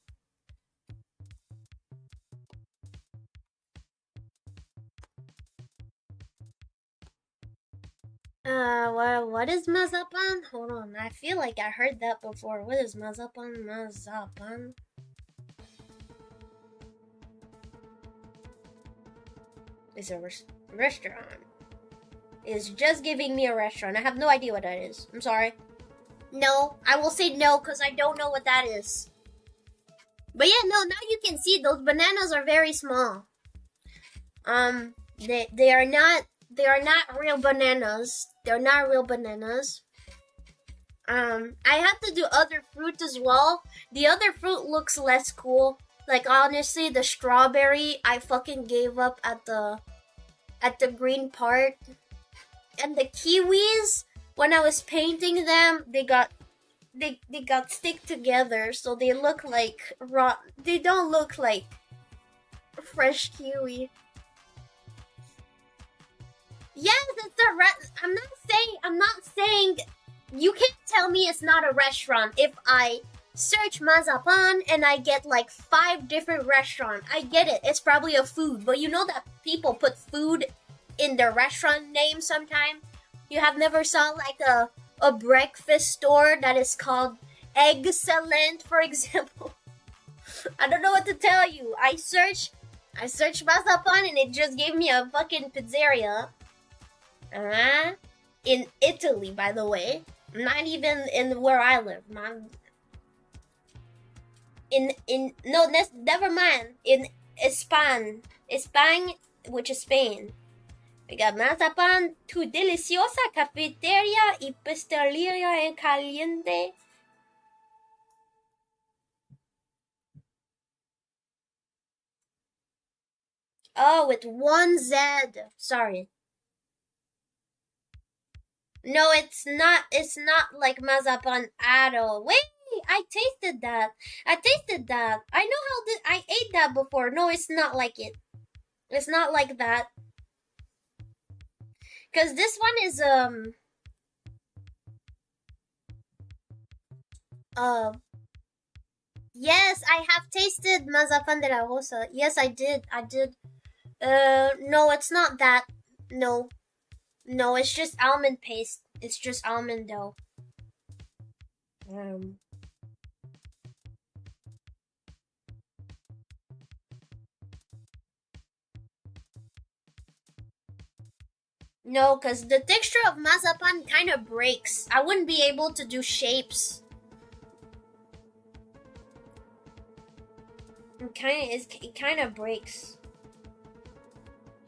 What is mazapan? Hold on, I feel like I heard that before. What is mazapan? Mazapan? It's a restaurant. It's just giving me a restaurant. I have no idea what that is. I'm sorry. No, I will say no because I don't know what that is. But yeah, no, now you can see those bananas are very small. They are not real bananas. They're not real bananas. I have to do other fruit as well. The other fruit looks less cool. Like honestly, the strawberry I fucking gave up at the green part. And the kiwis, when I was painting them, they got stick together, so they look like raw. They don't look like fresh kiwi. Yes, it's a I'm not saying you can't tell me it's not a restaurant if I search mazapan and I get like 5 different restaurants. I get it. It's probably a food, but you know that people put food in their restaurant name sometimes. You have never saw like a breakfast store that is called Excellent, for example. I don't know what to tell you. I searched mazapan and it just gave me a fucking pizzeria. In Italy, by the way. Not even in where I live. Never mind. In Spain, which is Spain. We got mazapan, tu deliciosa cafeteria y pastelería en caliente. Oh, with 1 Z. Sorry. No, it's not like mazapan at all. Wait, I tasted that. I know how I ate that before. No, it's not like it. It's not like that. Cause this one is Yes, I have tasted mazapan de la rosa. Yes, I did. I did. No, it's not that. No. No, it's just almond paste. It's just almond dough. Um. No, because the texture of mazapan kind of breaks. I wouldn't be able to do shapes. It kind of breaks.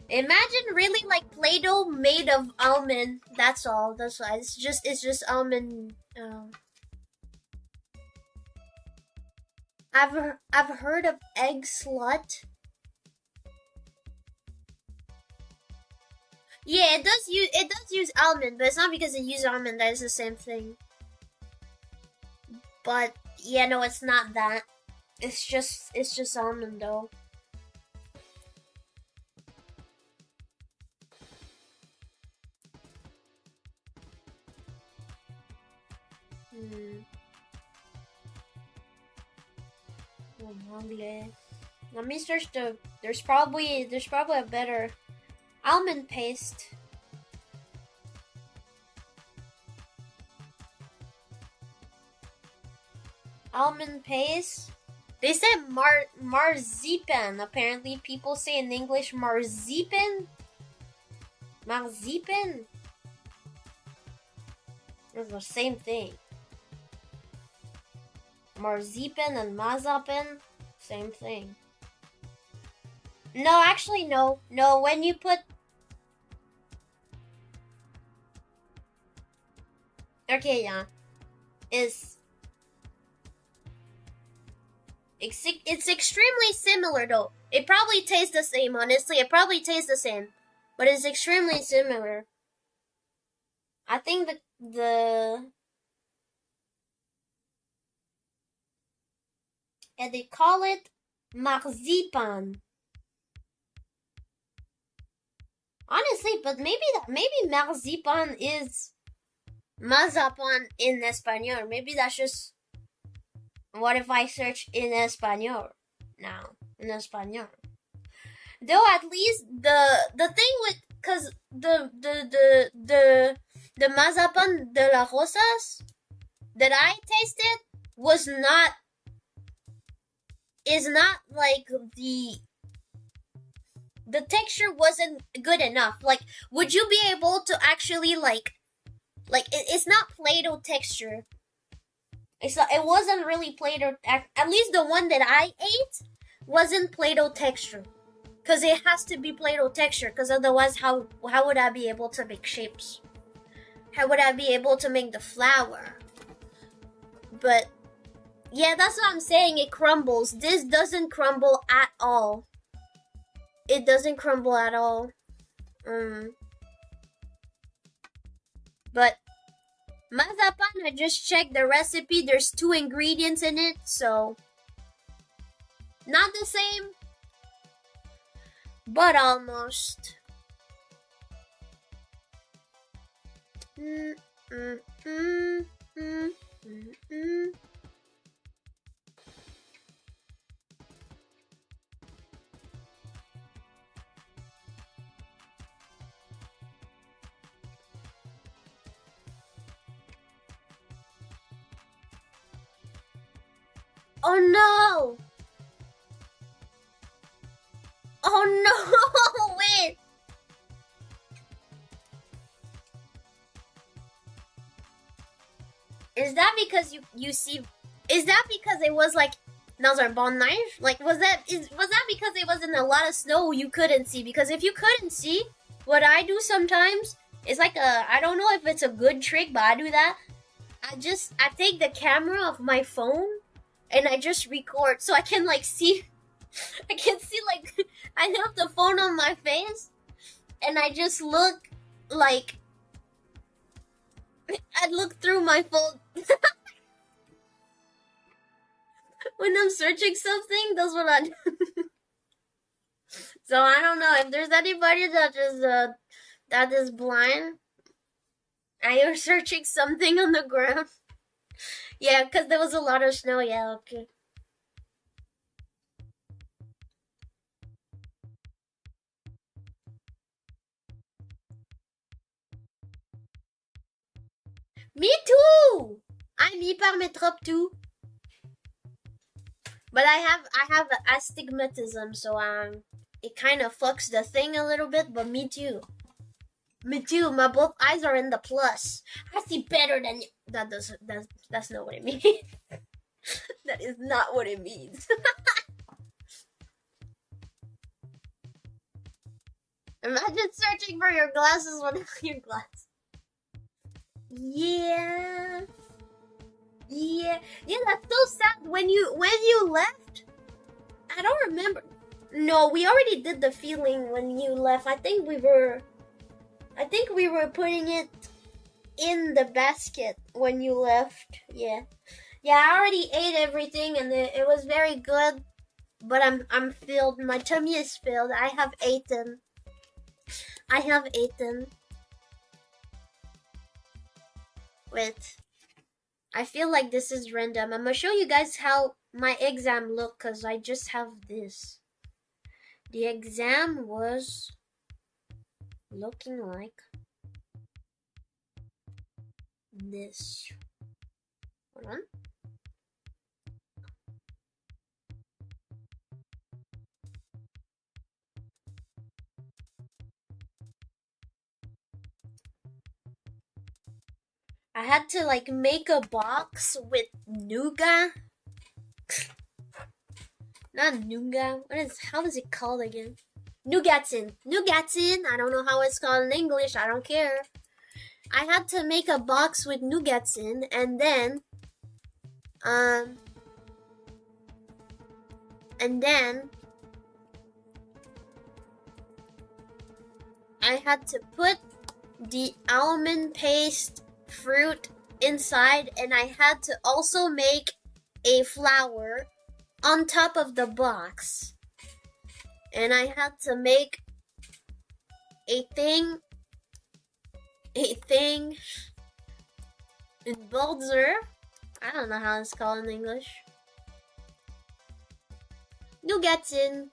Imagine really like Play-Doh made of almond. That's all. That's why it's just almond. I've heard of egg slut. Yeah, it does use almond, but it's not because it uses almond that it's the same thing. But yeah, no, it's not that. It's just almond though. Let me search the. There's probably a better almond paste. Almond paste. They said marzipan. Apparently, people say in English marzipan. Marzipan. It's the same thing. Marzipan and mazapan, same thing. No, actually, no. No, when you put... Okay, yeah. It's extremely similar, though. It probably tastes the same, honestly. It probably tastes the same. But it's extremely similar. I think and they call it marzipan. Honestly, but maybe marzipan is mazapan in Espanol. Maybe that's just... What if I search in Espanol now? In Espanol. Though at least the thing with... Because the mazapan de las rosas that I tasted is not like the texture wasn't good enough. Like, would you be able to actually it's not Play-Doh texture. It wasn't really Play-Doh. At least the one that I ate wasn't Play-Doh texture. Because it has to be Play-Doh texture. Because otherwise, how would I be able to make shapes? How would I be able to make the flower? But yeah, that's what I'm saying. It crumbles. This doesn't crumble at all. It doesn't crumble at all. But mazapan, I just checked the recipe. There's 2 ingredients in it, so not the same, but almost. Oh no! Oh no! Wait! Is that because you see? Is that because it was like those are bon knife? Like was that because it was in a lot of snow you couldn't see? Because if you couldn't see, what I do sometimes is like I don't know if it's a good trick, but I do that. I take the camera of my phone and I just record so I can like see. I can see like I have the phone on my face and I just look like I look through my phone when I'm searching something. That's what I do. So I don't know if there's anybody that is blind. Are you searching something on the ground? Yeah, because there was a lot of snow. Yeah, okay. Me too! I'm hypermetrope too. But I have astigmatism, so it kind of fucks the thing a little bit, but me too. Me too. My both eyes are in the plus. I see better than you. That's not what it means. That is not what it means. Imagine searching for your glasses without your glasses. Yeah. That's so sad. When you left, I don't remember. No, we already did the feeling when you left. I think we were putting it in the basket when you left. Yeah, I already ate everything and it was very good. But I'm filled. My tummy is filled. I have eaten. Wait. I feel like this is random. I'm gonna show you guys how my exam looked because I just have this. The exam was looking like this. Hold on. I had to like make a box with nougat. Not nougat. How is it called again? Nougatin. I don't know how it's called in English. I don't care. I had to make a box with nougatin, and then I had to put the almond paste fruit inside, and I had to also make a flower on top of the box, and I had to make a thing in Bolzer. I don't know how it's called in English. Nougatin.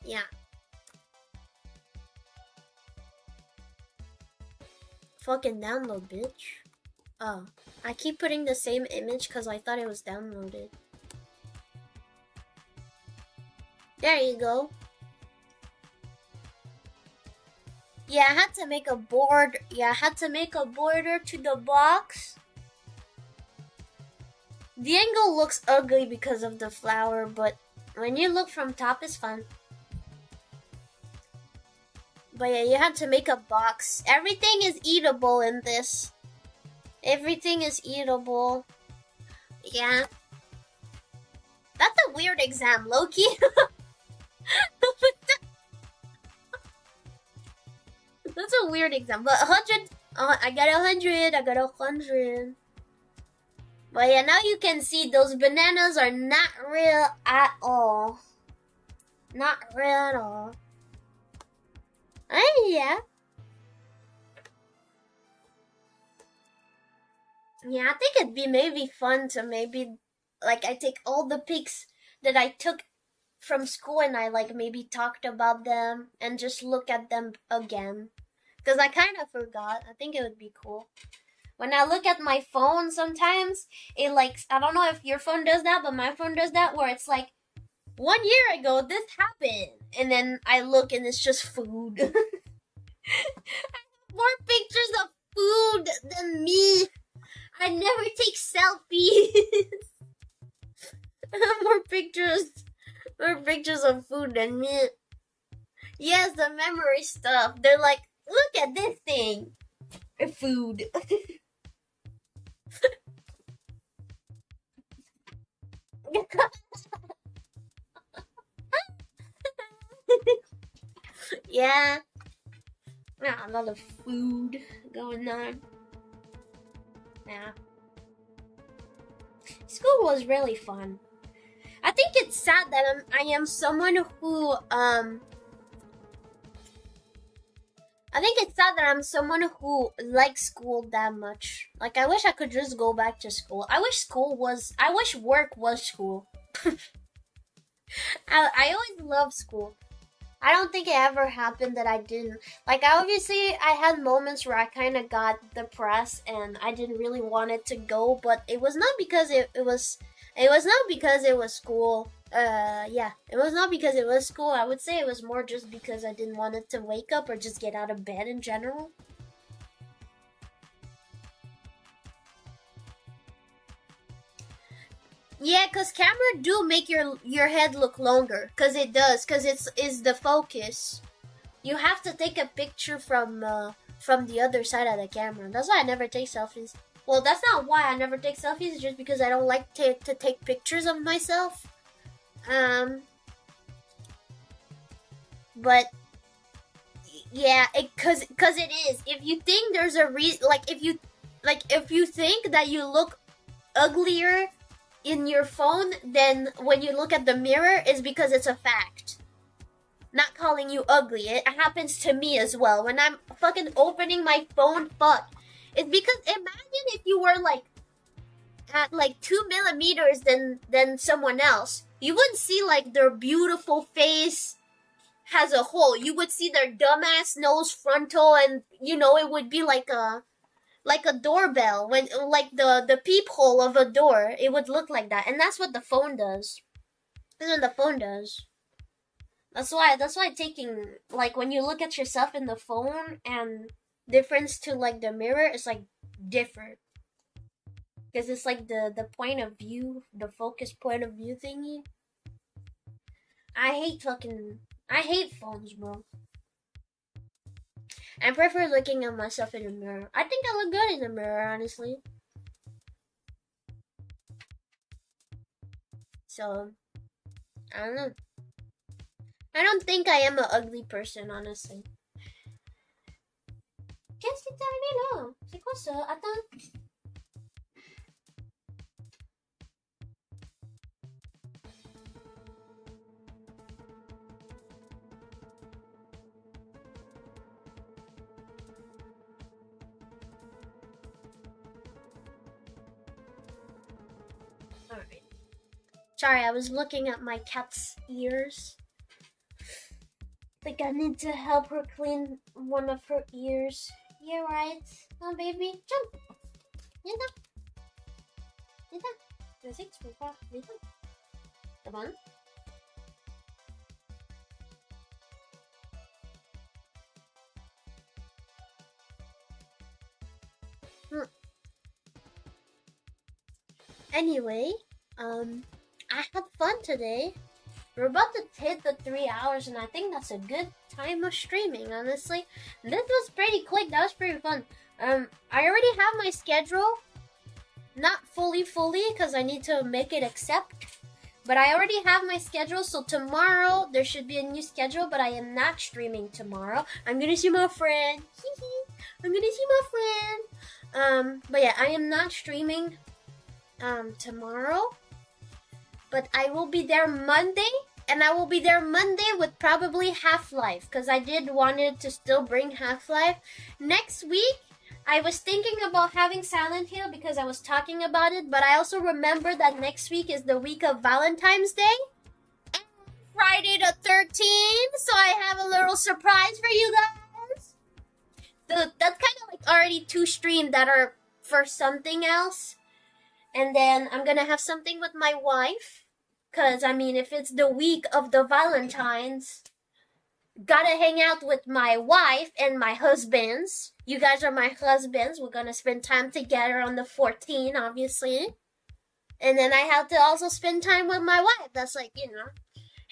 Yeah. Fucking download, bitch. Oh, I keep putting the same image because I thought it was downloaded. There you go. Yeah, I had to make a board. Yeah, I had to make a border to the box. The angle looks ugly because of the flower, but when you look from top, it's fun. But yeah, you had to make a box. Everything is eatable in this. Everything is eatable. Yeah. That's a weird exam, Loki. That's a weird exam. But 100. I got 100. But yeah, now you can see those bananas are not real at all. Not real at all. Yeah. Yeah, I think it'd be maybe fun to maybe, like, I take all the pics that I took from school and I, like, maybe talked about them and just look at them again. Because I kind of forgot. I think it would be cool. When I look at my phone sometimes, it, like, I don't know if your phone does that, but my phone does that, where it's like, 1 year ago, this happened. And then I look and it's just food. I have more pictures of food than me. I never take selfies. I have more pictures of food than me. Yes, the memory stuff. They're like, look at this thing. Food. Yeah. A lot of food going on. Yeah. School was really fun. I think it's sad that I am someone who I think it's sad that I'm someone who likes school that much. Like, I wish I could just go back to school. I wish work was school. I always loved school. I don't think it ever happened that I didn't. Like, I had moments where I kind of got depressed and I didn't really want it to go, but it was not because it was not because it was school. Yeah, it was not because it was school. I would say it was more just because I didn't want it to wake up or just get out of bed in general. Yeah, cause camera do make your head look longer. Cause it does. Cause it's is the focus. You have to take a picture from the other side of the camera. That's why I never take selfies. Well, that's not why I never take selfies. It's just because I don't like to take pictures of myself. Um, but yeah, cause it is. If you think there's a reason, if you think that you look uglier in your phone than when you look at the mirror, is because it's a fact. Not calling you ugly. It happens to me as well. When I'm fucking opening my phone, fuck. It's because imagine if you were like at like 2 millimeters than someone else. You wouldn't see like their beautiful face as a whole. You would see their dumbass nose frontal, and you know it would be like a doorbell when like the peephole of a door. It would look like that, and that's what the phone does. That's what the phone does. That's why taking like when you look at yourself in the phone and difference to like the mirror is like different because it's like the point of view, the focus point of view thingy. I hate phones, bro. I prefer looking at myself in the mirror. I think I look good in the mirror, honestly. So I don't know. I don't think I am an ugly person, honestly. Qu'est-ce qui t'est arrivé là? C'est quoi ça? Attends. Alright. Sorry, I was looking at my cat's ears. Think I need to help her clean one of her ears. Yeah, right. Oh, baby, jump. Viens là. Viens là. Je sais que tu peux faire. Viens là. C'est bon? Anyway, I had fun today. We're about to hit the 3 hours, and I think that's a good time of streaming, honestly. This was pretty quick. That was pretty fun. I already have my schedule. Not fully, because I need to make it accept. But I already have my schedule, so tomorrow there should be a new schedule, but I am not streaming tomorrow. I'm gonna see my friend. I'm gonna see my friend. But yeah, I am not streaming tomorrow. But I will be there Monday, and I will be there Monday with probably Half-Life, because I did wanted to still bring Half-Life. Next week, I was thinking about having Silent Hill because I was talking about it, but I also remember that next week is the week of Valentine's Day, and Friday the 13th, so I have a little surprise for you guys. So that's kind of like already 2 streams that are for something else. And then I'm gonna have something with my wife. Because, I mean, if it's the week of the Valentines, gotta hang out with my wife and my husbands. You guys are my husbands. We're gonna spend time together on the 14th, obviously. And then I have to also spend time with my wife. That's like, you know,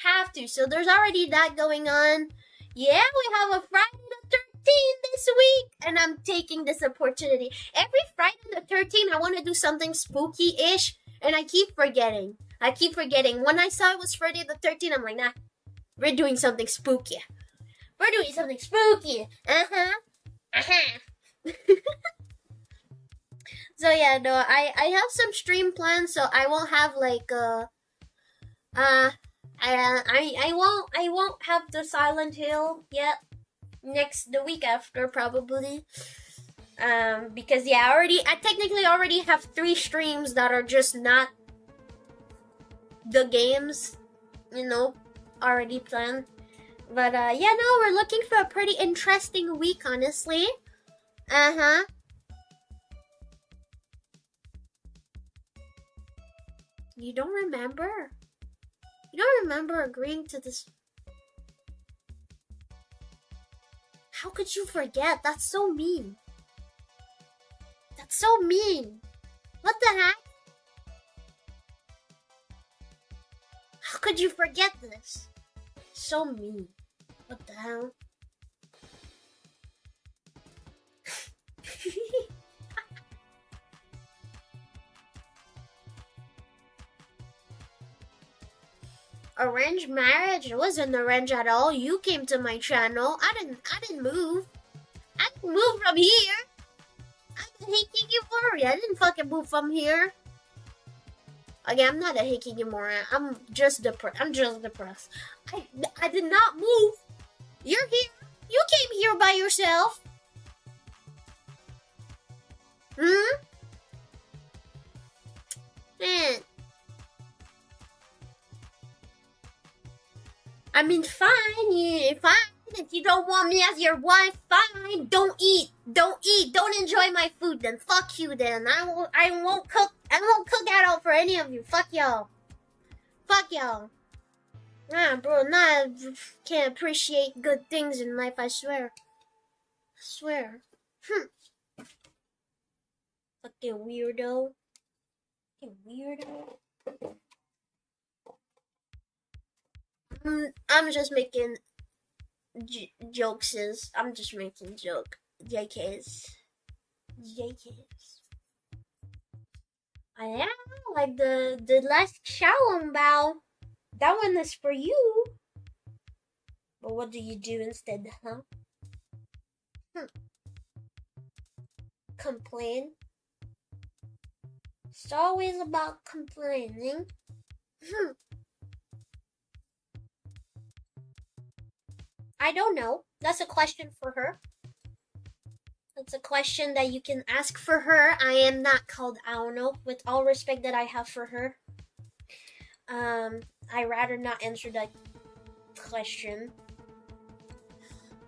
have to. So there's already that going on. Yeah, we have a Friday the 13th this week, and I'm taking this opportunity. Every Friday the 13th, I want to do something spooky-ish, and I keep forgetting. When I saw it was Friday the 13th, I'm like, nah, we're doing something spooky. So yeah, no, I have some stream plans, so I won't have like I won't have the Silent Hill yet. The week after probably. Because yeah, I technically already have 3 streams that are just not the games, you know, already planned. But yeah, no, we're looking for a pretty interesting week, honestly. Uh-huh. You don't remember? You don't remember agreeing to this? How could you forget? That's so mean. That's so mean. What the heck? How could you forget this? So mean. What the hell? Arranged marriage? It wasn't arranged at all. You came to my channel. I didn't move. I didn't move from here. I'm a hikikomori. I didn't fucking move from here. Again, I'm not a hikikomori. I'm just depressed. I did not move. You're here. You came here by yourself. Man. I mean, fine. Fine. If you don't want me as your wife, fine. Don't eat. Don't enjoy my food. Then fuck you. Then I won't cook. I won't cook at all for any of you. Fuck y'all. Nah, bro. Nah, can't appreciate good things in life. I swear. Fucking weirdo. I'm just making jokes. I'm just making joke. JKs. I am like the last Xiao bow. That one is for you. But what do you do instead, huh? Complain. It's always about complaining. I don't know. That's a question for her. That's a question that you can ask for her. I am not called Aono, with all respect that I have for her. I rather not answer that question.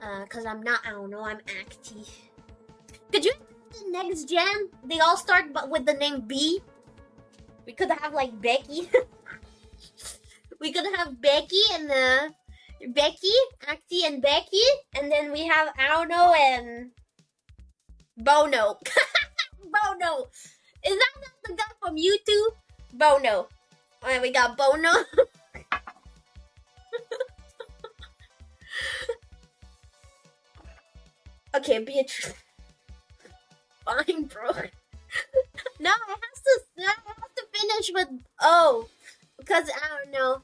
Cause I'm not Aono, I'm Acti. Could you the next gen? They all start with the name B. We could have like Becky. We could have Becky and Acti and Becky, and then we have Aono and Bono. Bono. Is that not the guy from YouTube? Bono. Alright, we got Bono. Okay, Beatrice. Fine, bro. No, I have to finish with O. Because I don't know.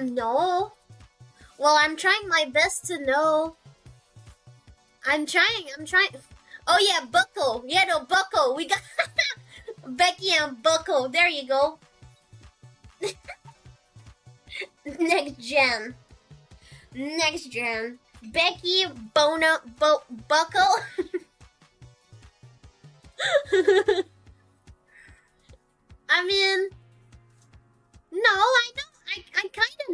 No. Well, I'm trying my best to know. I'm trying. Oh yeah, Bucko. Yeah, no, Bucko. We got Becky and Bucko. There you go. Next gen. Becky, Bono, Bucko. I mean, no, I know. I kind of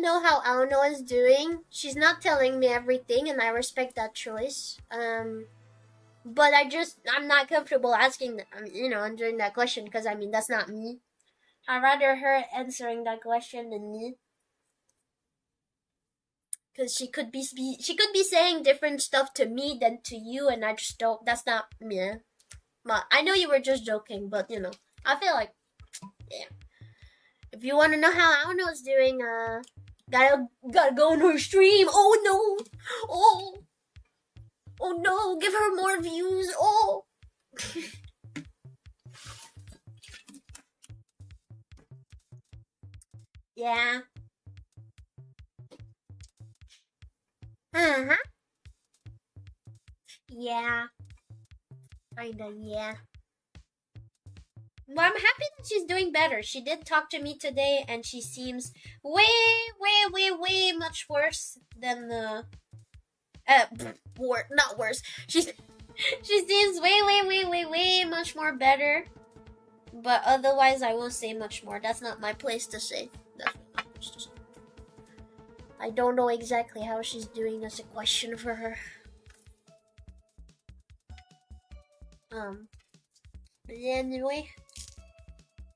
know how Aono is doing. She's not telling me everything, and I respect that choice. But I'm not comfortable asking, answering that question, because I mean that's not me. I'd rather her answering that question than me, because she could be saying different stuff to me than to you, and I just don't. That's not me. But I know you were just joking, but I feel like, yeah. If you want to know how Aono is doing, gotta go on her stream. Oh no! Oh no! Give her more views. Oh. Yeah. Yeah. Kinda, yeah. Well, I'm happy that she's doing better. She did talk to me today, and she seems way, way, way, way much worse than the. Not worse. She seems way, way, way, way, way much more better. But otherwise, I won't say much more. That's not my place to say. That's not my place to say. I don't know exactly how she's doing. That's a question for her. But anyway,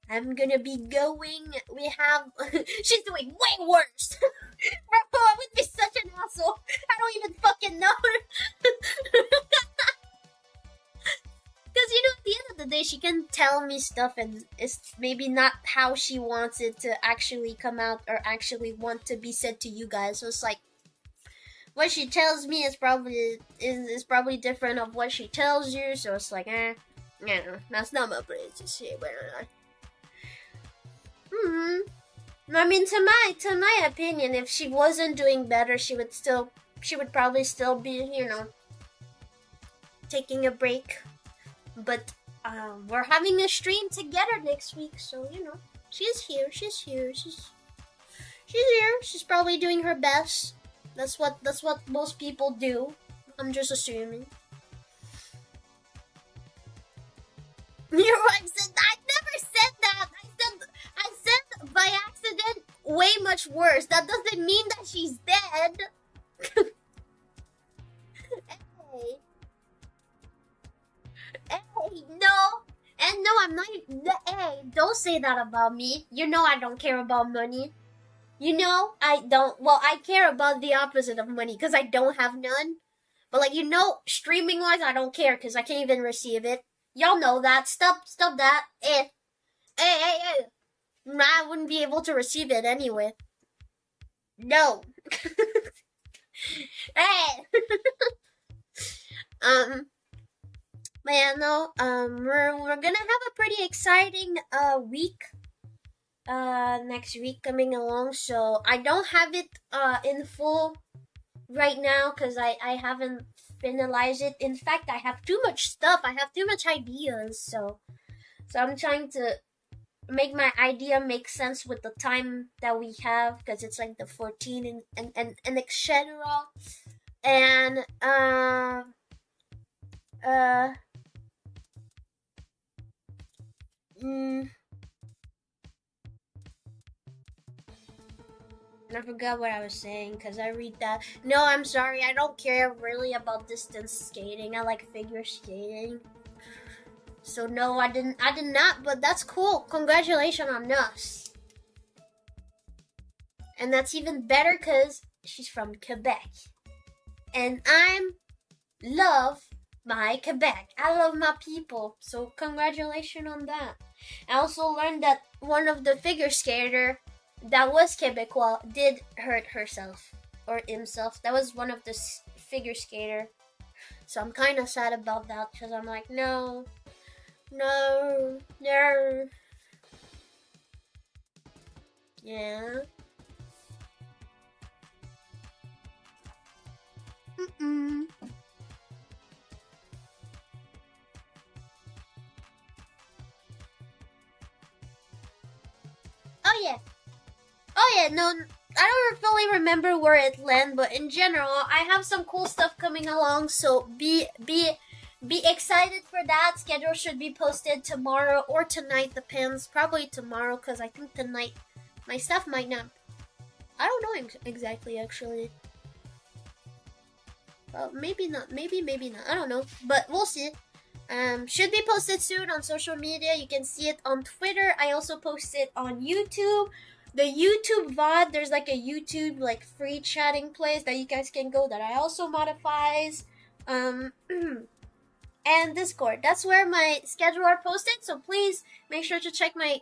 I'm gonna be going. We have. She's doing way worse. Bro, I would be such an asshole. I don't even fucking know her. Because, at the end of the day, she can tell me stuff and it's maybe not how she wants it to actually come out or actually want to be said to you guys. So it's like, what she tells me is probably different of what she tells you. So it's like, that's not my place to say. But I mean, to my opinion, if she wasn't doing better, she would probably still be, taking a break. But we're having a stream together next week, so she's here. She's here. She's here. She's probably doing her best. That's what most people do. I'm just assuming. Your wife said I never said that. I said by accident way much worse. That doesn't mean that she's dead. Hey, no. And no, I'm not. Hey, don't say that about me. I don't care about money. I don't. Well, I care about the opposite of money because I don't have none. But streaming wise, I don't care because I can't even receive it. Y'all know that. Stop that. Hey. I wouldn't be able to receive it anyway. No. Hey. But yeah, no, we're gonna have a pretty exciting week next week coming along. So I don't have it in full right now because I haven't finalized it. In fact, I have too much stuff. I have too much ideas. So I'm trying to make my idea make sense with the time that we have because it's like the 14 and etc. And I forgot what I was saying because I read that. No, I'm sorry. I don't care really about distance skating. I like figure skating. So no, I did not. But that's cool. Congratulations on us. And that's even better because she's from Quebec, and I love my Quebec. I love my people. So congratulations on that. I also learned that one of the figure skater that was Quebecois did hurt herself or himself. That was one of the figure skater. So I'm kind of sad about that because I'm like, no. Yeah. Oh yeah, no, I don't fully remember where it landed, but in general, I have some cool stuff coming along, so be excited for that. Schedule should be posted tomorrow or tonight, depends. Probably tomorrow, because I think tonight my stuff might not. I don't know exactly, actually. Well, maybe not. Maybe not. I don't know, but we'll see. Should be posted soon on social media. You can see it on Twitter. I also post it on YouTube. The YouTube VOD, there's like a YouTube free chatting place that you guys can go that I also modifies. And Discord. That's where my schedule are posted. So please make sure to check my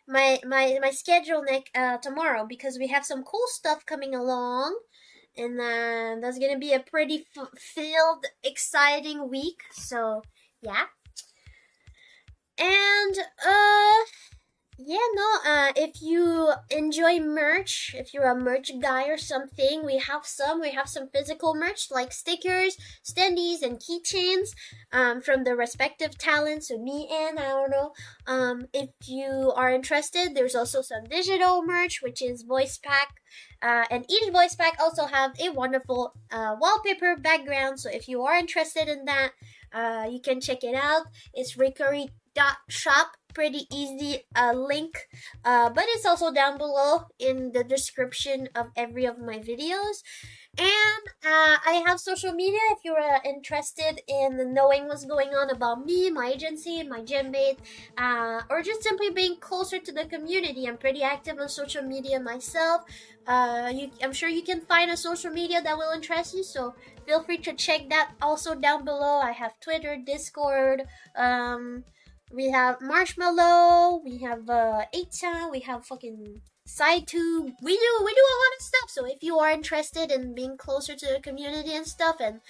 my schedule tomorrow because we have some cool stuff coming along. And that's gonna be a pretty filled, exciting week. So yeah. And Yeah, no, if you enjoy merch, if you're a merch guy or something, we have some physical merch like stickers, standees, and keychains, from the respective talents of me and Aono. If you are interested, there's also some digital merch, which is voice pack, and each voice pack also have a wonderful, wallpaper background, so if you are interested in that, you can check it out. It's Ricori.shop, pretty easy link, but it's also down below in the description of every of my videos. And I have social media if you're interested in knowing what's going on about me, my agency, my gym mate, or just simply being closer to the community. I'm pretty active on social media myself. I'm sure you can find a social media that will interest you, so feel free to check that also down below. I have Twitter, Discord, we have Marshmallow, we have 8chan, we have fucking SciTube. We do a lot of stuff. So if you are interested in being closer to the community and stuff, and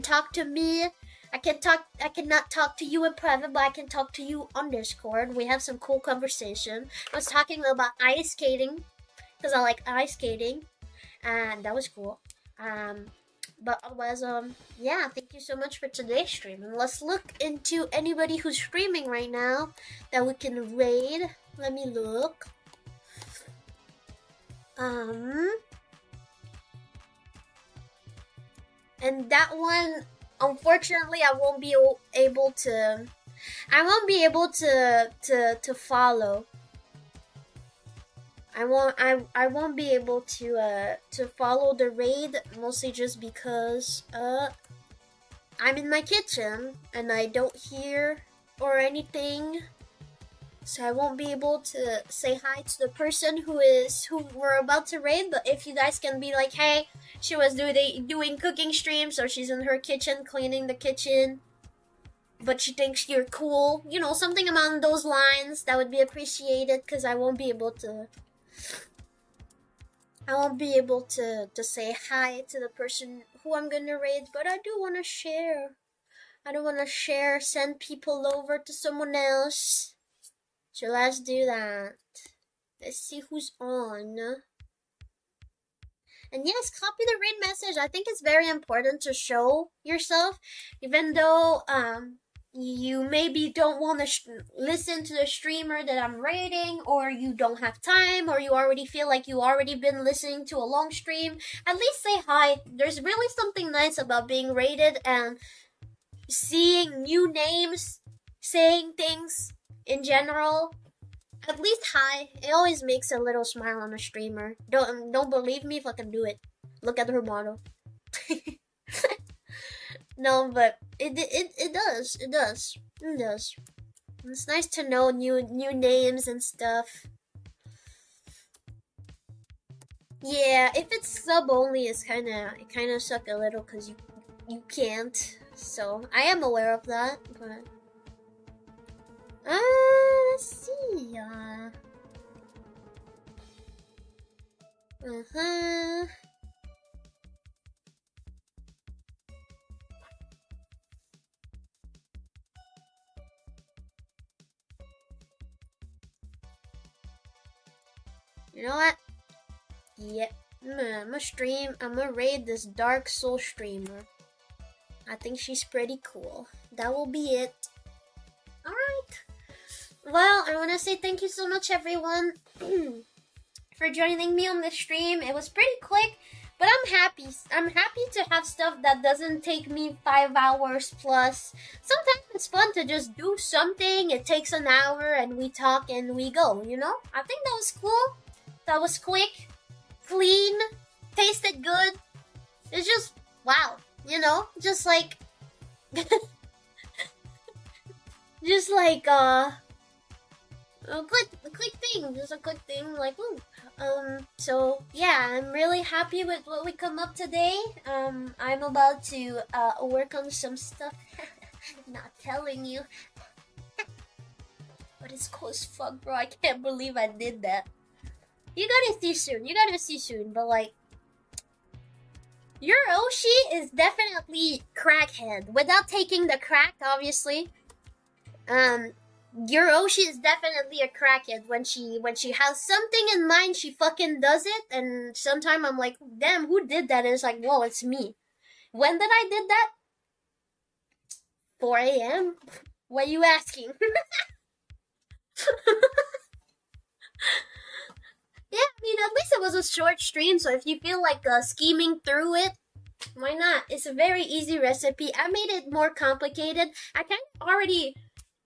talk to me, I cannot talk to you in private, but I can talk to you on Discord. We have some cool conversation. I was talking about ice skating because I like ice skating, and that was cool. But otherwise, yeah, thank you so much for today's stream. And let's look into anybody who's streaming right now that we can raid. Let me look. And that one, unfortunately, I won't be able to. I won't be able to follow. I won't be able to follow the raid, mostly just because I'm in my kitchen and I don't hear or anything, so I won't be able to say hi to the person who we're about to raid. But if you guys can be like, hey, she was doing cooking streams, or she's in her kitchen cleaning the kitchen, but she thinks you're cool, you know, something along those lines, that would be appreciated, because I won't be able to say hi to the person who I'm gonna raid, but I do want to share. Send people over to someone else. So let's do that. Let's see who's on. And yes, copy the raid message. I think it's very important to show yourself, even though you maybe don't want to listen to the streamer that I'm raiding, or you don't have time, or you already feel like you already been listening to a long stream. At least say hi. There's really something nice about being raided and seeing new names, saying things in general. At least hi. It always makes a little smile on a streamer. Don't believe me? Fucking do it. Look at her model. No, but it does. It does. It's nice to know new names and stuff. Yeah, if it's sub only, it kind of suck a little because you can't. So I am aware of that, but let's see. You know what? Yep. I'm gonna raid this Dark Soul streamer. I think she's pretty cool. That will be it. Alright. Well, I want to say thank you so much, everyone, for joining me on this stream. It was pretty quick, but I'm happy. I'm happy to have stuff that doesn't take me 5 hours plus. Sometimes it's fun to just do something. It takes an hour and we talk and we go, you know? I think that was cool. That was quick, clean, tasted good. It's just, wow, you know? Just like, a quick thing, just a quick thing, like, ooh. So yeah, I'm really happy with what we come up today. I'm about to work on some stuff. Not telling you. But it's cool as fuck, bro. I can't believe I did that. You gotta see soon, but like, your Oshi is definitely crackhead. Without taking the crack, obviously. Your Oshi is definitely a crackhead. When she has something in mind, she fucking does it. And sometimes I'm like, damn, who did that? And it's like, whoa, it's me. When did I did that? 4 a.m. What are you asking? Yeah, I mean, at least it was a short stream, so if you feel like scheming through it, why not? It's a very easy recipe. I made it more complicated. I kind of already,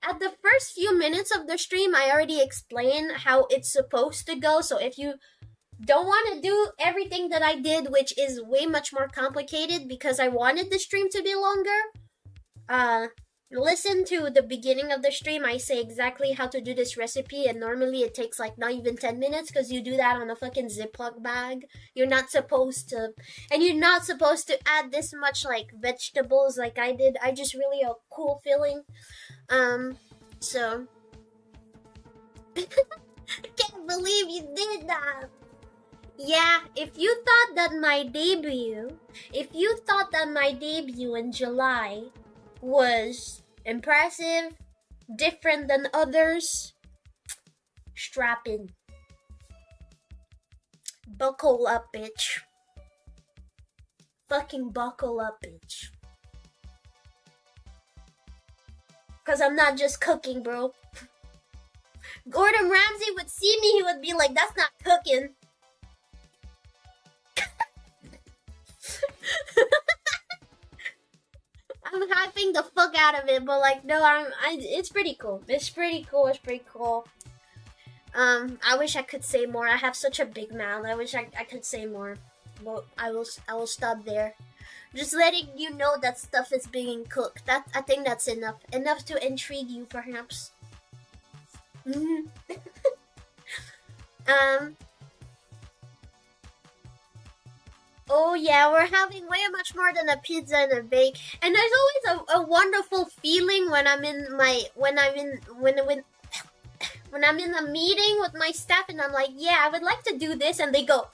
at the first few minutes of the stream, I already explained how it's supposed to go, so if you don't want to do everything that I did, which is way much more complicated because I wanted the stream to be longer, listen to the beginning of the stream. I say exactly how to do this recipe, and normally it takes like not even 10 minutes because you do that on a fucking Ziploc bag. You're not supposed to, and you're not supposed to add this much like vegetables like I did. I just really a cool feeling. So I can't believe you did that. Yeah, if you thought that my debut in July was impressive, different than others, strap in. Buckle up, bitch. Fucking buckle up, bitch. Cause I'm not just cooking, bro. Gordon Ramsay would see me, he would be like, that's not cooking. I'm hyping the fuck out of it, but like, no, it's pretty cool. It's pretty cool. I wish I could say more. I have such a big mouth. I wish I could say more, but I will stop there. Just letting you know that stuff is being cooked. I think that's enough to intrigue you, perhaps. Oh yeah, we're having way much more than a pizza and a bake. And there's always a wonderful feeling when I'm in a meeting with my staff and I'm like, yeah, I would like to do this, and they go,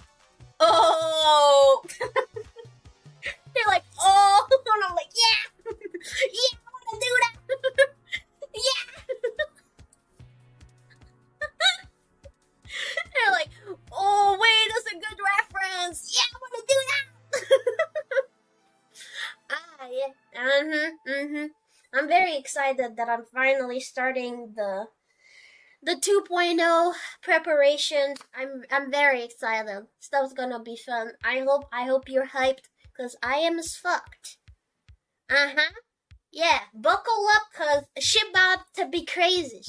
oh. They're like, oh, and I'm like, yeah, yeah, I want to do that. Yeah. They're like, oh, wait, that's a good reference. Yeah, I want to do that. Yeah. I'm very excited that I'm finally starting the 2.0 preparation. I'm very excited. Stuff's gonna be fun. I hope you're hyped, cause I am as fucked. Yeah, buckle up, cause shit about to be crazy.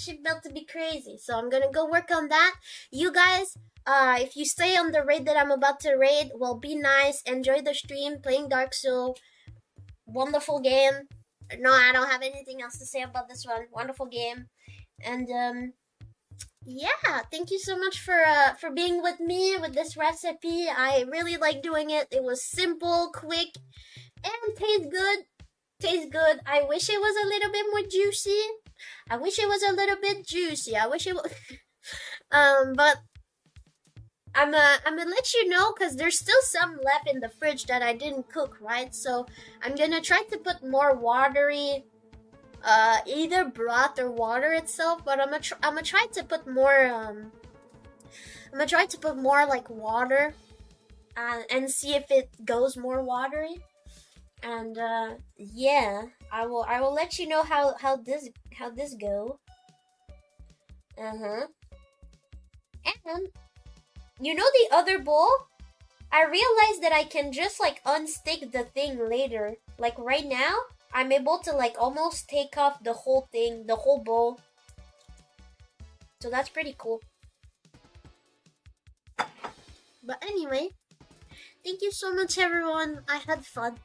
So I'm gonna go work on that. You guys, if you stay on the raid that I'm about to raid, well, be nice. Enjoy the stream, playing Dark Soul. Wonderful game. No, I don't have anything else to say about this one. Wonderful game. And, yeah, thank you so much for being with me with this recipe. I really like doing it. It was simple, quick, and tastes good. I wish it was a little bit more juicy. I wish it was but I'm gonna let you know, because there's still some left in the fridge that I didn't cook, right? So I'm gonna try to put more watery, either broth or water itself, but I'm gonna try to put more, like water, and see if it goes more watery. And yeah, I will let you know how this go. And you know the other bowl? I realized that I can just like unstick the thing later. Like right now, I'm able to like almost take off the whole thing, the whole bowl. So that's pretty cool. But anyway, thank you so much, everyone. I had fun.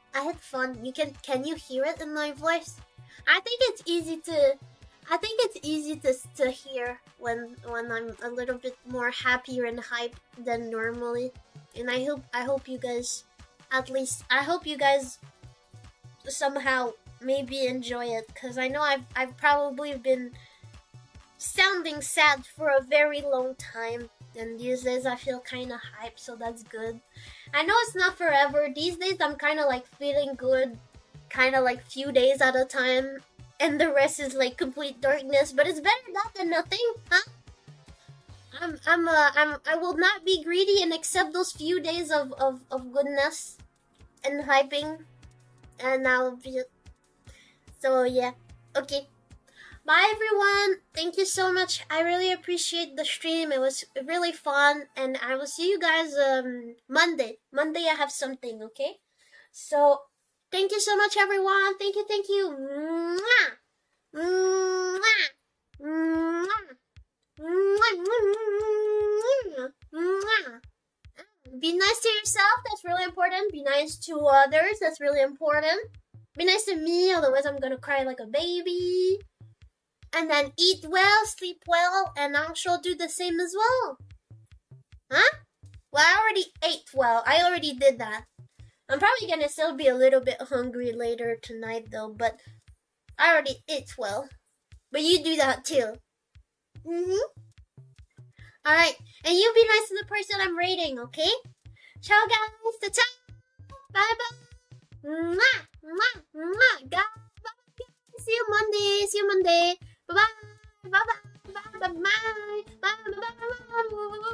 Can you hear it in my voice? I think it's easy to hear when I'm a little bit more happier and hyped than normally. And I hope you guys, at least I hope you guys somehow maybe enjoy it, because I know I've probably been sounding sad for a very long time, and these days I feel kind of hyped, so that's good. I know it's not forever. These days I'm kind of like feeling good, kind of like few days at a time. and the rest is like complete darkness. But it's better that than nothing, huh? I will not be greedy and accept those few days of goodness and hyping, and I'll be. So yeah, okay. Bye everyone. Thank you so much. I really appreciate the stream. It was really fun, and I will see you guys Monday. Monday I have something, okay? So thank you so much everyone. Thank you, thank you. Mwah! Mwah! Mwah! Mwah! Be nice to yourself, that's really important. Be nice to others, that's really important. Be nice to me, otherwise I'm gonna cry like a baby. And then eat well, sleep well, and I shall do the same as well. Huh? Well, I already ate well. I already did that. I'm probably gonna still be a little bit hungry later tonight though, but I already ate well. But you do that too. Alright, and you be nice to the person I'm rating, okay? Ciao guys, ta-ta! Bye-bye! Mwah! Mwah! Mwah! Bye-bye! See you Monday! Bye-bye! Bye-bye! Bye-bye! Bye-bye! Bye-bye! Bye-bye!